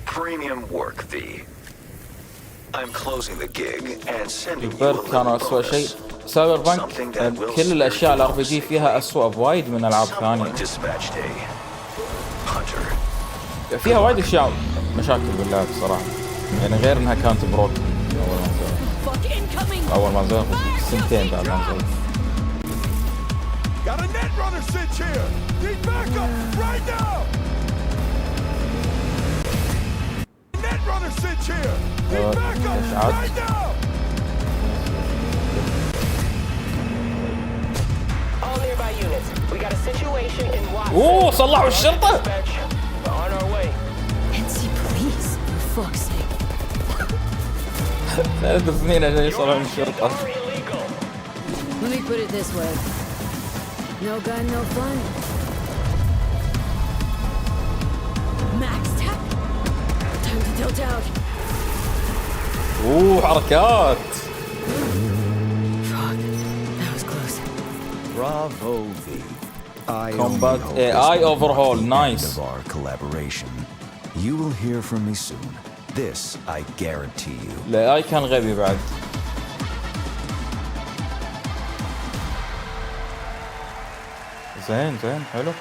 Premium work, V. I'm closing the gig and sending you a البرك كانوا أسوأ شيء. سايبر بانك كل الأشياء الار بي جي فيها أسوأ بوايد من ألعاب ثانية. فيها وايد أشياء مشاكل باللعب صراحة. يعني غير إنها كانت بروك أول ما نزل سنتين بعد ما نزل. Got a net runner sitch here. Need backup right now. Net runner sitch here. Need backup right now. All nearby units. We got a situation in Watson. أوه صلحوا الشرطة. On our way. NC police, for fuck's sake. 3 سنين عشان يصلحون الشرطة. Let me put it this way. No gun, no fun. Max tap. Time to tilt out. أوه حركات. Fuck, that was close. Bravo V. Combat AI overhaul, nice. Of our collaboration. You will hear from me soon. This I guarantee you. لا AI كان غبي بعد. زين حلو.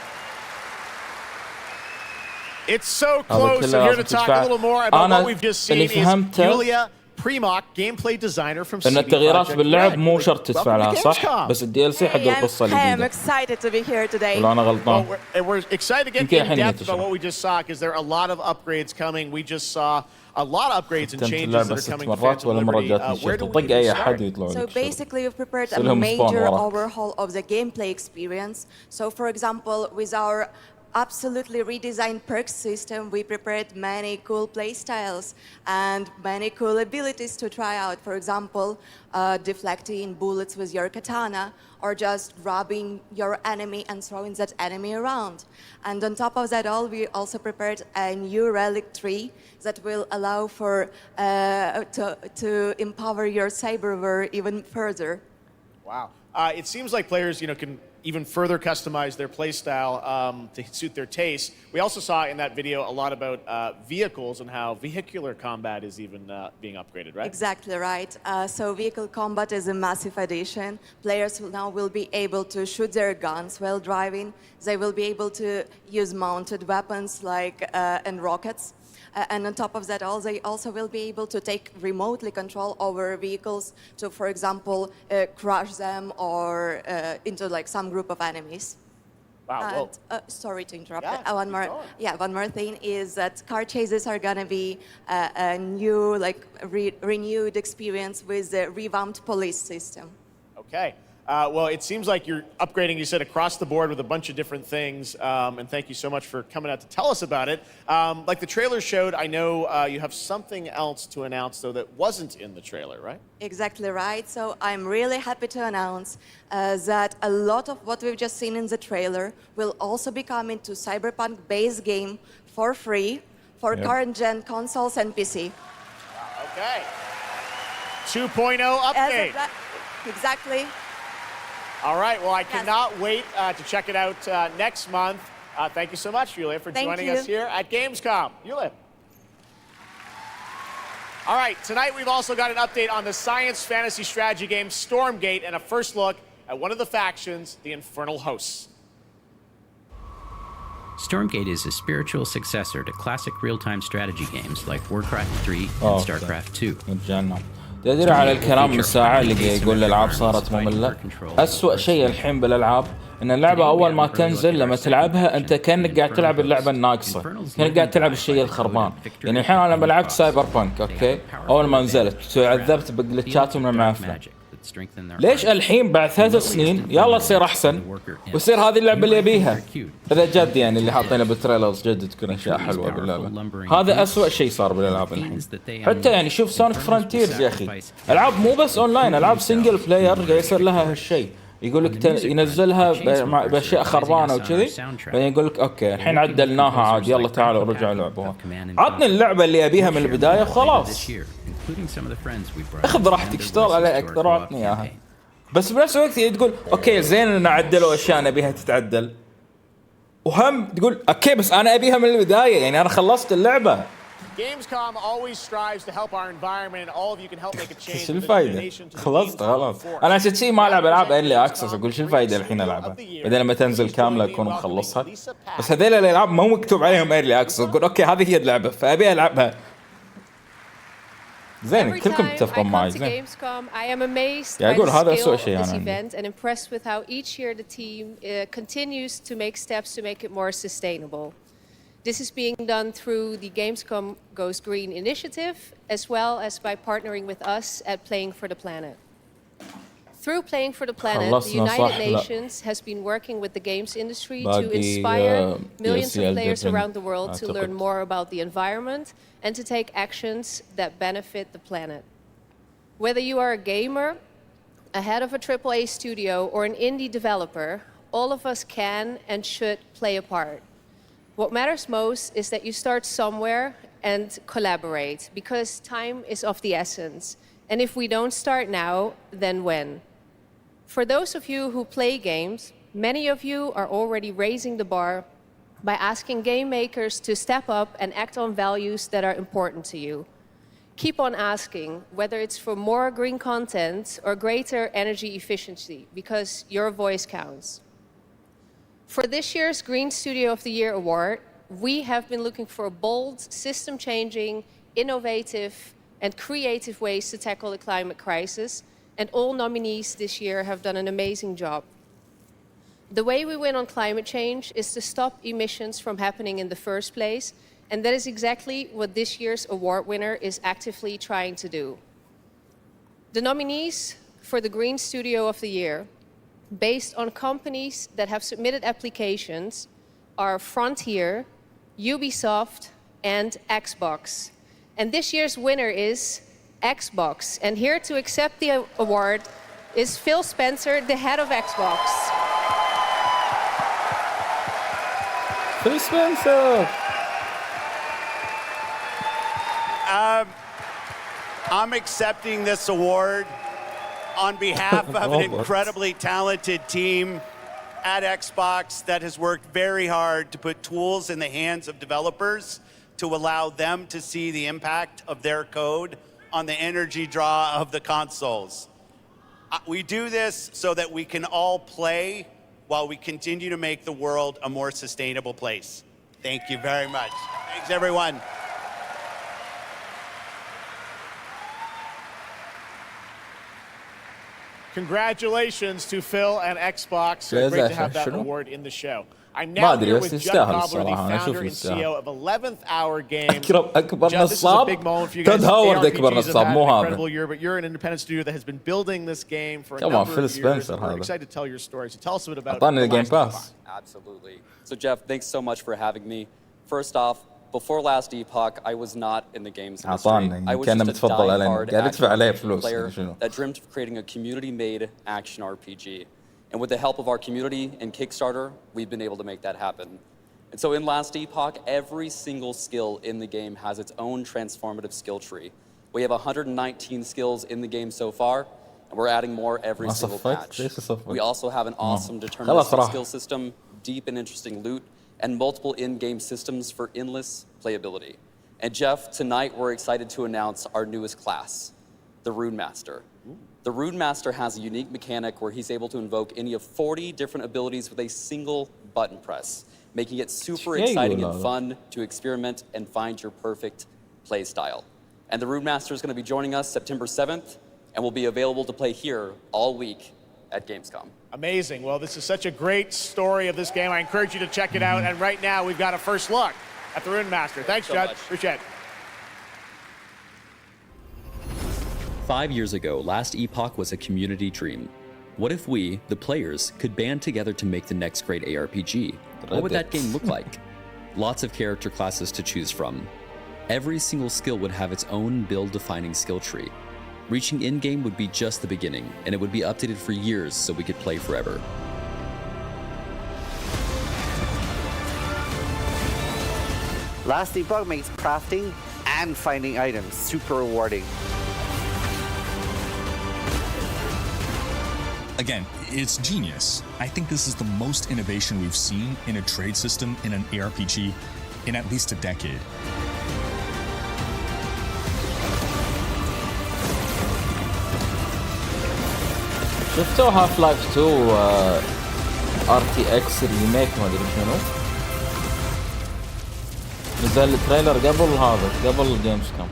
It's so close. So here to talk a little more about what we've just seen is Julia Primock, gameplay designer from CD Projekt Red. إن التغييرات باللعب مو شرط تدفع لها صح؟ بس الدي DLC حق القصة الجديدة. I'm excited to be here today. ولا أنا غلطان؟ We're excited to get in depth about what we just saw because there are a lot of upgrades coming. We just saw a lot of upgrades and changes that are coming to Phantom Liberty. Where do we start? So basically, we've prepared a major overhaul of the gameplay experience. So for example, with our absolutely redesigned perks system, we prepared many cool playstyles and many cool abilities to try out. For example, deflecting bullets with your katana, or just grabbing your enemy and throwing that enemy around. And on top of that all, we also prepared a new relic tree that will allow for to empower your cyberware even further. Wow. It seems like players, can even further customize their playstyle to suit their taste. We also saw in that video a lot about vehicles and how vehicular combat is even being upgraded, right? Exactly right. So vehicle combat is a massive addition. Players now will be able to shoot their guns while driving. They will be able to use mounted weapons like and rockets. And on top of that all, they also will be able to take remotely control over vehicles to, for example, crush them or into like some group of enemies. Wow. And, sorry to interrupt. Yeah, One more thing is that car chases are gonna be a new, renewed experience with the revamped police system. Okay. Well, it seems like you're upgrading, you said, across the board with a bunch of different things. And thank you so much for coming out to tell us about it. Like the trailer showed, I know you have something else to announce, though, that wasn't in the trailer, right? Exactly right. So I'm really happy to announce that a lot of what we've just seen in the trailer will also be coming to Cyberpunk base game for free for current-gen consoles and PC. Okay. 2.0 update. Exactly. All right, well, I cannot wait to check it out next month. Thank you so much, Yulia, for joining us here at Gamescom. Yulia. All right, tonight we've also got an update on the science fantasy strategy game Stormgate and a first look at one of the factions, the Infernal Hosts. Stormgate is a spiritual successor to classic real-time strategy games like Warcraft 3 and StarCraft 2. تدري على الكلام من ساعة اللي يقول الألعاب صارت مملة. أسوأ شيء الحين بالألعاب إن اللعبة أول ما تنزل لما تلعبها أنت كأنك قاعد تلعب اللعبة الناقصة، كأنك قاعد تلعب الشيء الخربان. يعني الحين أنا لما لعبت سايبر بانك أوكي أول ما نزلت تعذبت بجلتشات من معفنة. ليش الحين بعد 3 سنين يلا تصير أحسن وتصير هذه اللعبة اللي أبيها؟ إذا جد يعني اللي حاطينه بالتريلرز جد تكون أشياء حلوة باللعبة. هذا أسوأ شيء صار بالألعاب الحين. حتى يعني شوف سونيك فرونتيرز يا أخي، ألعاب مو بس أونلاين، ألعاب سنجل بلاير قاعد يصير لها هالشيء. يقول لك ينزلها باشياء خربانه وكذي، بعدين يقول لك اوكي الحين عدلناها عاد يلا تعالوا رجعوا لعبوها. عطني اللعبه اللي ابيها من البدايه وخلاص. اخذ راحتك اشتغل عليها اكثر وعطني اياها. بس بنفس الوقت تقول اوكي زين ان عدلوا اشياء نبيها تتعدل، وهم تقول اوكي بس انا ابيها من البدايه، يعني انا خلصت اللعبه. Gamescom always strives to help our environment, and all of you can help make a change. شو الفائدة؟ خلصت خلاص. أنا عشان شيء ما ألعب ألعاب إيرلي أكسس، أقول شو الفائدة الحين ألعبها؟ بعدين لما تنزل كاملة أكون مخلصها. بس هذيل الألعاب ما مكتوب عليهم إيرلي أكسس، أقول أوكي هذه هي اللعبة فأبي ألعبها. زين كلكم تتفقون معي زين. يقول هذا أسوأ شيء أنا عندي. And impressed with how each year the team continues to make steps to make it more sustainable. This is being done through the Gamescom Goes Green initiative, as well as by partnering with us at Playing for the Planet. Through Playing for the Planet, the United Nations has been working with the games industry to inspire millions of players around the world to learn more about the environment and to take actions that benefit the planet. Whether you are a gamer, a head of a AAA studio, or an indie developer, all of us can and should play a part. What matters most is that you start somewhere and collaborate, because time is of the essence. And if we don't start now, then when? For those of you who play games, many of you are already raising the bar by asking game makers to step up and act on values that are important to you. Keep on asking, whether it's for more green content or greater energy efficiency, because your voice counts. For this year's Green Studio of the Year award, we have been looking for bold, system-changing, innovative, and creative ways to tackle the climate crisis, and all nominees this year have done an amazing job. The way we win on climate change is to stop emissions from happening in the first place, and that is exactly what this year's award winner is actively trying to do. The nominees for the Green Studio of the Year, based on companies that have submitted applications, are Frontier, Ubisoft, and Xbox. And this year's winner is Xbox. And here to accept the award is Phil Spencer, the head of Xbox. Phil Spencer! I'm accepting this award on behalf of an incredibly talented team at Xbox that has worked very hard to put tools in the hands of developers to allow them to see the impact of their code on the energy draw of the consoles. We do this so that we can all play while we continue to make the world a more sustainable place. Thank you very much. Thanks, everyone. Congratulations to Phil and Xbox. Great to have that award in the show. I'm now here with Judd Cobbler, the founder and CEO of 11th Hour Games. Judd, this is a big moment for you guys. ARPGs have had an incredible year, but you're an independent studio that has been building this game for a number of years. We're excited to tell your story. So tell us a bit about the Game Pass. Absolutely. So Jeff, thanks so much for having me. First off, before last Epoch, I was not in the games industry. I was just a die-hard action player that dreamt of creating a community-made action RPG. And with the help of our community and Kickstarter, we've been able to make that happen. And so in Last Epoch, every single skill in the game has its own transformative skill tree. We have 119 skills in the game so far, and we're adding more every single patch. We also have an awesome deterministic skill system, deep and interesting loot, and multiple in-game systems for endless playability. And Jeff, tonight we're excited to announce our newest class, the Rune Master. The Rune Master has a unique mechanic where he's able to invoke any of 40 different abilities with a single button press, making it super exciting and fun to experiment and find your perfect play style. And the Rune Master is going to be joining us September 7th and will be available to play here all week at Gamescom. Amazing. Well, this is such a great story of this game. I encourage you to check it out. And right now, we've got a first look at the Rune Master. Thanks, Judd. Appreciate it. 5 years ago, Last Epoch was a community dream. What if we, the players, could band together to make the next great ARPG? What would that game look like? Lots of character classes to choose from. Every single skill would have its own build-defining skill tree. Reaching in-game would be just the beginning, and it would be updated for years so we could play forever. Last Epoch makes crafting and finding items super rewarding. Again, it's genius. I think this is the most innovation we've seen in a trade system in an ARPG in at least a decade. شفتوا هاف لايف 2 RTX ريميك ما ادري شنو نزل التريلر قبل جيمز كوم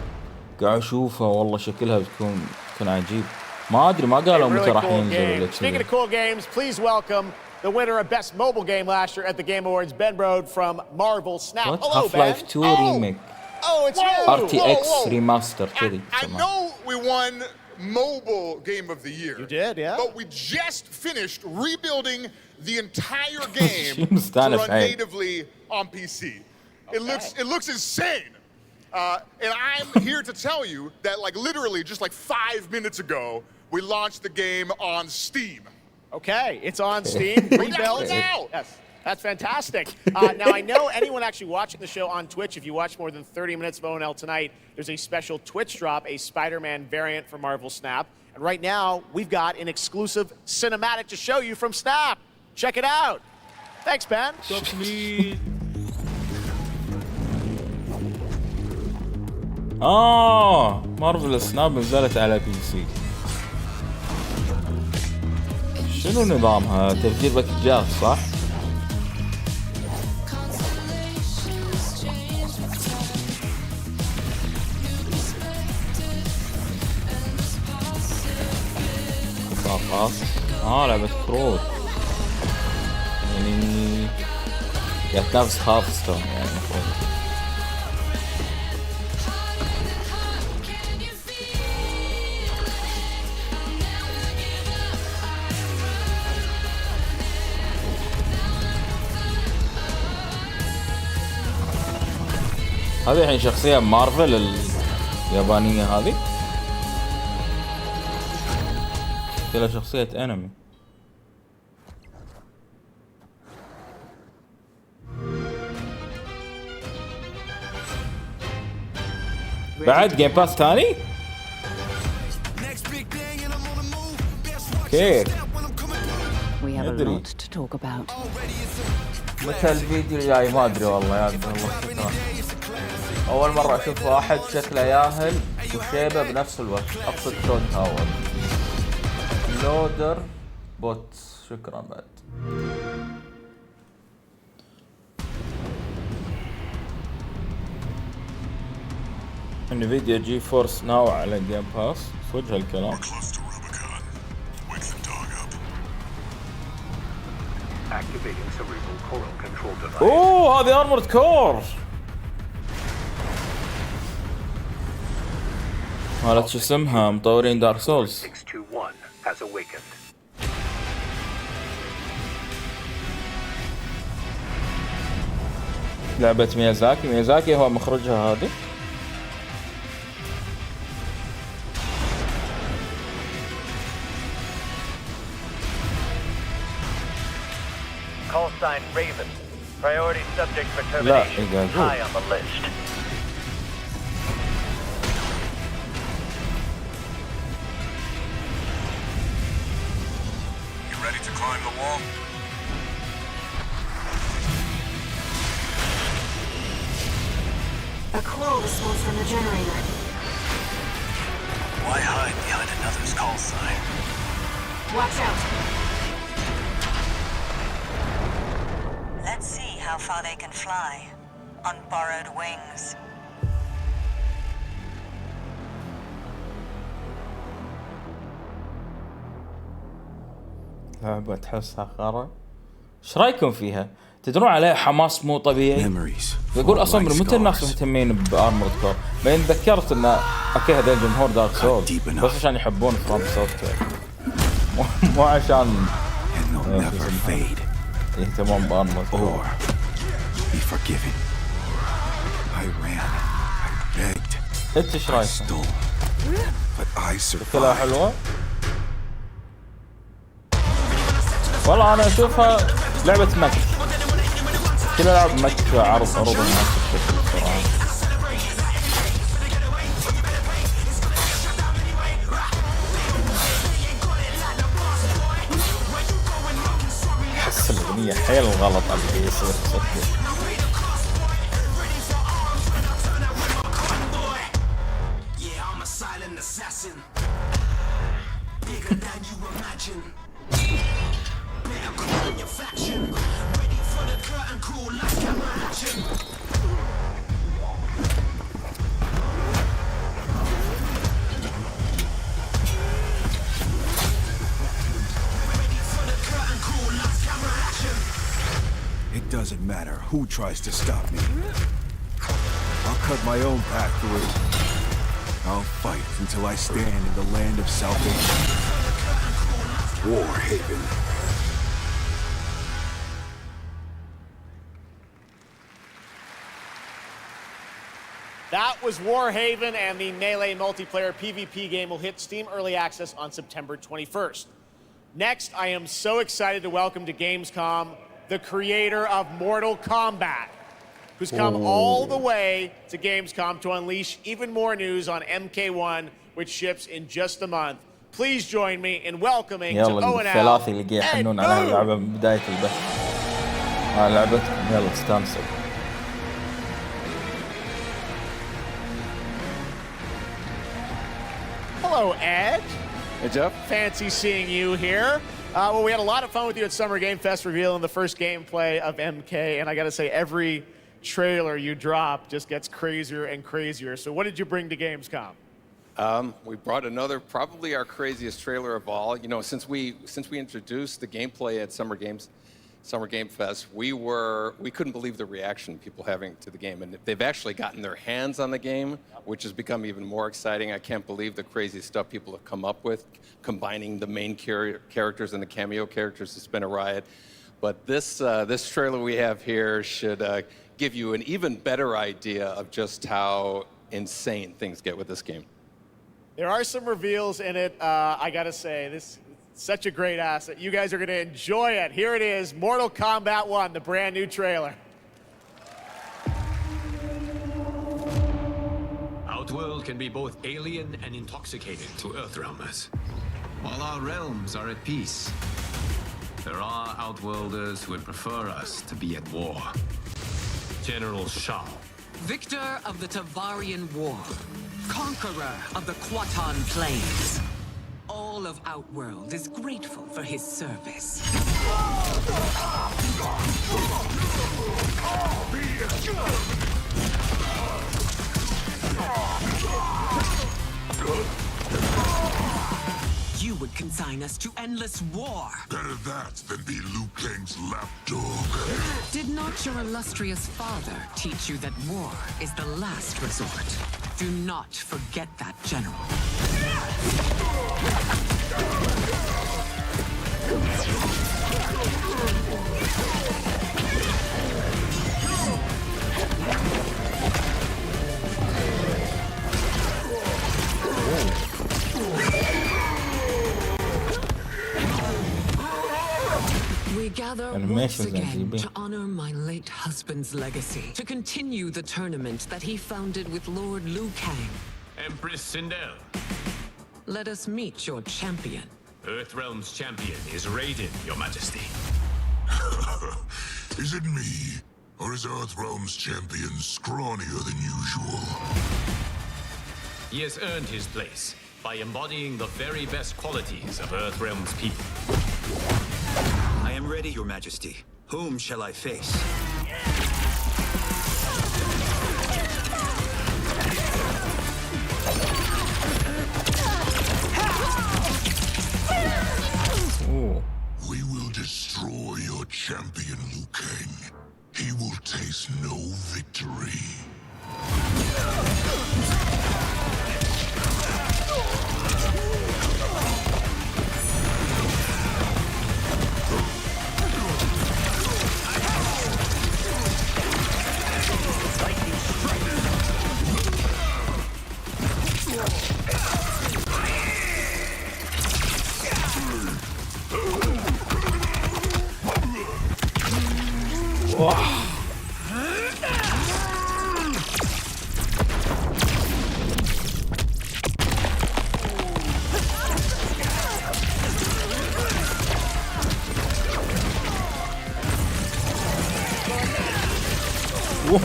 قاعد اشوفه والله شكلها بتكون عجيب ما ادري ما قالوا متى راح ينزل. Speaking of cool games, please welcome the winner of Best Mobile Game last year at the Game Awards, Ben Brode from Marvel Snap. What? Hello, Half-Life 2 remake. Oh, it's you. RTX remaster كذي. I know we won Mobile Game of the Year. You did, yeah. But we just finished rebuilding the entire game to run natively on PC. Okay. It looks insane. And I'm here to tell you that like literally just like 5 minutes ago, we launched the game on Steam. Okay, it's on Steam. Rebuilt. Yes, that's fantastic. Now I know anyone actually watching the show on Twitch, if you watch more than 30 minutes of ONL tonight, there's a special Twitch drop, a Spider-Man variant for Marvel Snap. And right now, we've got an exclusive cinematic to show you from Snap. Check it out. Thanks, Ben. مارفل سناب نزلت على بي سي. شنو نظامها؟ تفجير باكجات صح؟ بطاقات لعبة كروت يعني تنافس هارثستون يعني المفروض. هذه الحين شخصية مارفل اليابانية هذه كلها شخصية انمي. بعد جيم باس ثاني؟ كيف؟ ندري متى الفيديو الجاي ما ادري والله يا الله شكرا. اول مرة اشوف واحد شكله ياهل وشيبه بنفس الوقت. اقصد تود هاورد لودر بوت. شكرا بعد. انفيديا جي فورس ناو على جيم باس. صدق هالكلام. اوه هذه ارمورد كور مالت شو اسمها مطورين دارك سولز. لعبة ميازاكي هو مخرجها هذه. Call sign Raven. Priority subject for termination. High on the list. You ready to climb the wall? A call response from the generator. Why hide behind another's call sign? Watch out. Let's see how far they can fly on borrowed wings. لعبة تحسها خرا. ايش رايكم فيها؟ تدرون عليها حماس مو طبيعي. يقول اصلا من متى الناس مهتمين بارمورد كور؟ بعدين تذكرت ان اوكي هذول جمهور دارك سول بس عشان يحبون فروم سوفت وير مو عشان يهتمون بارمورد كور. انت ايش رايك؟ كلها حلوه؟ والله انا اشوفها لعبة مك. كل العاب مك عرض عروض الناس بشكل صراحة. احس الاغنية حيل غلط على اللي يصير صدق. It doesn't matter who tries to stop me. I'll cut my own path through. I'll fight until I stand in the land of salvation. War Haven. That was Warhaven, and the Melee multiplayer PvP game will hit Steam Early Access on September 21st. Next, I am so excited to welcome to Gamescom the creator of Mortal Kombat, who's come all the way to Gamescom to unleash even more news on MK1, which ships in just a month. Please join me in welcoming to O&L. الثلاثي اللي يحنون على اللعبة من بداية البث. لعبتكم يلا استانسوا. Hello, Ed. Hey, Jeff. Fancy seeing you here. Well, we had a lot of fun with you at Summer Game Fest revealing the first gameplay of MK, and I got to say, every trailer you drop just gets crazier and crazier. So what did you bring to Gamescom? We brought another, probably our craziest trailer of all. You know, since we introduced the gameplay at Summer Game Fest, we couldn't believe the reaction people having to the game, and they've actually gotten their hands on the game, which has become even more exciting. I can't believe the crazy stuff people have come up with, combining the main characters and the cameo characters. It's been a riot. But this trailer we have here should give you an even better idea of just how insane things get with this game. There are some reveals in it. I gotta say, this is such a great asset. You guys are gonna enjoy it. Here it is, Mortal Kombat 1, the brand new trailer. Outworld can be both alien and intoxicating to Earthrealmers. While our realms are at peace, there are Outworlders who would prefer us to be at war. General Shao. Victor of the Tavarian War. Conqueror of the Quatan Plains. All of Outworld is grateful for his service. You would consign us to endless war. Better that than be Liu Kang's lapdog. Did not your illustrious father teach you that war is the last resort? Do not forget that, General. We gather once again to honor my late husband's legacy, to continue the tournament that he founded with Lord Liu Kang. Empress Sindel. Let us meet your champion. Earthrealm's champion is Raiden, Your Majesty. Is it me? Or is Earthrealm's champion scrawnier than usual? He has earned his place by embodying the very best qualities of Earthrealm's people. I am ready, Your Majesty. Whom shall I face? Ooh. We will destroy your champion, Liu Kang. He will taste no victory.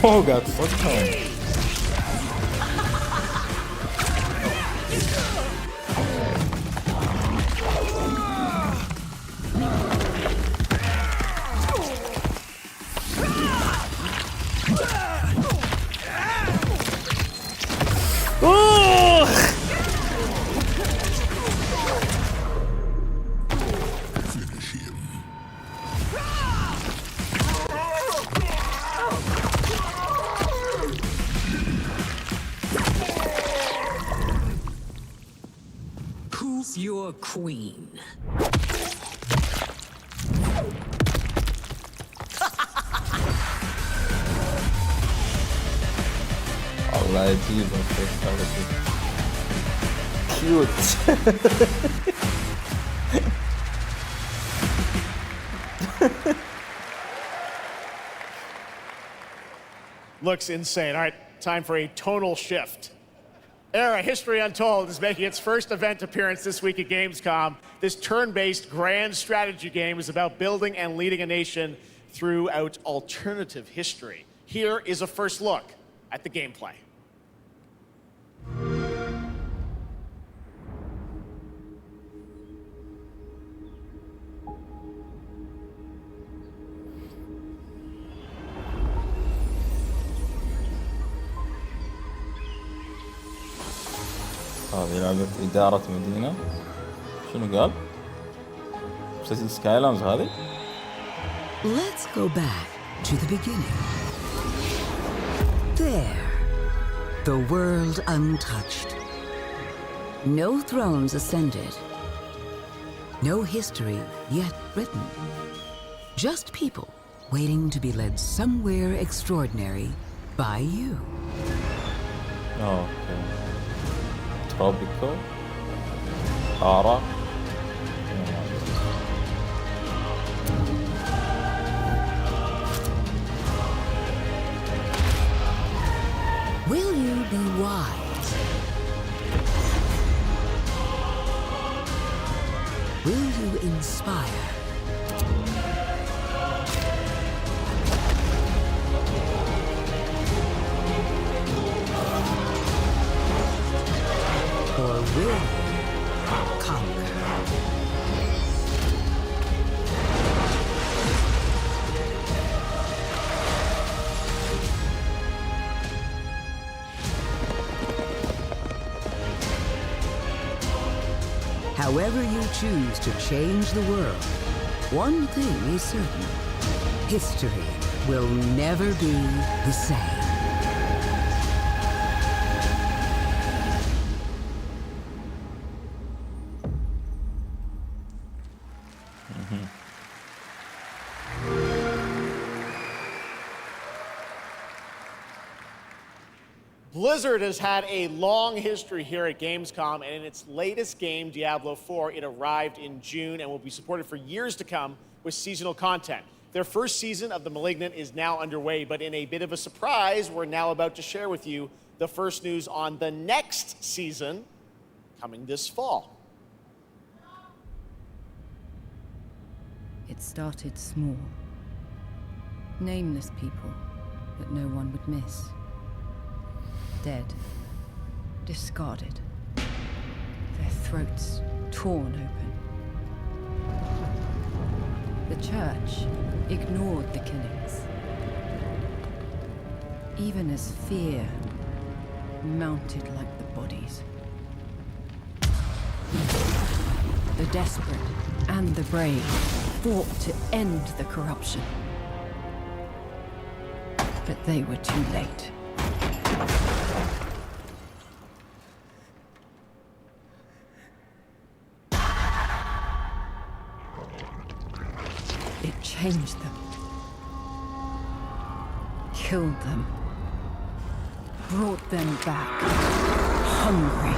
Whoa, got such time. Your queen. Allah يجيبك cute. Looks insane. All right, time for a tonal shift. Era History Untold is making its first event appearance this week at Gamescom. This turn-based grand strategy game is about building and leading a nation throughout alternative history. Here is a first look at the gameplay. هذه لعبة إدارة مدينة. شنو قال؟ مسلسل سكايلاندز هذه؟ Let's go back to the beginning. There, the world untouched. No thrones ascended. No history yet written. Just people waiting to be led somewhere extraordinary by you. Okay. Tropical. Ara. Will you be wise? Will you inspire? Or will you conquer? However you choose to change the world, one thing is certain. History will never be the same. Blizzard has had a long history here at Gamescom, and in its latest game, Diablo 4, it arrived in June and will be supported for years to come with seasonal content. Their first season of The Malignant is now underway, but in a bit of a surprise, we're now about to share with you the first news on the next season coming this fall. It started small. Nameless people that no one would miss. Dead, discarded, their throats torn open. The church ignored the killings, even as fear mounted like the bodies. The desperate and the brave fought to end the corruption, but they were too late. It changed them, killed them, brought them back, hungry.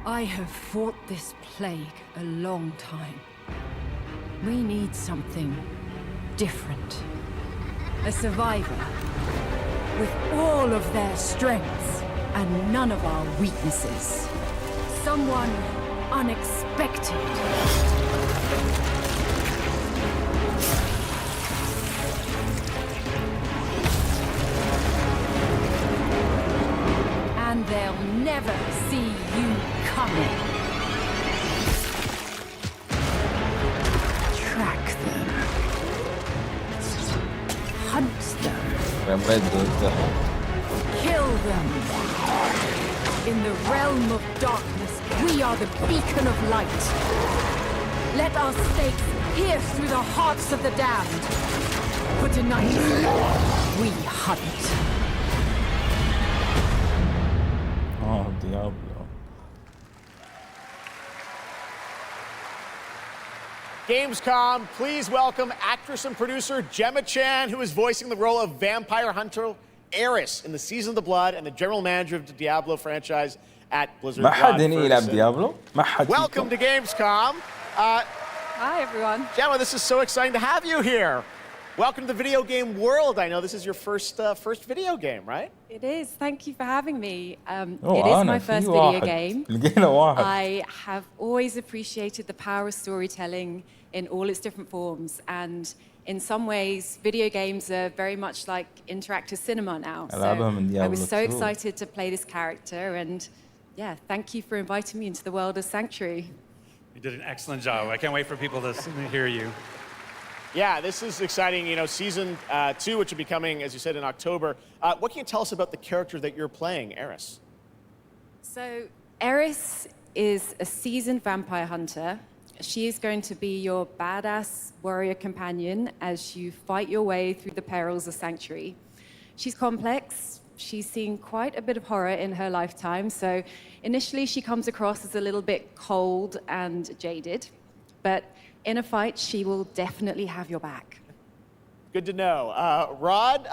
I have fought this plague a long time. We need something different. A survivor with all of their strengths and none of our weaknesses. Someone unexpected. And they'll never see you coming. Track them. Hunt them. Kill them. In the realm of darkness, we are the beacon of light. Let our stakes pierce through the hearts of the damned. For tonight, we hunt. Oh, Diablo. Gamescom, please welcome actress and producer Gemma Chan, who is voicing the role of vampire hunter Eris in the Season of the Blood and the general manager of the Diablo franchise at Blizzard. Welcome to Gamescom. Hi, everyone. Gemma, this is so exciting to have you here. Welcome to the video game world. I know this is your first video game, right? It is. Thank you for having me. It is my first video game. I have always appreciated the power of storytelling in all its different forms. And in some ways, video games are very much like interactive cinema now. So I was so excited to play this character. And yeah, thank you for inviting me into the world of Sanctuary. You did an excellent job. I can't wait for people to hear you. Yeah, this is exciting. You know, season 2, which will be coming, as you said, in October. What can you tell us about the character that you're playing, Eris? So, Eris is a seasoned vampire hunter. She is going to be your badass warrior companion as you fight your way through the perils of Sanctuary. She's complex. She's seen quite a bit of horror in her lifetime. So, initially, she comes across as a little bit cold and jaded. But in a fight, she will definitely have your back. Good to know. Rod,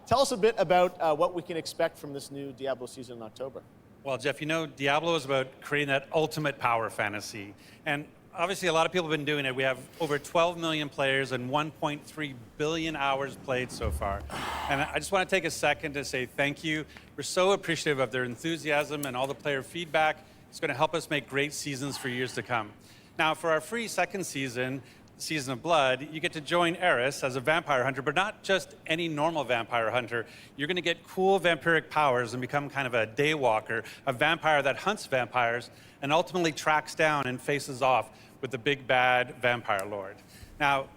tell us a bit about what we can expect from this new Diablo season in October. Well, Jeff, you know, Diablo is about creating that ultimate power fantasy. And obviously, a lot of people have been doing it. We have over 12 million players and 1.3 billion hours played so far. And I just want to take a second to say thank you. We're so appreciative of their enthusiasm and all the player feedback. It's going to help us make great seasons for years to come. Now, for our free second season, Season of Blood, you get to join Eris as a vampire hunter, but not just any normal vampire hunter. You're going to get cool vampiric powers and become kind of a daywalker, a vampire that hunts vampires and ultimately tracks down and faces off with the big bad vampire lord. Now,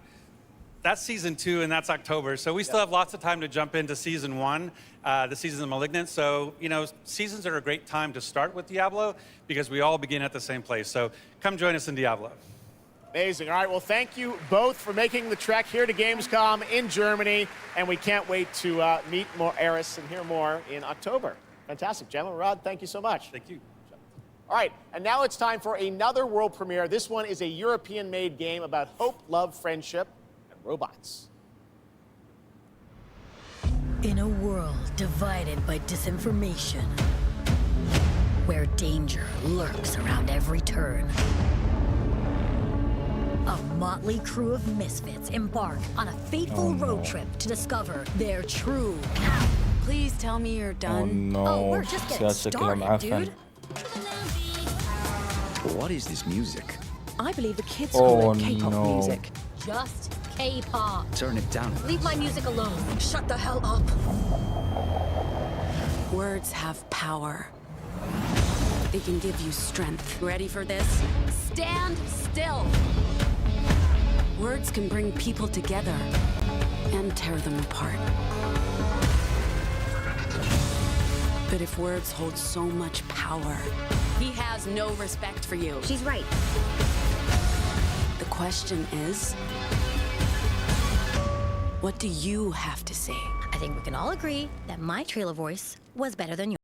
that's Season 2 and that's October, so we still have lots of time to jump into Season 1, the Season of Malignant. So, you know, seasons are a great time to start with Diablo because we all begin at the same place. So come join us in Diablo. Amazing. All right, well, thank you both for making the trek here to Gamescom in Germany, and we can't wait to meet more Eris and hear more in October. Fantastic. Gentlemen, Rod, thank you so much. Thank you. All right, and now it's time for another world premiere. This one is a European-made game about hope, love, friendship, and robots. In a world divided by disinformation, where danger lurks around every turn, a motley crew of misfits embark on a fateful road trip to discover their true power. Please tell me you're done. Oh, we're just getting started, dude. What is this music? I believe the kids call it K-pop music. Just K-pop. Turn it down. Leave my music alone. Shut the hell up. Words have power. They can give you strength. Ready for this? Stand still. Words can bring people together and tear them apart. But if words hold so much power, he has no respect for you. She's right. The question is, what do you have to say? I think we can all agree that my trailer voice was better than yours.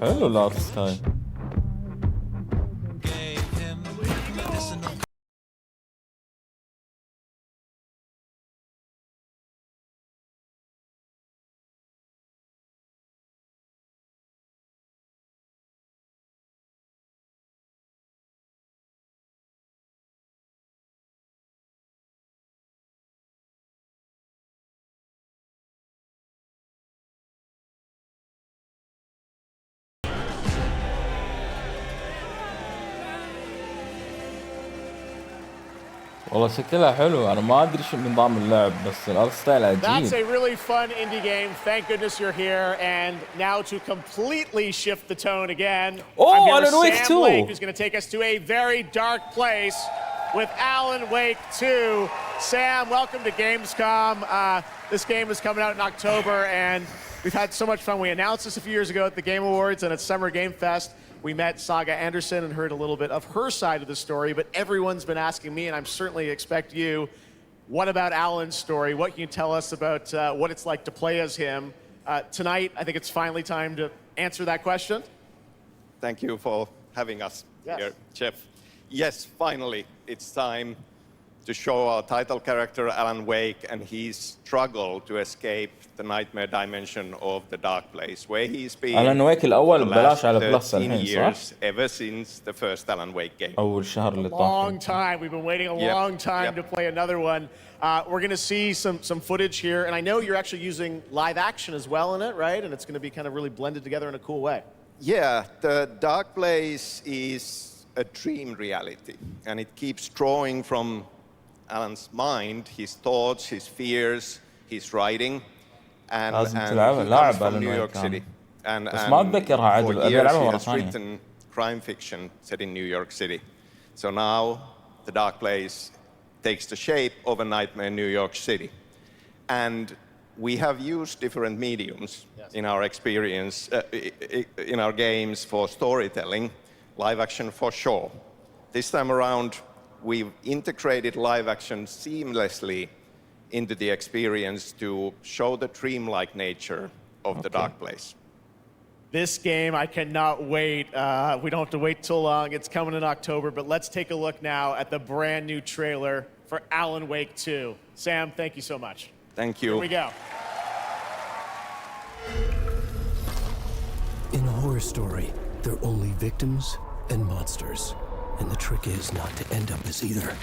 حلو الارت ستايل. والله شكلها حلو. انا ما ادري شو نظام اللعب بس الارت ستايل عجيب. That's a really fun indie game. Thank goodness you're here. And now to completely shift the tone again, I'm here with Sam Lake, who's going to take us to a very dark place with Alan Wake 2. Sam, welcome to Gamescom. This game is coming out in October, and we've had so much fun. We announced this a few years ago at the Game Awards and at Summer Game Fest. We met Saga Anderson and heard a little bit of her side of the story, but everyone's been asking me, and I'm certainly expect you, what about Alan's story? What can you tell us about what it's like to play as him? Tonight, I think it's finally time to answer that question. Thank you for having us here, Jeff. Yes, finally, it's time to show our title character, Alan Wake, and his struggle to escape the nightmare dimension of the dark place, where he's been Alan Wake الأول ببلاش على بلس 13 الحين صح؟ ever since the first Alan Wake game. أول شهر اللي Long time. We've been waiting a long time to play another one. We're going to see some footage here, and I know you're actually using live action as well in it, right? And it's going to be kind of really blended together in a cool way. Yeah, the dark place is a dream reality, and it keeps drawing from Alan's mind, his thoughts, his fears, his writing, and he comes from New York City. And for years he has written crime fiction set in New York City. So now the dark place takes the shape of a nightmare in New York City. And we have used different mediums in our experience, in our games for storytelling, live action for sure. This time around, we've integrated live action seamlessly into the experience to show the dreamlike nature of the Dark Place. This game, I cannot wait. We don't have to wait too long. It's coming in October, but let's take a look now at the brand new trailer for Alan Wake 2. Sam, thank you so much. Thank you. Here we go. In a horror story, there are only victims and monsters. And the trick is not to end up as either.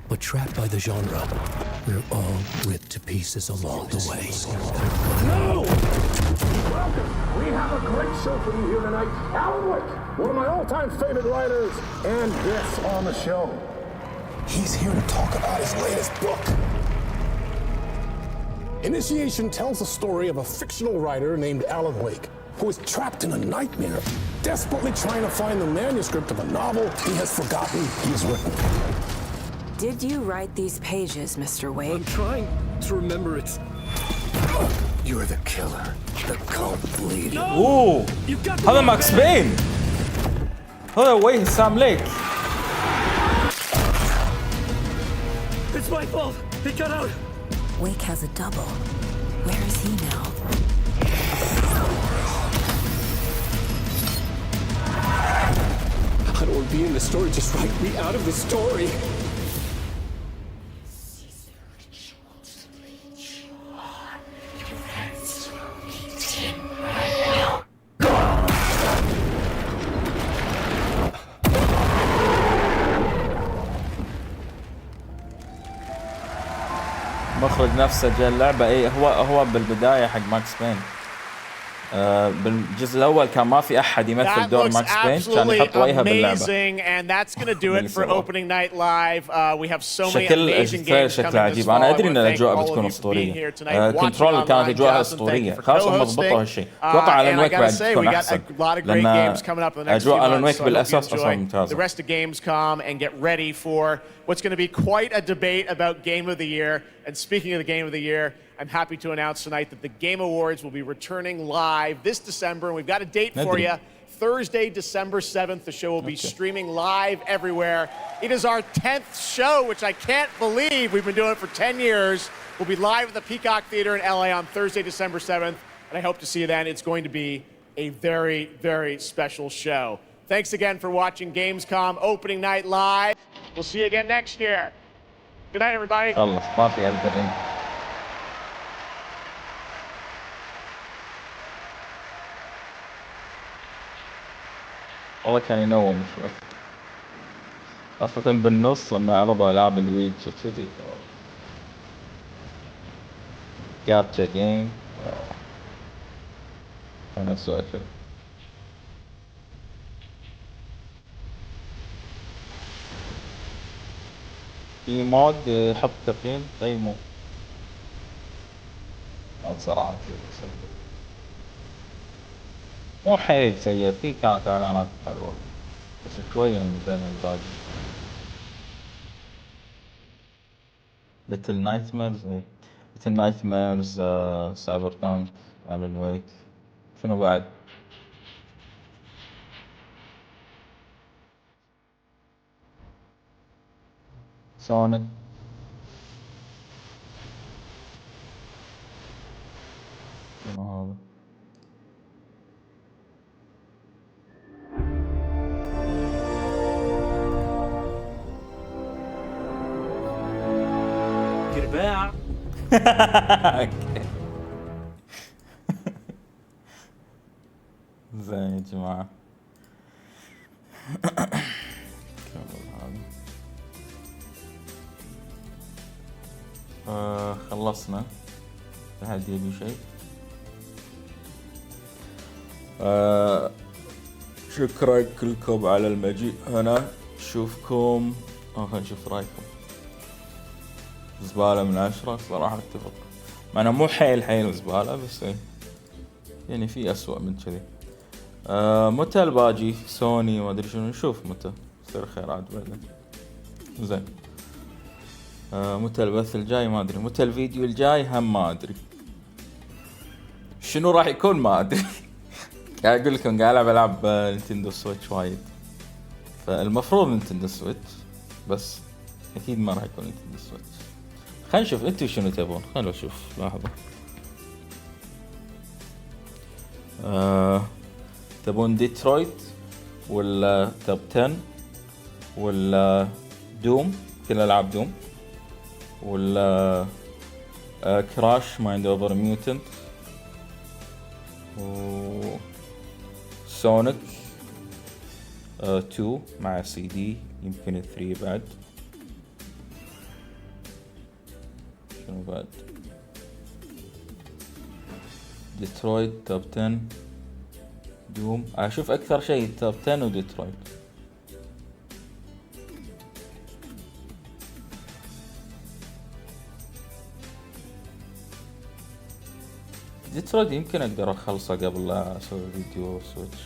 But trapped by the genre, we're all ripped to pieces along the way. No! Welcome! We have a great show for you here tonight. Alan Wake, one of my all-time favorite writers, and guests on the show. He's here to talk about his latest book. Initiation tells the story of a fictional writer named Alan Wake, who is trapped in a nightmare, desperately trying to find the manuscript of a novel he has forgotten he has written. Did you write these pages, Mr. Wake? I'm trying to remember it. You're the killer, the cult leader. اوه هذا ماكس بين. هذا وجه سام ليك. It's my fault. He got out. Wake has a double. Where is he now? I don't want to be in the story. Just write me out of the story. مخرج نفسه جاء اللعبة. اي هو بالبداية حق ماكس بين. بالجزء الأول كان ما في أحد يمثل دور ماكس بين، كان يحط وجهه باللعبة. And that's going to do it for opening night live. We have so many amazing games coming this fall. أنا أدري إن الأجواء بتكون أسطورية. كنترول كانت أجواءها أسطورية. خاصة مضبوطة هالشيء. أتوقع ألان ويك بعد تكون أحسن. لأن أجواء ألان ويك بالأساس أصلا ممتازة. The rest of Gamescom and get ready for what's going to be quite a debate about Game of the Year. And speaking of the Game of the Year, I'm happy to announce tonight that the Game Awards will be returning live this December, and we've got a date for you. Thursday, December 7th, the show will be streaming live everywhere. It is our 10th show, which I can't believe. We've been doing it for 10 years. We'll be live at the Peacock Theater in LA on Thursday, December 7th, and I hope to see you then. It's going to be a very, very special show. Thanks again for watching Gamescom opening night live. We'll see you again next year. Good night, everybody. والله كان ينوم شوي. خاصة بالنص لما عرضوا ألعاب الويتش وكذي. جاتشا جيم. كان نفسه أشوف. في مود يحط تقييم قيمه. صراحة مو حيل سيء، في كانت اعلانات حلوة بس شوية من بين الباقي. ليتل نايتميرز، ليتل نايتميرز، سايبر بانك، ألان ويك، شنو بعد؟ سونيك. شنو هذا؟ باع. زين يا جماعة. خلصنا. أحد يبي شيء؟ شكرا كلكم على المجيء هنا. نشوفكم. خلينا نشوف رايكم. زبالة من 10 صراحة اتفق. مع انه مو حيل زبالة بس يعني في اسوأ من كذي. متى الباجي سوني ما ادري شنو، نشوف متى يصير خير عاد بعدين. زين. متى البث الجاي ما ادري، متى الفيديو الجاي هم ما ادري. شنو راح يكون ما ادري. قاعد اقول لكم قاعد العب العاب نينتندو سويتش وايد، فالمفروض نينتندو سويتش، بس اكيد ما راح يكون نينتندو سويتش. خلينا نشوف انتوا شنو تبون. خلينا نشوف لحظه. تبون ديترويت ولا توب 10 ولا دوم؟ كل العاب دوم، ولا كراش مايند اوفر ميوتنت، و سونيك 2 مع سي دي، يمكن 3 بعد. شنو بعد؟ ديترويت توب 10 دوم. اشوف اكثر شيء توب 10 وديترويت. ديترويت يمكن اقدر اخلصه قبل لا اسوي فيديو سويتش.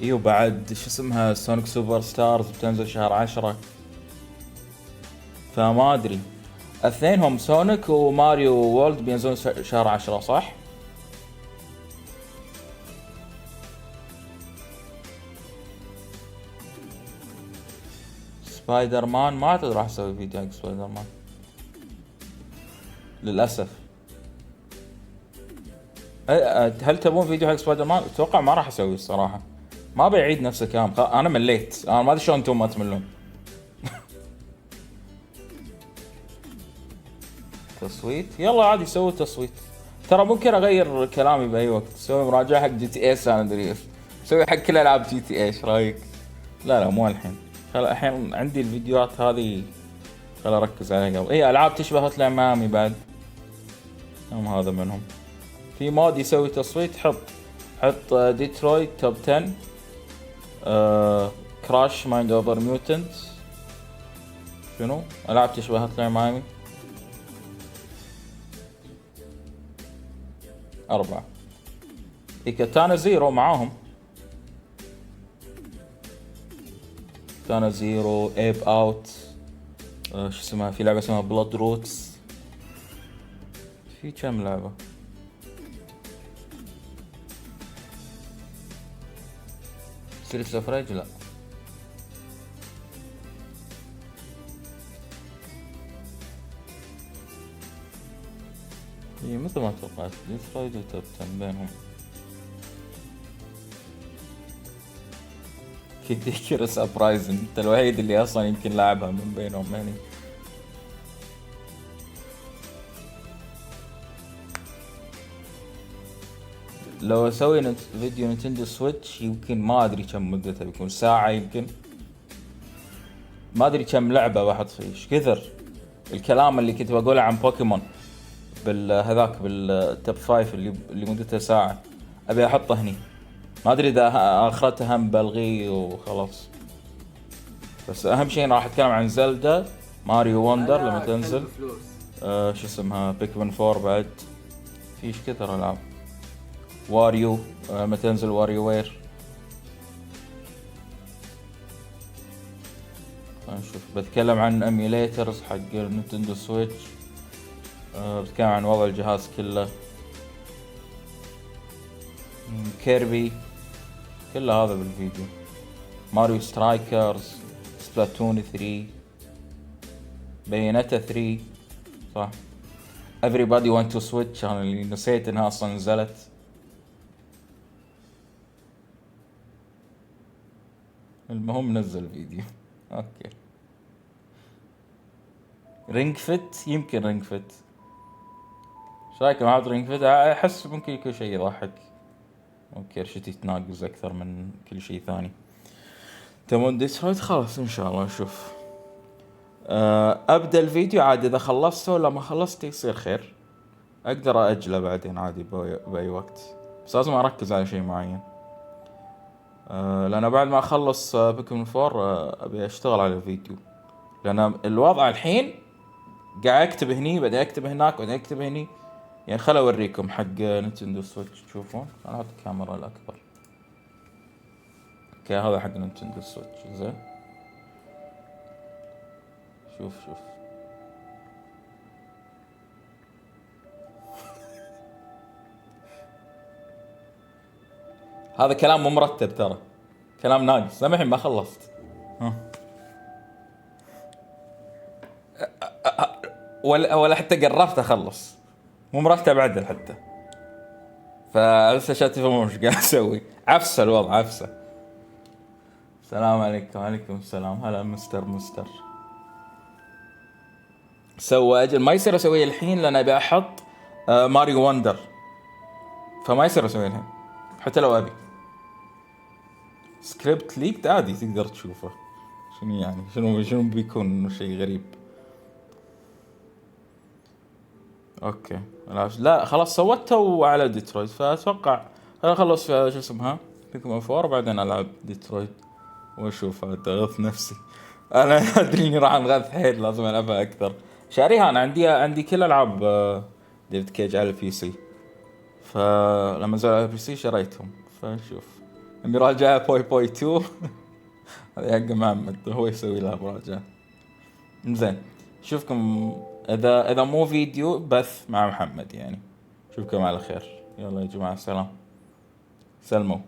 ايوه بعد شو اسمها سونيك سوبر ستارز بتنزل شهر 10، فما ادري. اثنينهم سونيك وماريو وورلد بينزلون شهر 10 صح؟ سبايدر مان ما اعتقد راح اسوي فيديو حق سبايدر مان للاسف. هل تبون فيديو حق سبايدر مان؟ اتوقع ما راح اسوي الصراحه، ما بيعيد نفس الكلام. انا مليت، انا ما ادري شلون انتم ما تملون. تصويت يلا عادي سوي تصويت. ترى ممكن اغير كلامي باي وقت. سوي مراجعه حق جي تي اي سان اندرياس، سوي حق كل العاب جي تي اي. ايش رايك؟ لا مو الحين، الحين عندي الفيديوهات هذه خل اركز عليها قبل. اي العاب تشبه هوتلاين ميامي بعد، هذا منهم. في مود يسوي تصويت، حط ديترويت توب 10، كراش مايند اوفر ميوتنت، شنو العاب تشبه هوتلاين ميامي 4. كاتانا زيرو معاهم، كاتانا زيرو، ايب اوت، شو اسمها، في لعبة اسمها بلاد روتس، في كم لعبة. سيريس اوف ريج لا. هي مثل ما توقعت ديترويت وتوب 10 بينهم. كيديكير سبرايزن، انت الوحيد اللي اصلا يمكن لعبها من بينهم يعني. لو اسوي فيديو نينتندو سويتش يمكن ما ادري كم مدته، بيكون ساعة يمكن، ما ادري كم لعبة بحط فيه. ايش كثر الكلام اللي كنت بقوله عن بوكيمون بالهذاك بالتوب 5 اللي مدته ساعة، ابي احطه هني. ما ادري اذا اخرته هم بلغيه وخلاص. بس اهم شيء راح اتكلم عن زلدا، ماريو وندر لما تنزل، شو اسمها، بيكمن 4 بعد، فيش كثر العاب، واريو لما تنزل، واريو وير. نشوف. بتكلم عن ايميوليترز حق نينتندو سويتش، بتكلم عن وضع الجهاز كله، كيربي، كل هذا بالفيديو، ماريو سترايكرز، سبلاتون 3، بينتا 3 صح، everybody want to switch، انا اللي نسيت انها اصلا نزلت. المهم نزل فيديو. اوكي. رينج فيت، يمكن رينج فيت. ايش رايكم عاد رينج فيت؟ احس ممكن يكون شيء يضحك، ممكن شتي تناقز اكثر من كل شيء ثاني. تمون ديترويت خلاص ان شاء الله نشوف. ابدا الفيديو عادي، اذا خلصته ولا ما خلصته يصير خير، اقدر اجله بعدين عادي باي وقت، بس لازم اركز على شيء معين. لأن بعد ما أخلص بيكمن 4 أبي أشتغل على الفيديو، لأن الوضع الحين قاعد أكتب هني بعدين أكتب هناك بعدين أكتب هني. يعني خل أوريكم حق نينتندو سويتش تشوفون. أنا أحط الكاميرا الأكبر. اوكي هذا حق نينتندو سويتش. زين شوف هذا كلام مو مرتب ترى، كلام ناقص. سامحني ما خلصت. ولا حتى قربت اخلص، مو مرتب عدل حتى. فبس عشان تفهمون ايش قاعد اسوي. عفسه الوضع، عفسه. السلام عليكم. وعليكم السلام. هلا مستر. سوى اجل ما يصير اسويه الحين لان ابي احط ماريو وندر، فما يصير اسويه الحين حتى لو ابي. سكريبت ليك عادي تقدر تشوفه. شنو يعني؟ شنو بيكون شيء غريب؟ اوكي لا خلاص سويته على ديترويت، فاتوقع انا اخلص في شو اسمها بيكم 4 وبعدين العب ديترويت واشوف. اغث نفسي انا ادري اني راح انغث حيل، لازم العبها اكثر. شاريها انا، عندي كل العاب ديفيد كيج على البي سي، فلما نزلوا على البي سي شريتهم. فنشوف مراجعة بوي 2 هذا حق محمد هو يسوي لها مراجعة. زين شوفكم اذا مو فيديو بث مع محمد يعني. شوفكم على خير. يلا يا جماعة سلام، سلموا.